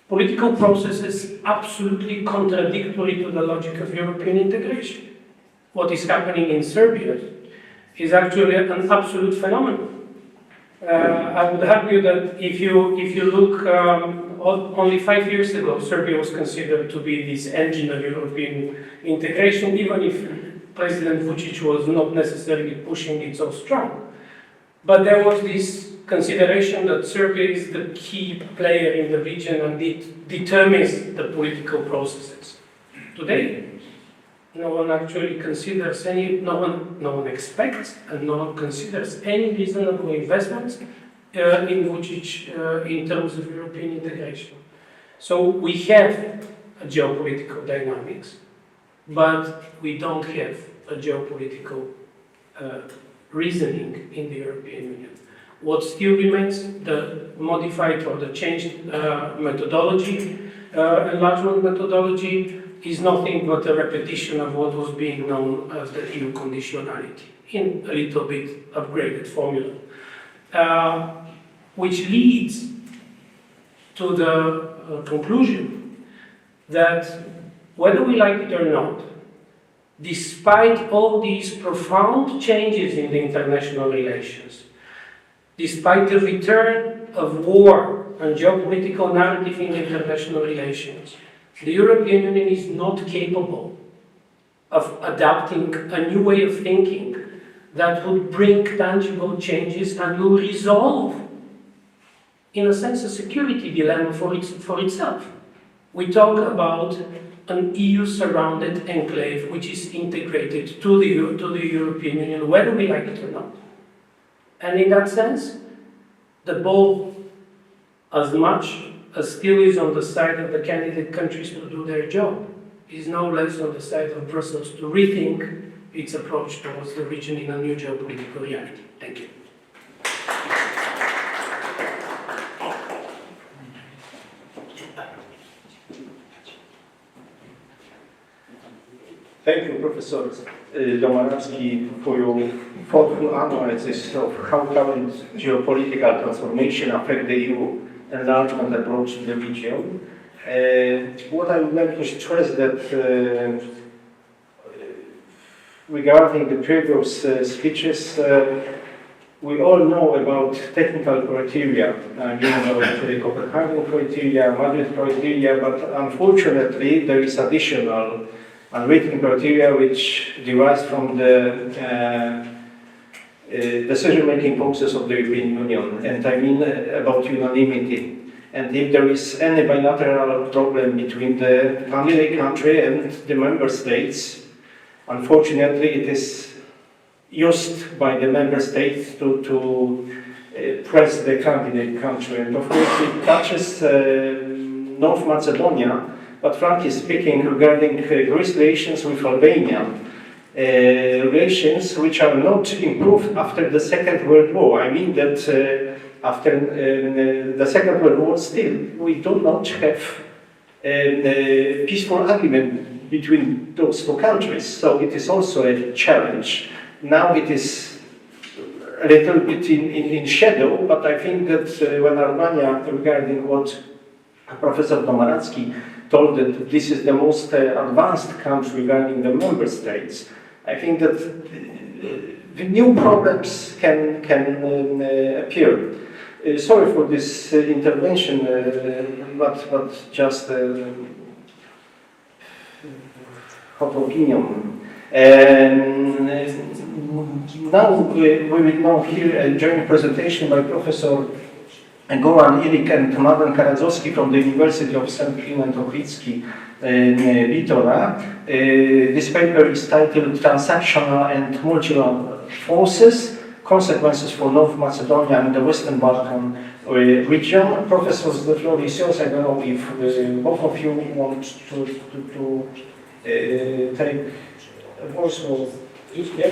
political processes absolutely contradictory to the logic of European integration. What is happening in Serbia is actually an absolute phenomenon. I would argue that if you look, only 5 years ago, Serbia was considered to be this engine of European integration, even if President Vučić was not necessarily pushing it so strong. But there was this consideration that Serbia is the key player in the region and it determines the political processes. Today, no one actually considers no one expects and no one considers any reasonable investments in Vučić in terms of European integration. So we have a geopolitical dynamics, but we don't have a geopolitical reasoning in the European Union. What still remains, the modified or the changed methodology, enlargement methodology, is nothing but a repetition of what was being known as the EU conditionality, in a little bit upgraded formula. which leads to the conclusion that whether we like it or not, despite all these profound changes in the international relations, despite the return of war and geopolitical narrative in international relations, the European Union is not capable of adapting a new way of thinking that would bring tangible changes and will resolve, in a sense, a security dilemma for itself. We talk about an EU-surrounded enclave which is integrated to the European Union, whether we like it or not. And in that sense, the ball, as much as still is on the side of the candidate countries to do their job, is no less on the side of Brussels to rethink its approach towards the region in a new geopolitical reality. Thank you. Thank you, Professor Domanowski, for your thoughtful analysis of how current geopolitical transformation affect the EU enlargement approach in the region. What I would like to stress that regarding the previous speeches, we all know about technical criteria, about the Copenhagen criteria, Madrid criteria, but unfortunately there is additional unwritten criteria which derives from the decision-making process of the European Union, and I mean about unanimity. And if there is any bilateral problem between the candidate country and the member states, unfortunately it is used by the member states to press the candidate country. And of course it touches North Macedonia, but frankly speaking, regarding Greece relations with Albania, relations which are not improved after the Second World War. I mean that after the Second World War still, we do not have a peaceful agreement between those two countries. So it is also a challenge. Now it is a little bit in shadow, but I think that when Albania, regarding what Professor Domanowski told that this is the most advanced country regarding the member states, I think that the new problems can appear. Sorry for this intervention, but just hot opinion. Now we will now hear a joint presentation by Professor Goran, Ilik and Mehmedin Tahirović from the University of Kliment Ohridski in Bitola. This paper is titled Transactional and Multilateral Forces, Consequences for North Macedonia and the Western Balkan region. Professors, the floor is yours. I don't know if both of you want to take a voice or... Yeah?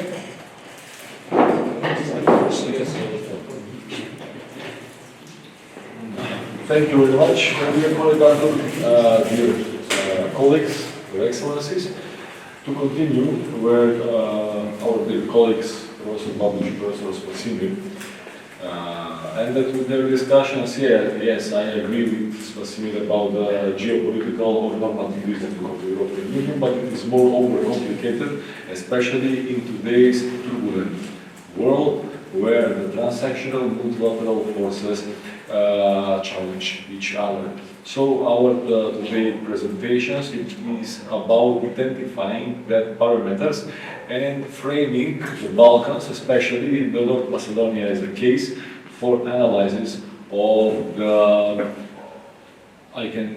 Thank you very much, dear Moderator, dear colleagues, your excellencies. To continue where our dear colleagues, Professor Babiš, Professor Spasini, and that with their discussions here, yes, I agree with Spasini about geopolitical or normative reasoning of the European Union, but it is more overcomplicated, especially in today's turbulent world, where the transactional multilateral forces challenge each other. So our today presentations, it is about identifying the parameters and framing the Balkans, especially in the North Macedonia as a case, for analysis of the, I can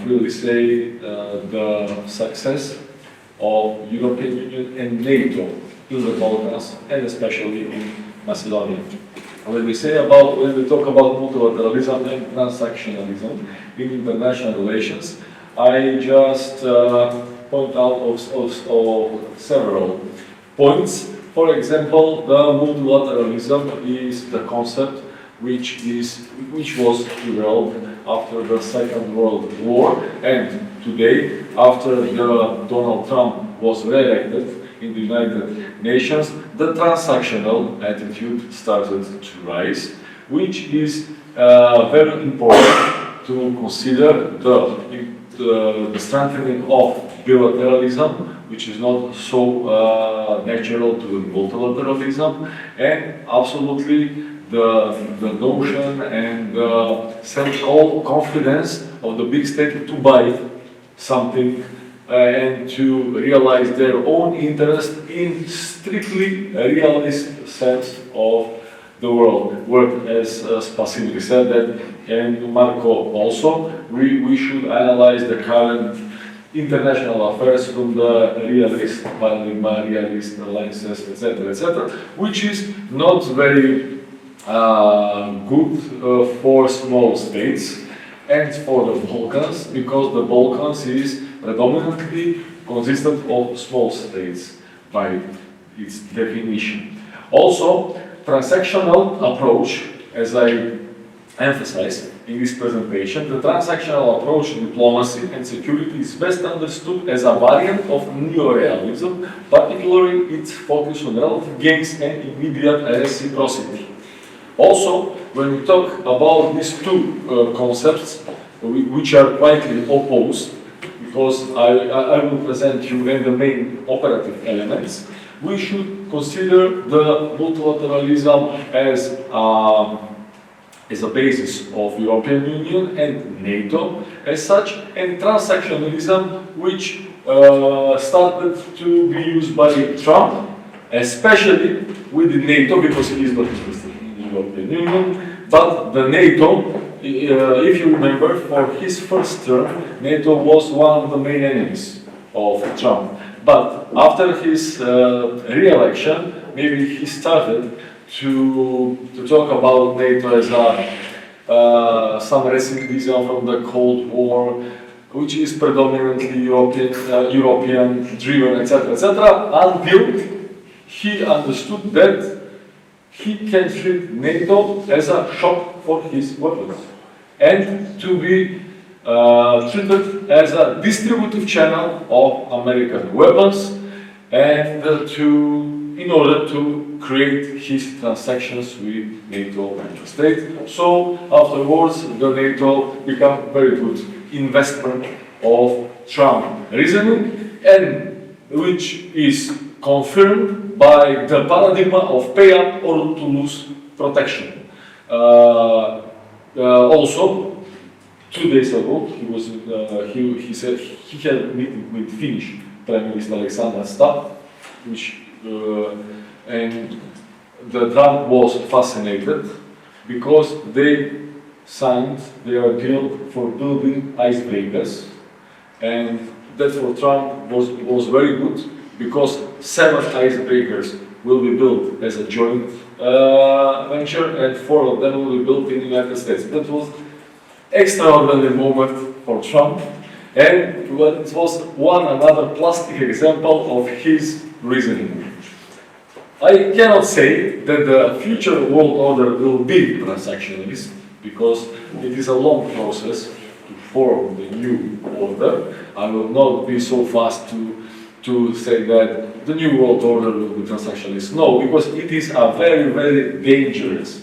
freely say, the success of European Union and NATO in the Balkans, and especially in Macedonia. When we talk about multilateralism and transactionalism in international relations, I just point out of several points. For example, the multilateralism is the concept which was developed after the Second World War, and today, after Donald Trump was re-elected in the United Nations, the transactional attitude started to rise. which is very important to consider the strengthening of bilateralism, which is not so natural to multilateralism, and absolutely the notion and the self-confidence of the big state to buy something and to realize their own interest in strictly realist sense of the world. Where, as Spasivny said that, and Marco also, we should analyze the current international affairs from the realist paradigm, realist lenses, etc., which is not very good for small states and for the Balkans, because the Balkans is predominantly consistent of small states by its definition. Also, transactional approach, as I emphasized in this presentation, the transactional approach to diplomacy and security is best understood as a variant of neorealism, particularly its focus on relative gains and immediate reciprocity. Also, when we talk about these two concepts, which are quite opposed, because I will present you the main operative elements, we should consider the multilateralism as a basis of European Union and NATO as such, and transactionalism, which started to be used by Trump, especially with the NATO, because he is not interested in the European Union, but the NATO, if you remember, for his first term, NATO was one of the main enemies of Trump. But after his re-election, maybe he started to talk about NATO as some recidivism from the Cold War, which is predominantly European driven, etc., until he understood that he can treat NATO as a shop for his weapons and to be treated as a distributive channel of American weapons, and in order to create his transactions with NATO member states. So afterwards, the NATO became very good investment of Trump reasoning, and which is confirmed by the paradigm of pay up or to lose protection. Also, 2 days ago, he said he had a meeting with Finnish Prime Minister Alexander Stubb, and the Trump was fascinated because they signed their deal for building icebreakers, and that for Trump was very good because 7 icebreakers will be built as a joint venture, and 4 of them will be built in the United States. That was extraordinary moment for Trump, and it was another plastic example of his reasoning. I cannot say that the future world order will be transactionalist, because it is a long process to form the new order. I will not be so fast to say that the new world order will be transactionalist. No, because it is a very, very dangerous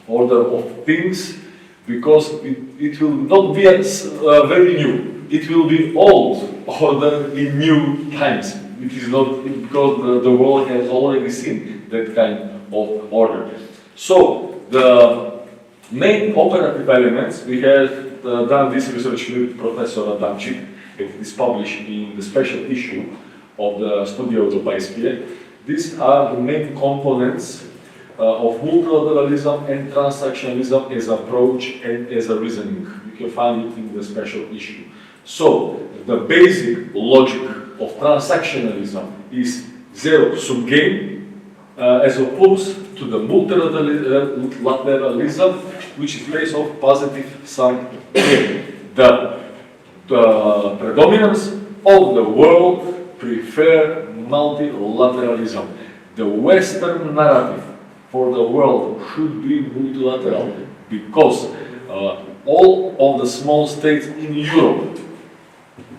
order of things, because it will not be very new. It will be old order in new times. It is not because the world has already seen that kind of order. So the main operative elements, we have done this research with Professor Adamczyk. It is published in the special issue of the Studia Europejskie. These are the main components of multilateralism and transactionalism as approach and as a reasoning. You can find it in the special issue. So the basic logic of transactionalism is zero-sum game, as opposed to the multilateralism, which is based on positive-sum game. The predominance of the world prefer multilateralism. The Western narrative for the world should be multilateral, because all of the small states in Europe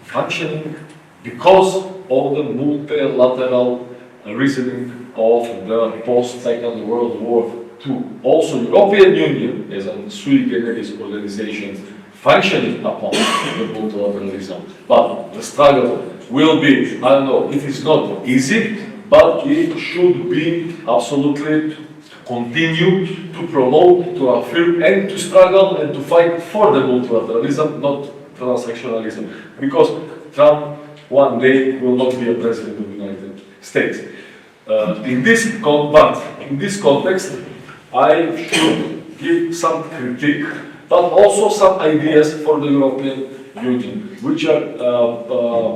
functioning because of the multilateral reasoning of the post-Second World War to also European Union as a sui generis organization functioning upon the multilateralism. But the struggle will be, I don't know, it is not easy, but it should be absolutely continued to promote, to affirm, and to struggle and to fight for the multilateralism, not transactionalism. Because Trump one day will not be a president of the United States. In this context, I should give some critique, but also some ideas for the European Union, which are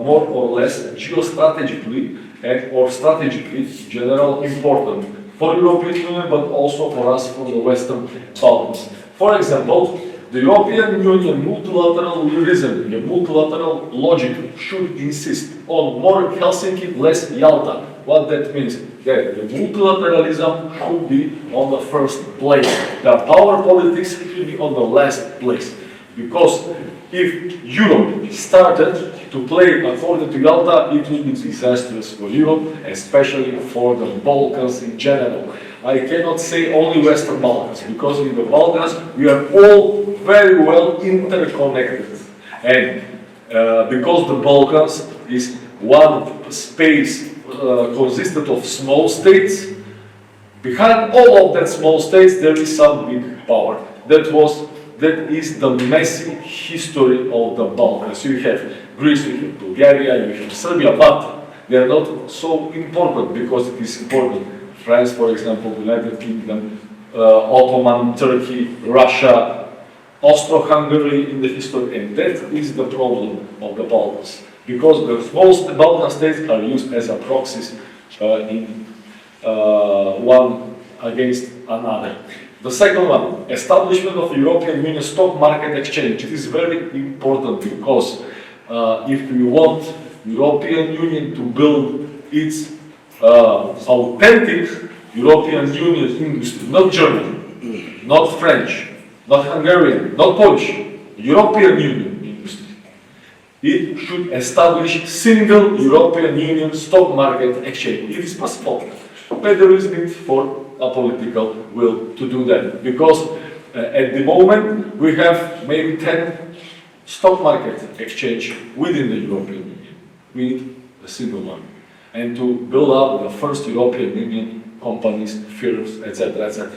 more or less geostrategically and or strategically general important for European Union, but also for us, for the Western Balkans. For example, the European Union multilateralism, the multilateral logic should insist on more Helsinki, less Yalta. What that means? That the multilateralism should be on the first place. The power politics should be on the last place. Because if Europe started to play according to Yalta, it would be disastrous for Europe, especially for the Balkans in general. I cannot say only Western Balkans, because in the Balkans we are all very well interconnected. And because the Balkans is one space consisted of small states, behind all of that small states there is some big power. That is the messy history of the Balkans. You have Greece, you have Bulgaria, you have Serbia, but they are not so important because it is important. France, for example, the United Kingdom, Ottoman, Turkey, Russia, Austro-Hungary in the history, and that is the problem of the Balkans. Because the most Balkan states are used as a proxies in one against another. The second one, establishment of European Union stock market exchange. It is very important because if we want European Union to build its authentic European Union industry, not German, not French, not Hungarian, not Polish, European Union industry, it should establish single European Union stock market exchange. It is possible, but there is need for a political will to do that, because at the moment we have maybe 10 stock market exchange within the European Union. We need a single one, and to build up the first European Union companies, firms, etc., etc.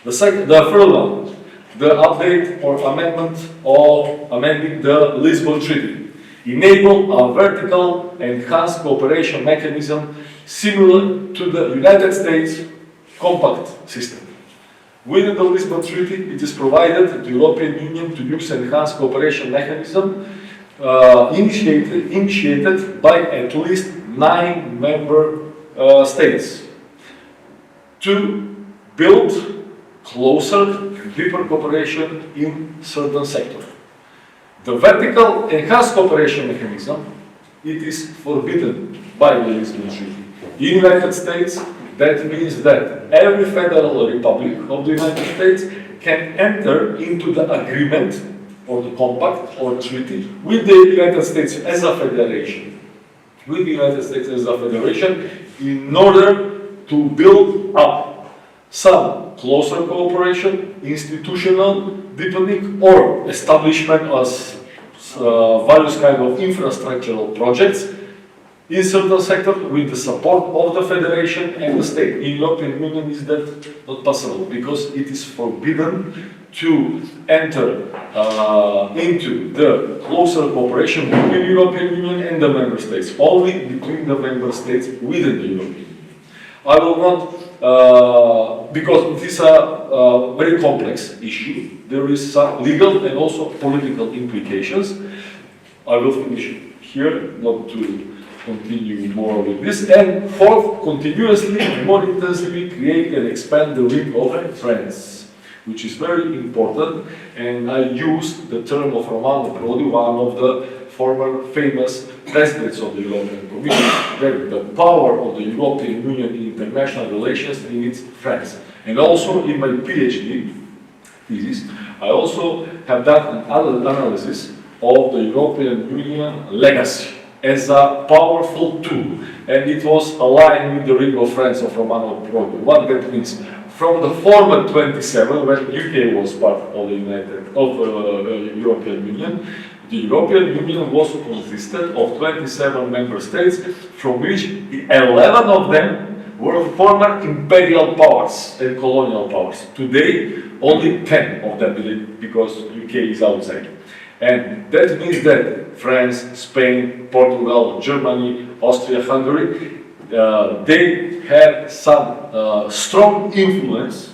The third one, the update or amendment or amending the Lisbon Treaty, enable a vertical enhanced cooperation mechanism similar to the United States compact system. Within the Lisbon Treaty, it is provided to the European Union to use enhanced cooperation mechanism initiated by at least 9 member states to build closer, deeper cooperation in certain sectors. The vertical enhanced cooperation mechanism, it is forbidden by the Lisbon Treaty. In the United States, that means that every federal republic of the United States can enter into the agreement or the compact or treaty with the United States as a federation. With the United States as a federation in order to build up some closer cooperation, institutional deepening, or establishment as various kind of infrastructural projects in certain sectors with the support of the federation and the state. In European Union is that not possible because it is forbidden to enter into the closer cooperation between the European Union and the member states, only between the member states within the European Union. I will not, because it is a very complex issue, there is some legal and also political implications. I will finish here, not to continue more with this. And fourth, continuously and more intensively create and expand the ring of friends, which is very important. And I use the term of Romano Prodi, one of the former famous presidents of the European Commission, that the power of the European Union in international relations in its friends. And also in my PhD thesis, I also have done an analysis of the European Union legacy as a powerful tool, and it was aligned with the ring of friends of Romano Prodi. What that means? from the former 27, when UK was part of the European Union, the European Union was consisted of 27 member states, from which 11 of them were former imperial powers and colonial powers. Today, only 10 of them, because UK is outside. And that means that France, Spain, Portugal, Germany, Austria, Hungary, they have some strong influence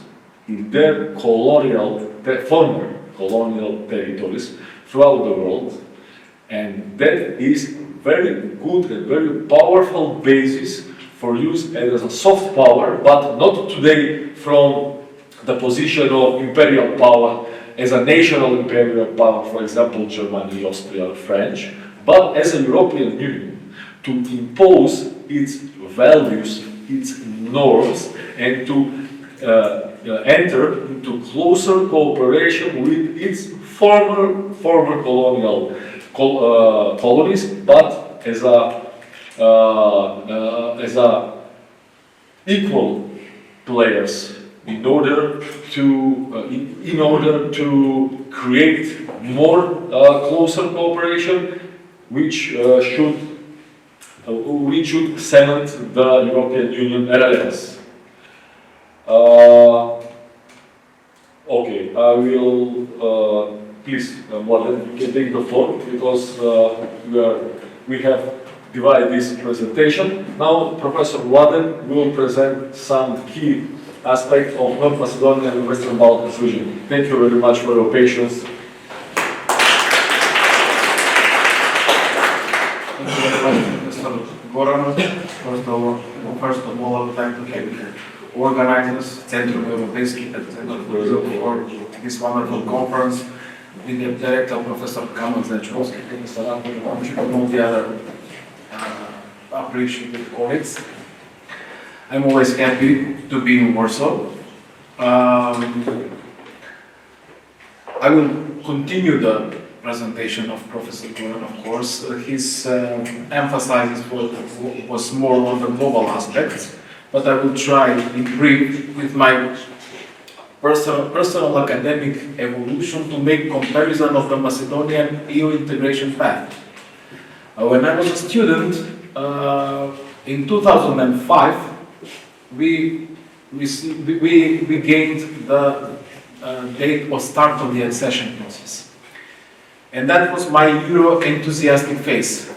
in their former colonial territories throughout the world, and that is very good and very powerful basis for use as a soft power, but not today from the position of imperial power as a national imperial power, for example, Germany, Austria, French, but as a European Union to impose its values, its norms, and to enter into closer cooperation with its former colonial colonies, but as a equal players in order to create more closer cooperation, which should cement the European Union relevance. Okay, I will, please, Mladen, you can take the floor, because we have divided this presentation. Now, Professor Mladen will present some key aspects of North Macedonia and Western Balkans region. Thank you very much for your patience. Thank you very much, Mr. Goran. First of all, I would like to thank organizers, Centrum Europejski, for this wonderful conference with the director, Professor Kamil Zajączkowski, and all the other appreciated colleagues. I'm always happy to be in Warsaw. I will continue the presentation of Professor Goran, of course. His emphasis was more on the global aspects, but I will try in brief with my personal academic evolution to make comparison of the Macedonian EU integration path. When I was a student, in 2005, we gained the date of start of the accession process. And that was my Euro enthusiastic phase.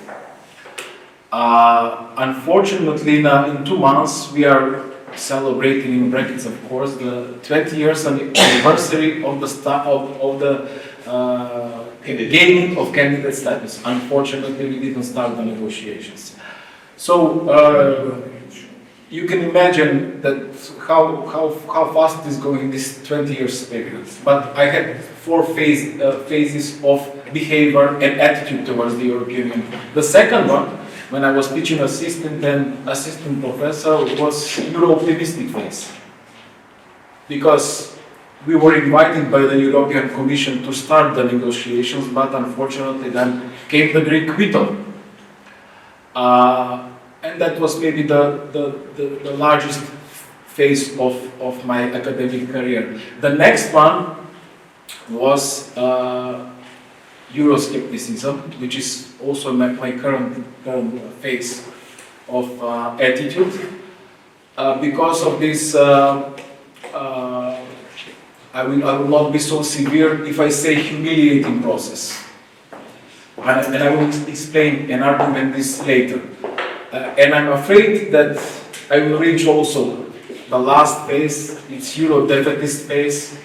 Unfortunately, now in 2 months, we are celebrating, in brackets of course, the 20 years anniversary of the gaining of candidate status. Unfortunately, we didn't start the negotiations. So you can imagine that how fast it is going this 20 years period. But I had 4 phases of behavior and attitude towards the European Union. The second one, when I was teaching assistant and assistant professor, was Euro-optimistic phase. Because we were invited by the European Commission to start the negotiations, but unfortunately then came the Greek veto. And that was maybe the largest phase of my academic career. The next one was Euroscepticism, which is also my current phase of attitude. Because of this, I will not be so severe if I say humiliating process. And I will explain and argument this later. And I'm afraid that I will reach also the last phase, it's Euro-defeatist phase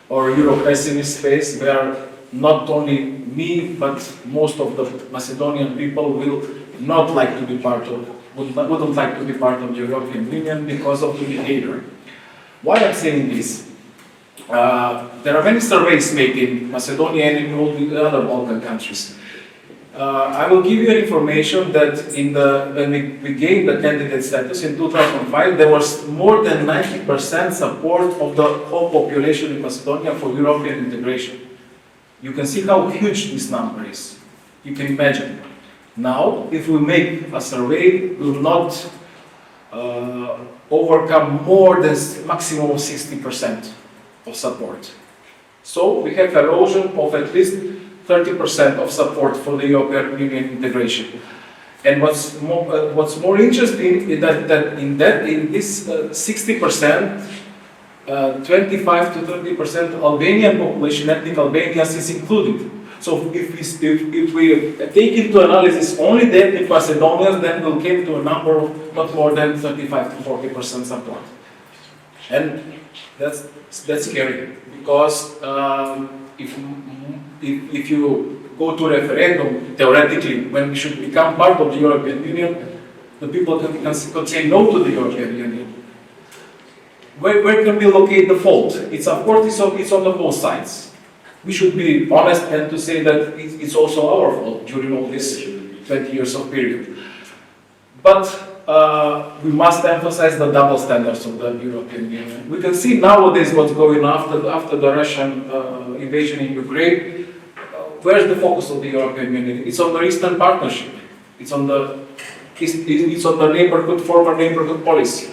or Euro-pessimist phase, where not only me, but most of the Macedonian people will not like to be part of, wouldn't like to be part of the European Union because of the behavior. Why I'm saying this? There are many surveys made in Macedonia and in all the other Balkan countries. I will give you information that when we gained the candidate status in 2005, there was more than 90% support of the whole population in Macedonia for European integration. You can see how huge this number is. You can imagine. Now, if we make a survey, we will not overcome more than maximum of 60% of support. So we have erosion of at least 30% of support for the European Union integration. And what's more interesting is that in this 60%, 25 to 30% Albanian population, ethnic Albanians, is included. So if we take into analysis only the ethnic Macedonians, then we'll come to a number of not more than 35 to 40% support. And that's scary, because if you go to referendum, theoretically, when we should become part of the European Union, the people can say no to the European Union. Where can we locate the fault? It's of course it's on the both sides. We should be honest and to say that it's also our fault during all this 20 years of period. But we must emphasize the double standards of the European Union. We can see nowadays what's going on after the Russian invasion in Ukraine. Where's the focus of the European Union? It's on the Eastern Partnership. It's on the neighborhood, former neighborhood policy.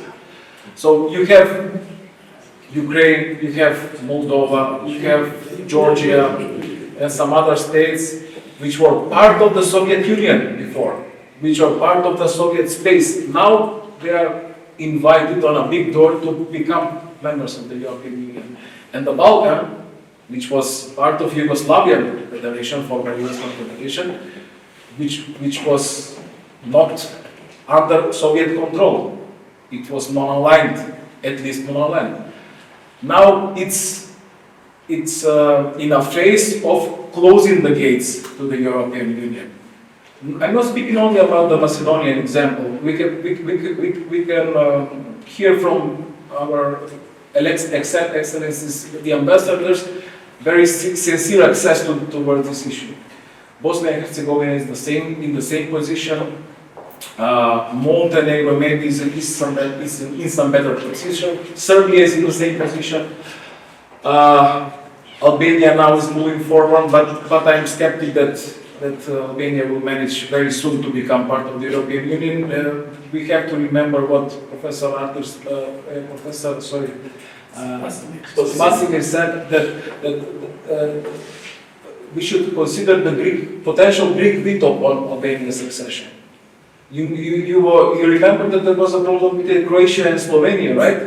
So you have Ukraine, you have Moldova, you have Georgia, and some other states which were part of the Soviet Union before, which are part of the Soviet space. Now they are invited on a big door to become members of the European Union. And the Balkan, which was part of Yugoslavian Federation, former Yugoslav Federation, which was not under Soviet control. It was non-aligned, at least non-aligned. Now it's in a phase of closing the gates to the European Union. I'm not speaking only about the Macedonian example. We can hear from our excellencies, the ambassadors, very sincere access towards this issue. Bosnia and Herzegovina is in the same position. Montenegro maybe is in some better position. Serbia is in the same position. Albania now is moving forward, but I'm skeptic that Albania will manage very soon to become part of the European Union. We have to remember what Professor Massinger said, that we should consider the potential Greek veto on Albania's accession. You remember that there was a problem with Croatia and Slovenia, right?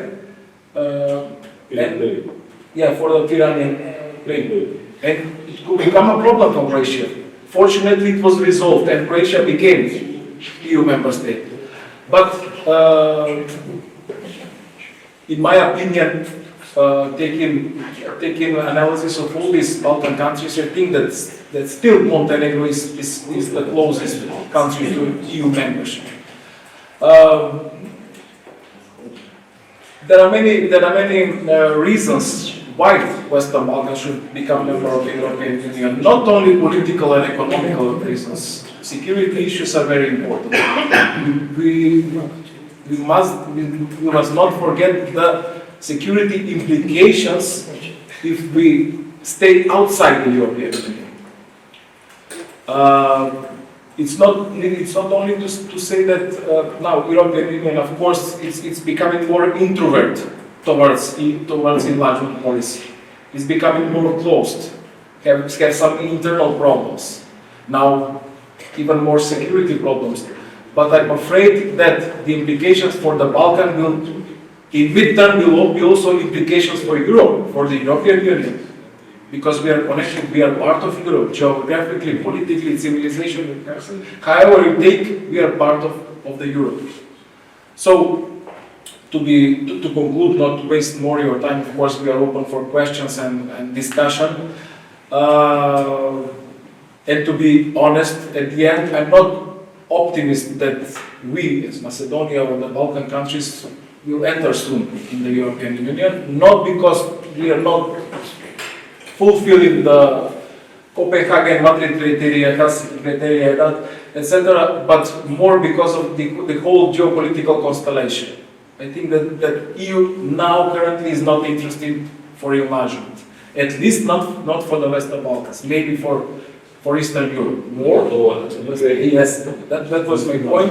For the Iranian plane. And it could become a problem for Croatia. Fortunately, it was resolved and Croatia became EU member state. But in my opinion, taking analysis of all these Balkan countries, I think that still Montenegro is the closest country to EU membership. There are many reasons why Western Balkans should become member of the European Union. Not only political and economical reasons. Security issues are very important. We must not forget the security implications if we stay outside the European Union. It's not only to say that now European Union, of course, it's becoming more introvert towards enlargement policy. It's becoming more closed. Have some internal problems. Now, even more security problems. But I'm afraid that the implications for the Balkan will, in midterm, will be also implications for Europe, for the European Union. Because we are connected, we are part of Europe, geographically, politically, civilization, however you take, we are part of the Europe. So, to conclude, not to waste more your time, of course, we are open for questions and discussion. And to be honest, at the end, I'm not optimistic that we, as Macedonia or the Balkan countries, will enter soon in the European Union, not because we are not fulfilling the Copenhagen, Madrid criteria, Helsinki criteria, etc., but more because of the whole geopolitical constellation. I think that EU now currently is not interested for enlargement, at least not for the Western Balkans, maybe for Eastern Europe. More? Yes, that was my point.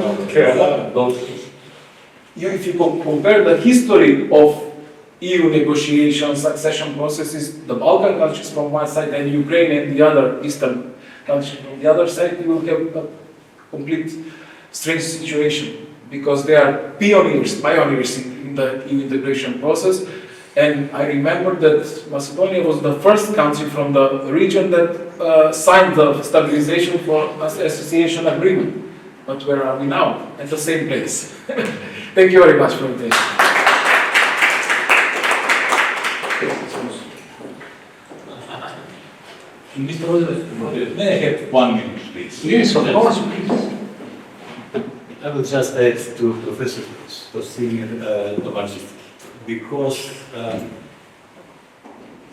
if you compare the history of EU negotiations, accession processes, the Balkan countries from one side and Ukraine and the other Eastern countries from the other side, you will have a complete strange situation because they are pioneers in the EU integration process. And I remember that Macedonia was the first country from the region that signed the stabilization for association agreement. But where are we now? At the same place. Thank you very much for your attention. Mr. President, may I have 1 minute, please? Yes, of course, please. I will just add to Professor Tomacic, because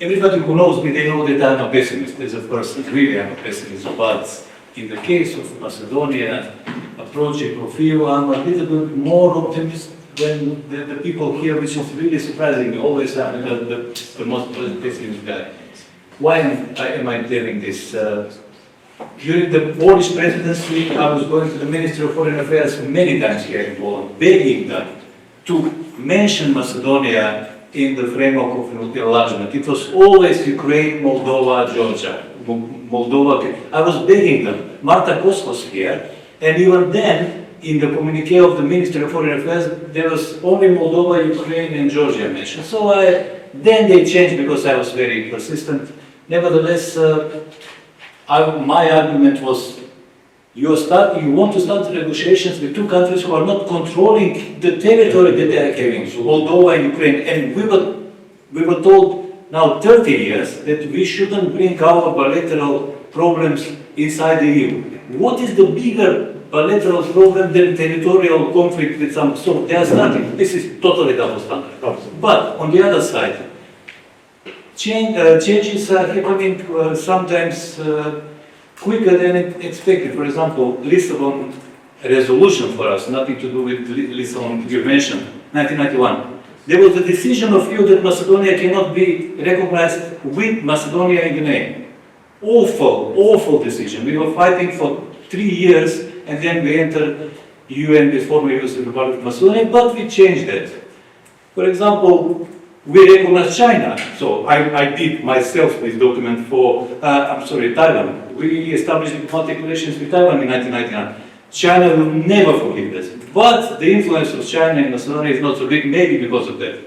everybody who knows me, they know that I'm a pessimist as a person. Really, I'm a pessimist. But in the case of Macedonia, a project of EU, I'm a little bit more optimistic than the people here, which is really surprising me. Always I'm the most pessimist guy. Why am I telling this? During the Polish presidency, I was going to the Ministry of Foreign Affairs many times here in Poland, begging them to mention Macedonia in the framework of enlargement. It was always Ukraine, Moldova, Georgia. Moldova. I was begging them. Marta Kos was here, and even then, in the communique of the Ministry of Foreign Affairs, there was only Moldova, Ukraine, and Georgia mentioned. So then they changed because I was very persistent. Nevertheless, my argument was, you want to start negotiations with two countries who are not controlling the territory that they are having, so Moldova and Ukraine. And we were told now 30 years that we shouldn't bring our bilateral problems inside the EU. What is the bigger bilateral problem than territorial conflict with some? So they are starting. This is totally double standard. But on the other side, changes are happening sometimes quicker than expected. For example, Lisbon resolution for us, nothing to do with Lisbon, you mentioned, 1991. There was a decision of you that Macedonia cannot be recognized with Macedonia in the name. Awful, awful decision. We were fighting for 3 years and then we entered UN before we used the Republic of Macedonia, but we changed that. For example, we recognize China. So I did myself this document for, Taiwan. We established diplomatic relations with Taiwan in 1999. China will never forgive this. But the influence of China in Macedonia is not so big, maybe because of that,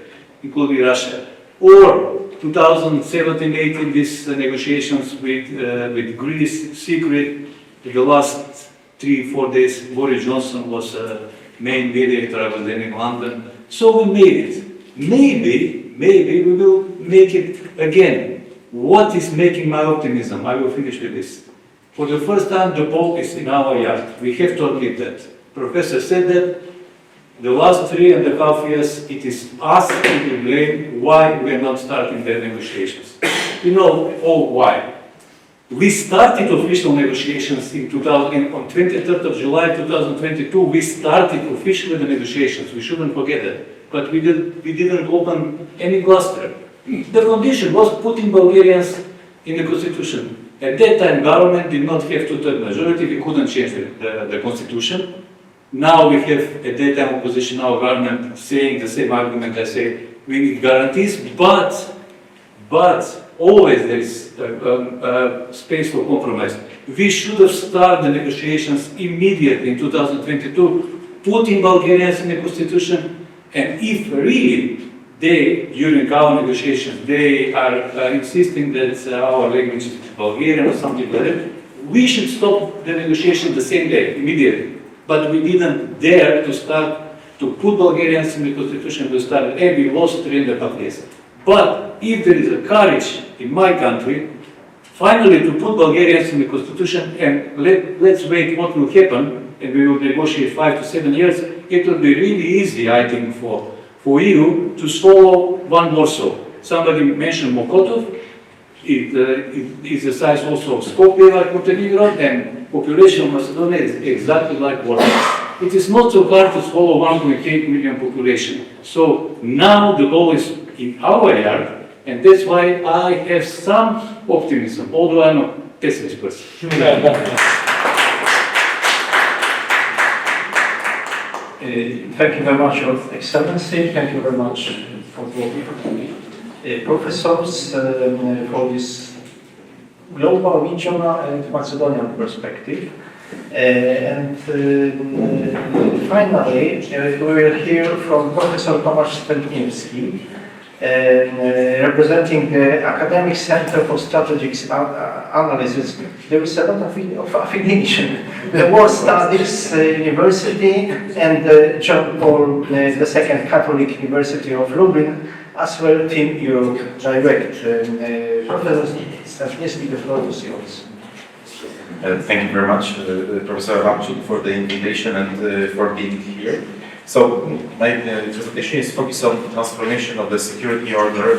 including Russia. Or 2017-18, these negotiations with Greece, secret, the last 3-4 days, Boris Johnson was main mediator, I was then in London. So we made it. Maybe we will make it again. What is making my optimism? I will finish with this. For the first time, the ball is in our yard. We have to admit that. Professor said that the last 3.5 years, it is us to blame why we are not starting the negotiations. You know all why. We started official negotiations in on 23rd of July 2022. We started officially the negotiations. We shouldn't forget that. But we didn't open any cluster. The condition was putting Bulgarians in the constitution. At that time, government did not have two-thirds majority. We couldn't change the constitution. Now we have, at that time, opposition, our government saying the same argument. I say we need guarantees, but always there is space for compromise. We should have started the negotiations immediately in 2022, putting Bulgarians in the constitution, and if really during our negotiations, they are insisting that our language is Bulgarian or something like that, we should stop the negotiation the same day, immediately. But we didn't dare to start to put Bulgarians in the constitution to start, and we lost 3.5 years. But if there is a courage in my country, finally to put Bulgarians in the constitution and let's wait what will happen, and we will negotiate 5 to 7 years, it will be really easy, I think, for EU to swallow one Warsaw. Somebody mentioned Mokotov. It is the size also of Skopje, like Montenegro, and population of Macedonia is exactly like Warsaw. It is not so hard to swallow 1.8 million population. So now the ball is in our yard, and that's why I have some optimism, although I'm a pessimist person. Thank you very much, Your Excellency. Thank you very much for the professors for this global, regional, and Macedonian perspective. Finally, we will hear from Professor Tomasz Stępniewski, representing the Academic Center for Strategic Analysis. There is a lot of affiliation. The War Studies University and John Paul II Catholic University of Lublin, as well Team Europe Direct. Professor Stępniewski, the floor is yours. Thank you very much, Professor Adamczyk, for the invitation and for being here. So, my presentation is focused on transformation of the security order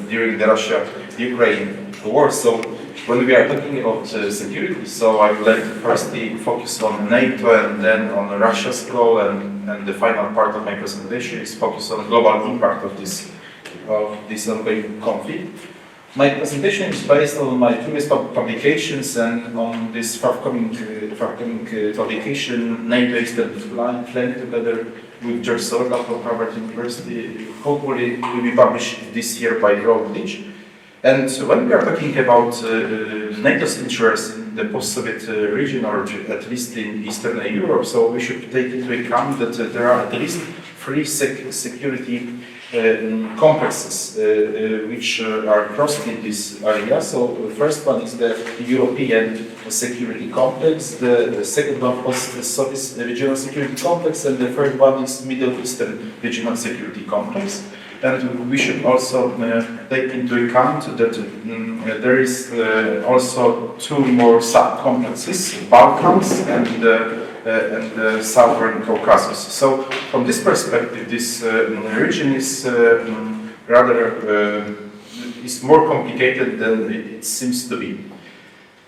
during the Russia-Ukraine war. So, when we are talking about security, so I would like to firstly focus on NATO and then on Russia's role, and the final part of my presentation is focused on global impact of this ongoing conflict. My presentation is based on my previous publications and on this forthcoming publication, NATO Eastern Flank, together with George Sorga from Harvard University, hopefully will be published this year by Routledge. And when we are talking about NATO's interest in the post-Soviet region, or at least in Eastern Europe, so we should take into account that there are at least three security complexes which are crossed in this area. So the first one is the European security complex, the second one was the Soviet regional security complex, and the third one is Middle Eastern regional security complex. And we should also take into account that there is also two more sub-complexes, Balkans and the Southern Caucasus. So, from this perspective, this region is is more complicated than it seems to be.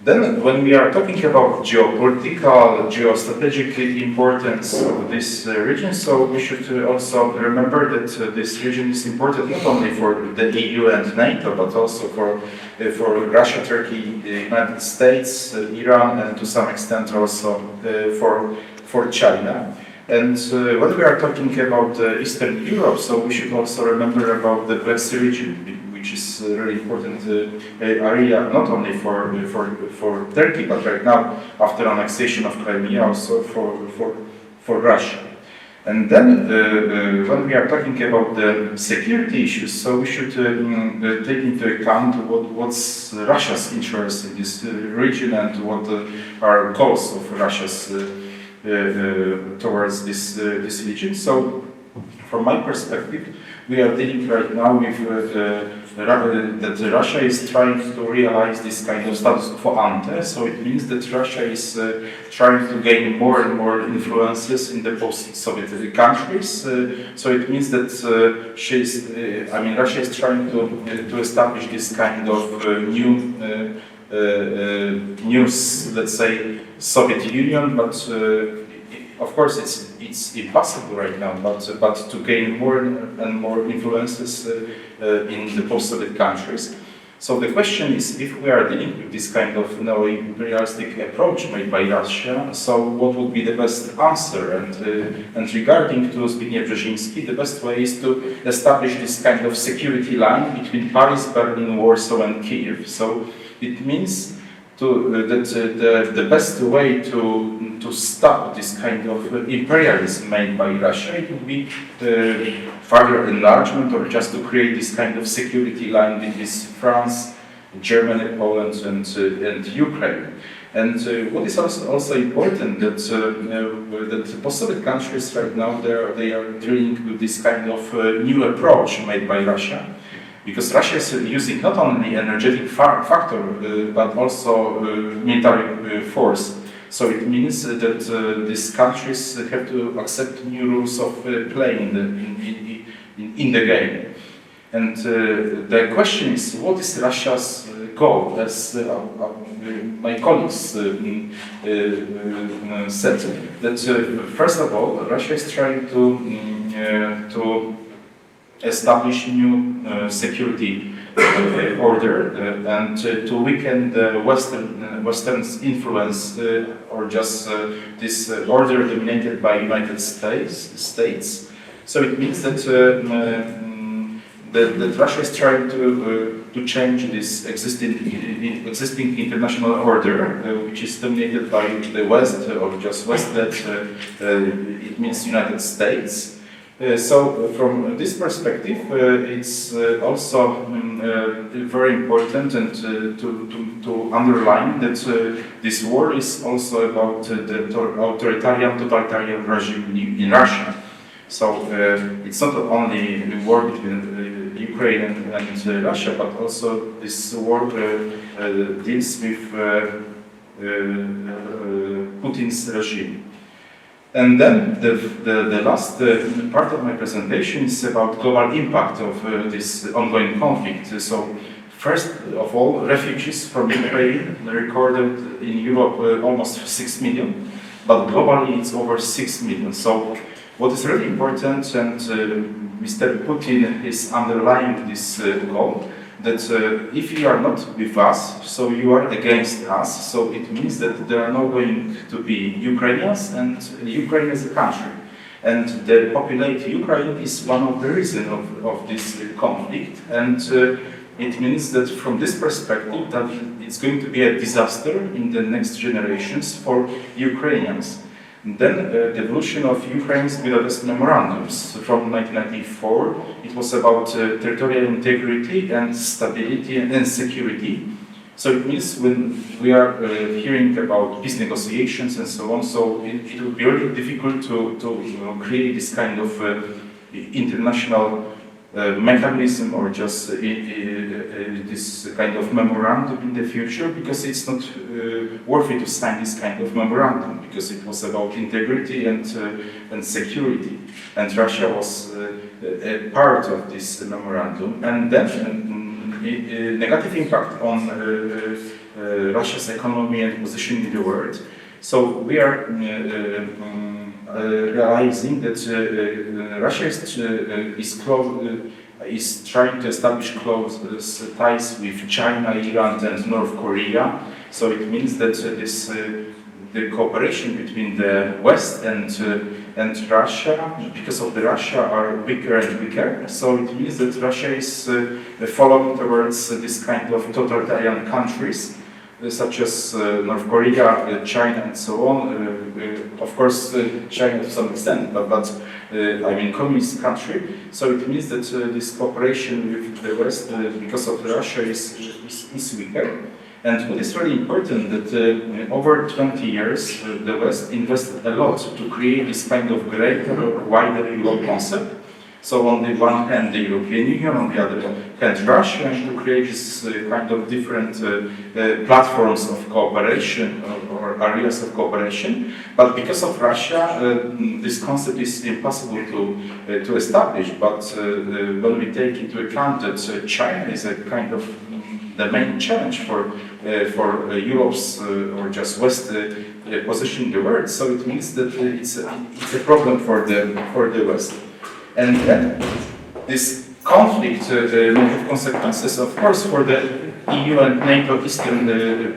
Then, when we are talking about geopolitical, geostrategic importance of this region, so we should also remember that this region is important not only for the EU and NATO, but also for Russia, Turkey, the United States, Iran, and to some extent also for China. And when we are talking about Eastern Europe, so we should also remember about the Black Sea region, which is a really important area, not only for Turkey, but right now, after annexation of Crimea, also for Russia. And then, when we are talking about the security issues, so we should take into account what's Russia's interest in this region and what are goals of Russia's towards this region. So, from my perspective, we are dealing right now with that Russia is trying to realize this kind of status quo ante. So it means that Russia is trying to gain more and more influences in the post-Soviet countries. So it means that Russia is trying to establish this kind of new, let's say, Soviet Union, but of course it's impossible right now, but to gain more and more influences in the post-Soviet countries. So the question is, if we are dealing with this kind of neo-imperialistic approach made by Russia, so what would be the best answer? And regarding to Zbigniew Brzezinski, the best way is to establish this kind of security line between Paris, Berlin, Warsaw, and Kiev. So it means that the best way to stop this kind of imperialism made by Russia, it would be further enlargement, or just to create this kind of security line between France, Germany, Poland, and Ukraine. And what is also important that that post-Soviet countries right now they are dealing with this kind of new approach made by Russia. Because Russia is using not only energetic factor, but also military force. So it means that these countries have to accept new rules of playing in the game. And the question is, what is Russia's goal? As my colleagues said, that first of all, Russia is trying to establish new security order and to weaken the Western's influence or just this order dominated by United States. So it means that that Russia is trying to change this existing international order, which is dominated by the West or just West. That it means United States. So from this perspective, it's also very important and to underline that this war is also about the authoritarian, totalitarian regime in Russia. So it's not only the war between Ukraine and Russia, but also this war deals with Putin's regime. And then the last part of my presentation is about global impact of this ongoing conflict. So first of all, refugees from Ukraine recorded in Europe almost 6 million, but globally it's over 6 million. So what is really important, and Mr. Putin is underlying this goal, that if you are not with us, so you are against us, so it means that there are not going to be Ukrainians and Ukraine as a country. And the populated Ukraine is one of the reasons of this conflict, and it means that from this perspective that it's going to be a disaster in the next generations for Ukrainians. Then the evolution of Ukraine's Budapest memorandums from 1994, it was about territorial integrity and stability and security. So it means when we are hearing about peace negotiations and so on, so it would be really difficult to create this kind of international mechanism or just this kind of memorandum in the future, because it's not worthy to sign this kind of memorandum, because it was about integrity and security, and Russia was a part of this memorandum. And then negative impact on Russia's economy and position in the world. So we are realizing that Russia is trying to establish close ties with China, Iran, and North Korea. So it means that the cooperation between the West and Russia, because of the Russia, are weaker and weaker. So it means that Russia is following towards this kind of totalitarian countries, such as North Korea, China, and so on. Of course, China to some extent, but I mean communist country. So it means that this cooperation with the West, because of Russia, is weaker. And what is really important that over 20 years, the West invested a lot to create this kind of greater, wider Europe concept. So on the one hand, the European Union, on the other hand, Russia, and to create this kind of different platforms of cooperation or areas of cooperation. But because of Russia, this concept is impossible to establish. But when we take into account that China is a kind of the main challenge for Europe's or just West position in the world, so it means that it's a problem for the West. And then this conflict may have consequences, of course, for the EU and NATO Eastern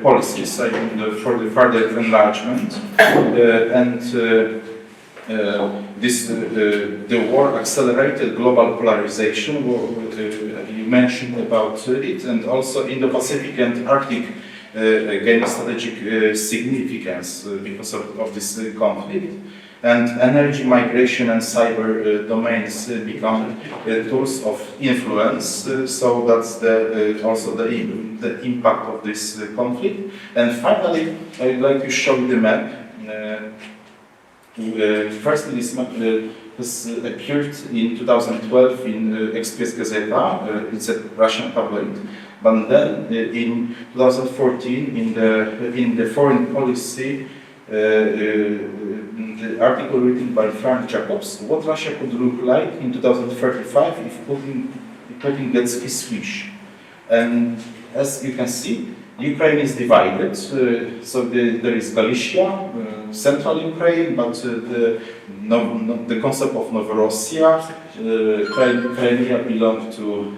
policies, I mean, for the further enlargement. The war accelerated global polarization. You mentioned about it, and also Indo-Pacific and Arctic gained strategic significance because of this conflict. And energy, migration, and cyber domains become tools of influence. So that's also the impact of this conflict. And finally, I would like to show you the map. Firstly, this map has appeared in 2012 in Express Gazeta. It's a Russian tabloid. But then in 2014, in the foreign policy, the article written by Frank Jacobs, what Russia could look like in 2035 if Putin gets his wish. And as you can see, Ukraine is divided, so there is Galicia, central Ukraine, but the concept of Novorossiya, Crimea belonged to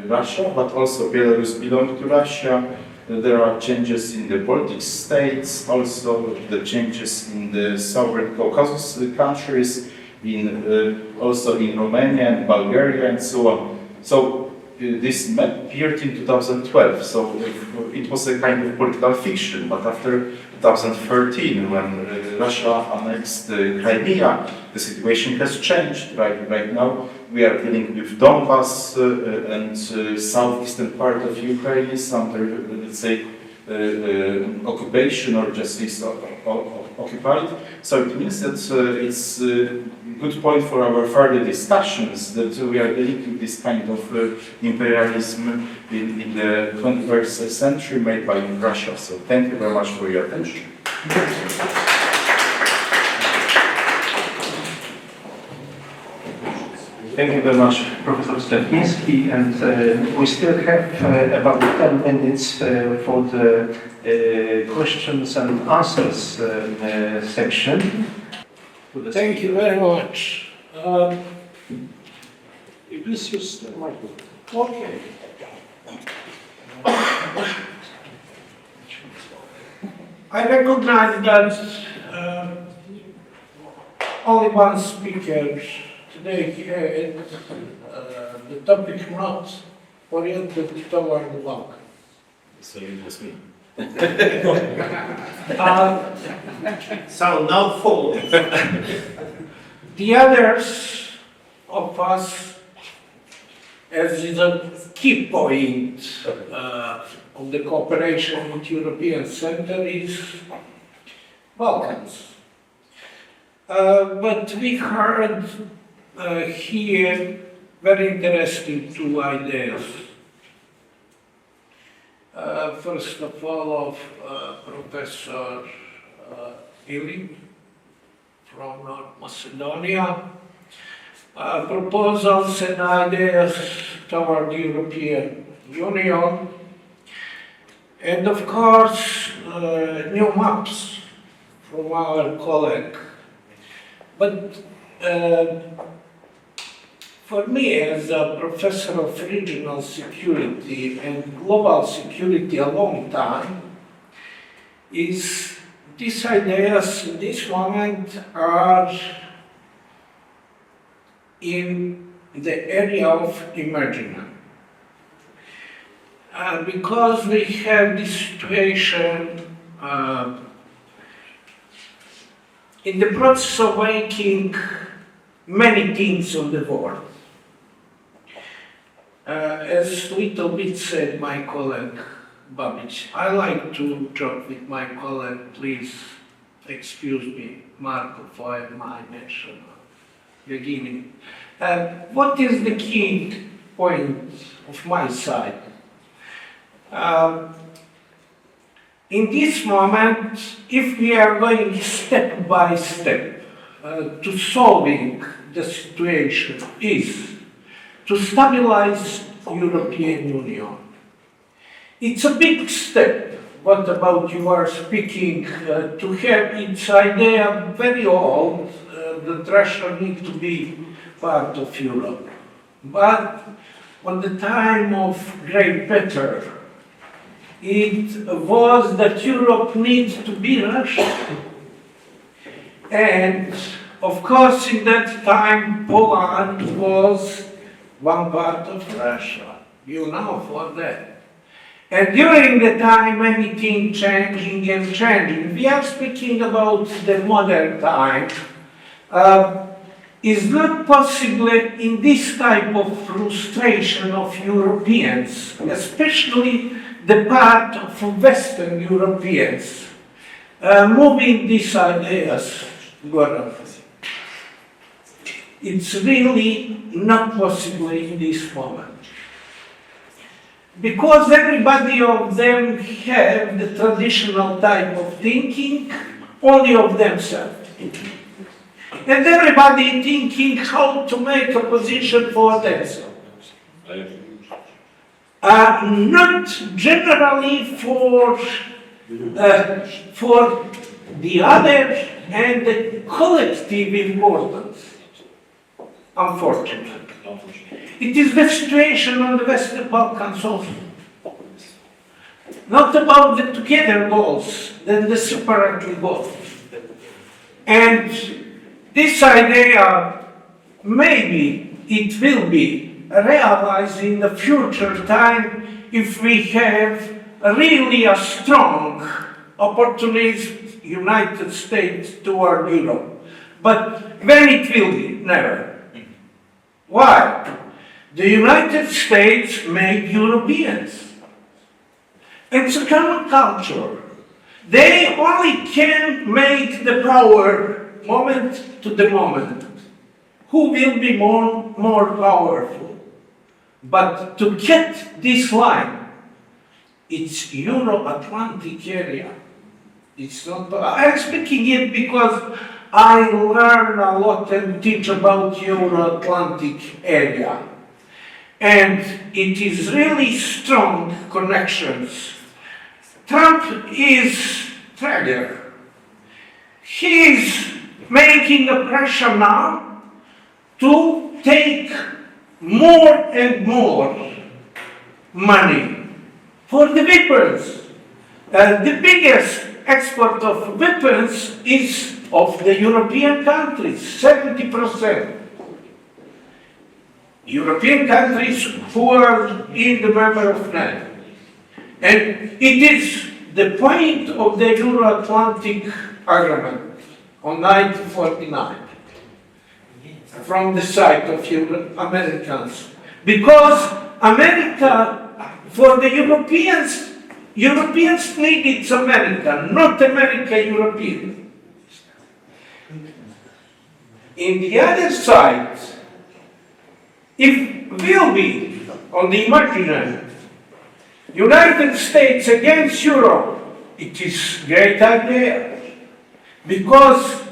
Russia, but also Belarus belonged to Russia. There are changes in the Baltic states, also the changes in the Southern Caucasus countries, also in Romania and Bulgaria and so on. So this map appeared in 2012, so it was a kind of political fiction, but after 2013, when Russia annexed Crimea, the situation has changed. Right now, we are dealing with Donbas and southeastern part of Ukraine is under, let's say, occupation or just is occupied. So it means that it's a good point for our further discussions that we are dealing with this kind of imperialism in the 21st century made by Russia. So thank you very much for your attention. Thank you very much, Professor Stefniński, and we still have about 10 minutes for the questions and answers section. Thank you very much. Please use the microphone. Okay. I recognize that only one speaker today had the topic not oriented toward the Balkans. So it was me. So no fault. The others of us, as is a key point of the cooperation with European Center, is Balkans. But we heard here very interesting two ideas. First of all, of Professor Ilik from North Macedonia, proposals and ideas toward the European Union, and of course, new maps from our colleague. But for me, as a professor of regional security and global security a long time, is these ideas in this moment are in the area of emerging. Because we have this situation in the process of making many things on the world. As little bit said my colleague Babic, I like to joke with my colleague, please excuse me, Marco, for my mention beginning. What is the key point of my side? In this moment, if we are going step by step to solving the situation, is to stabilize European Union. It's a big step. What about you are speaking to have its idea very old that Russia needs to be part of Europe. But on the time of Great Peter, it was that Europe needs to be Russia. And of course, in that time, Poland was one part of Russia. You know for that. And during the time, many things changing and changing. We are speaking about the modern time. Is not possible in this type of frustration of Europeans, especially the part of Western Europeans, moving these ideas, Goran. It's really not possible in this moment. Because everybody of them have the traditional type of thinking, only of themselves. And everybody thinking how to make a position for themselves. not generally for the other and the collective importance, unfortunately. It is the situation on the Western Balkans also. Not about the together goals, then the separately goals. And this idea, maybe it will be realized in the future time if we have really a strong opportunist United States toward Europe. But when it will be? Never. Why? The United States made Europeans. It's a common culture. They only can make the power moment to the moment. Who will be more powerful? But to get this line, it's Euro-Atlantic area. It's not. I'm speaking it because I learn a lot and teach about Euro-Atlantic area. And it is really strong connections. Trump is trader. He is making a pressure now to take more and more money for the weapons. The biggest export of weapons is of the European countries, 70%. European countries who are in the member of NATO. And it is the point of the Euro-Atlantic Agreement on 1949 from the side of Americans. Because America, for the Europeans needed America, not America European. In the other side, if will be on the imaginary United States against Europe, it is a great idea. Because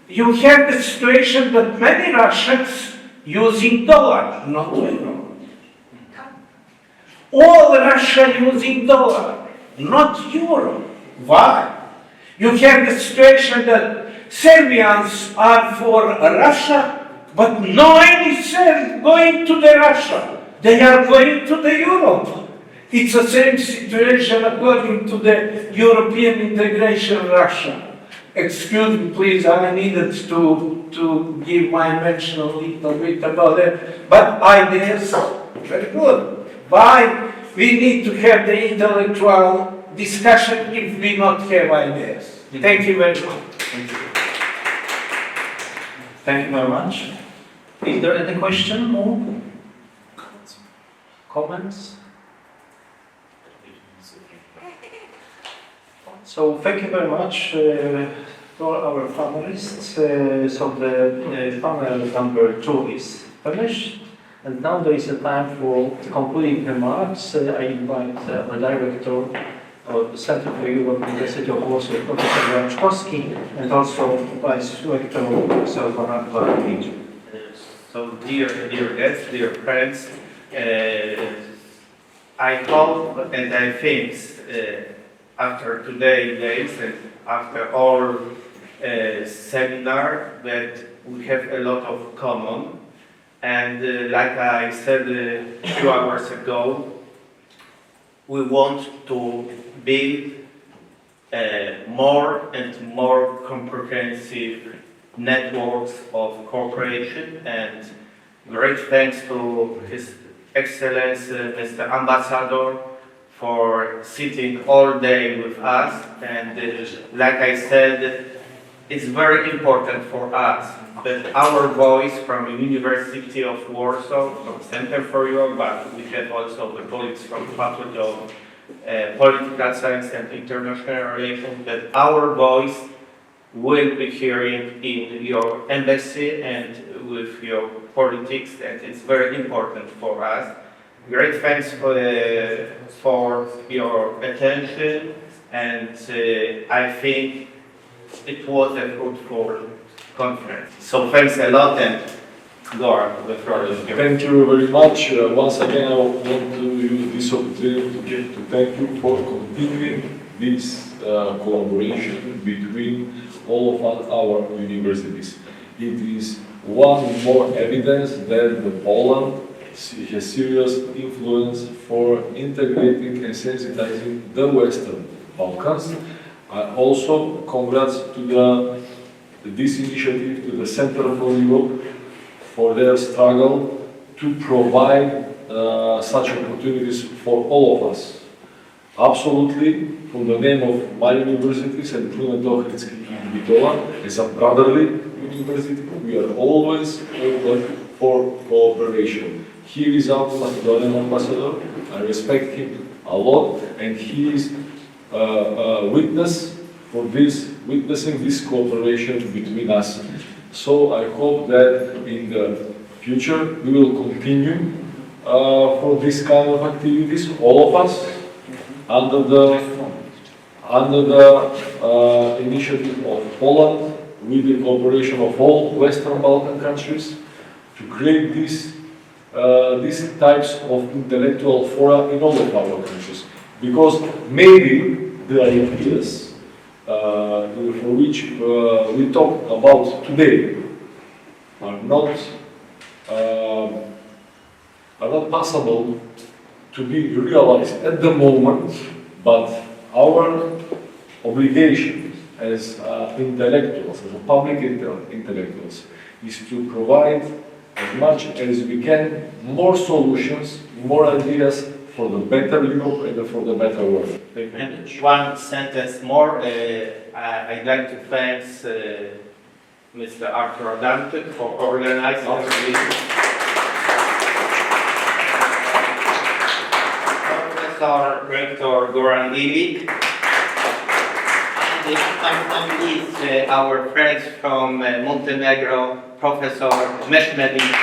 you have the situation that many Russians using dollar, not euro. All Russia using dollar, not euro. Why? You have the situation that Serbians are for Russia, but no any Serb going to the Russia. They are going to the Europe. It's the same situation according to the European integration Russia. Excuse me, please, I needed to give my mention a little bit about it, but ideas, very good. Why we need to have the intellectual discussion if we not have ideas? Thank you very much. Thank you very much. Is there any question or comments? So thank you very much for our panelists. So the panel number 2 is finished. And now there is a time for concluding remarks. I invite the Director of the Center for Europe University of Warsaw, Professor Zajączkowski, and also Vice-Rector Professor Goran. So dear guests, dear friends, I hope and I think after today's days and after our seminar that we have a lot of common. And like I said a few hours ago, we want to build more and more comprehensive networks of cooperation, and great thanks to His Excellency Mr. Ambassador for sitting all day with us. And like I said, it's very important for us that our voice from the University of Warsaw, from Center for Europe, but we have also the colleagues from the Faculty of Political Science and International Relations, that our voice will be hearing in your embassy and with your politics, and it's very important for us. Great thanks for your attention, and I think it was a fruitful conference. So thanks a lot, and Goran, the floor is yours. Thank you very much. Once again, I want to use this opportunity to thank you for continuing this collaboration between all of our universities. It is one more evidence that Poland has serious influence for integrating and sensitizing the Western Balkans. Also, congrats to this initiative, to the Center for Europe, for their struggle to provide such opportunities for all of us. Absolutely, from the name of my universities and Kliment Ohridski in Bitola, as a brotherly university, we are always open for cooperation. He is our Macedonian ambassador. I respect him a lot, and he is witnessing this cooperation between us. So I hope that in the future we will continue for this kind of activities, all of us, under the initiative of Poland, with the cooperation of all Western Balkan countries, to create these types of intellectual fora in all of our countries. Because maybe the ideas for which we talk about today are not possible to be realized at the moment, but our obligation as intellectuals, as public intellectuals, is to provide as much as we can more solutions, more ideas for the better Europe and for the better world. Thank you. And one sentence more, I'd like to thank Mr. Artur Dantyk for organizing this. Professor Rector Goran Ilik. And is our friends from Montenegro, Professor Mehmedin.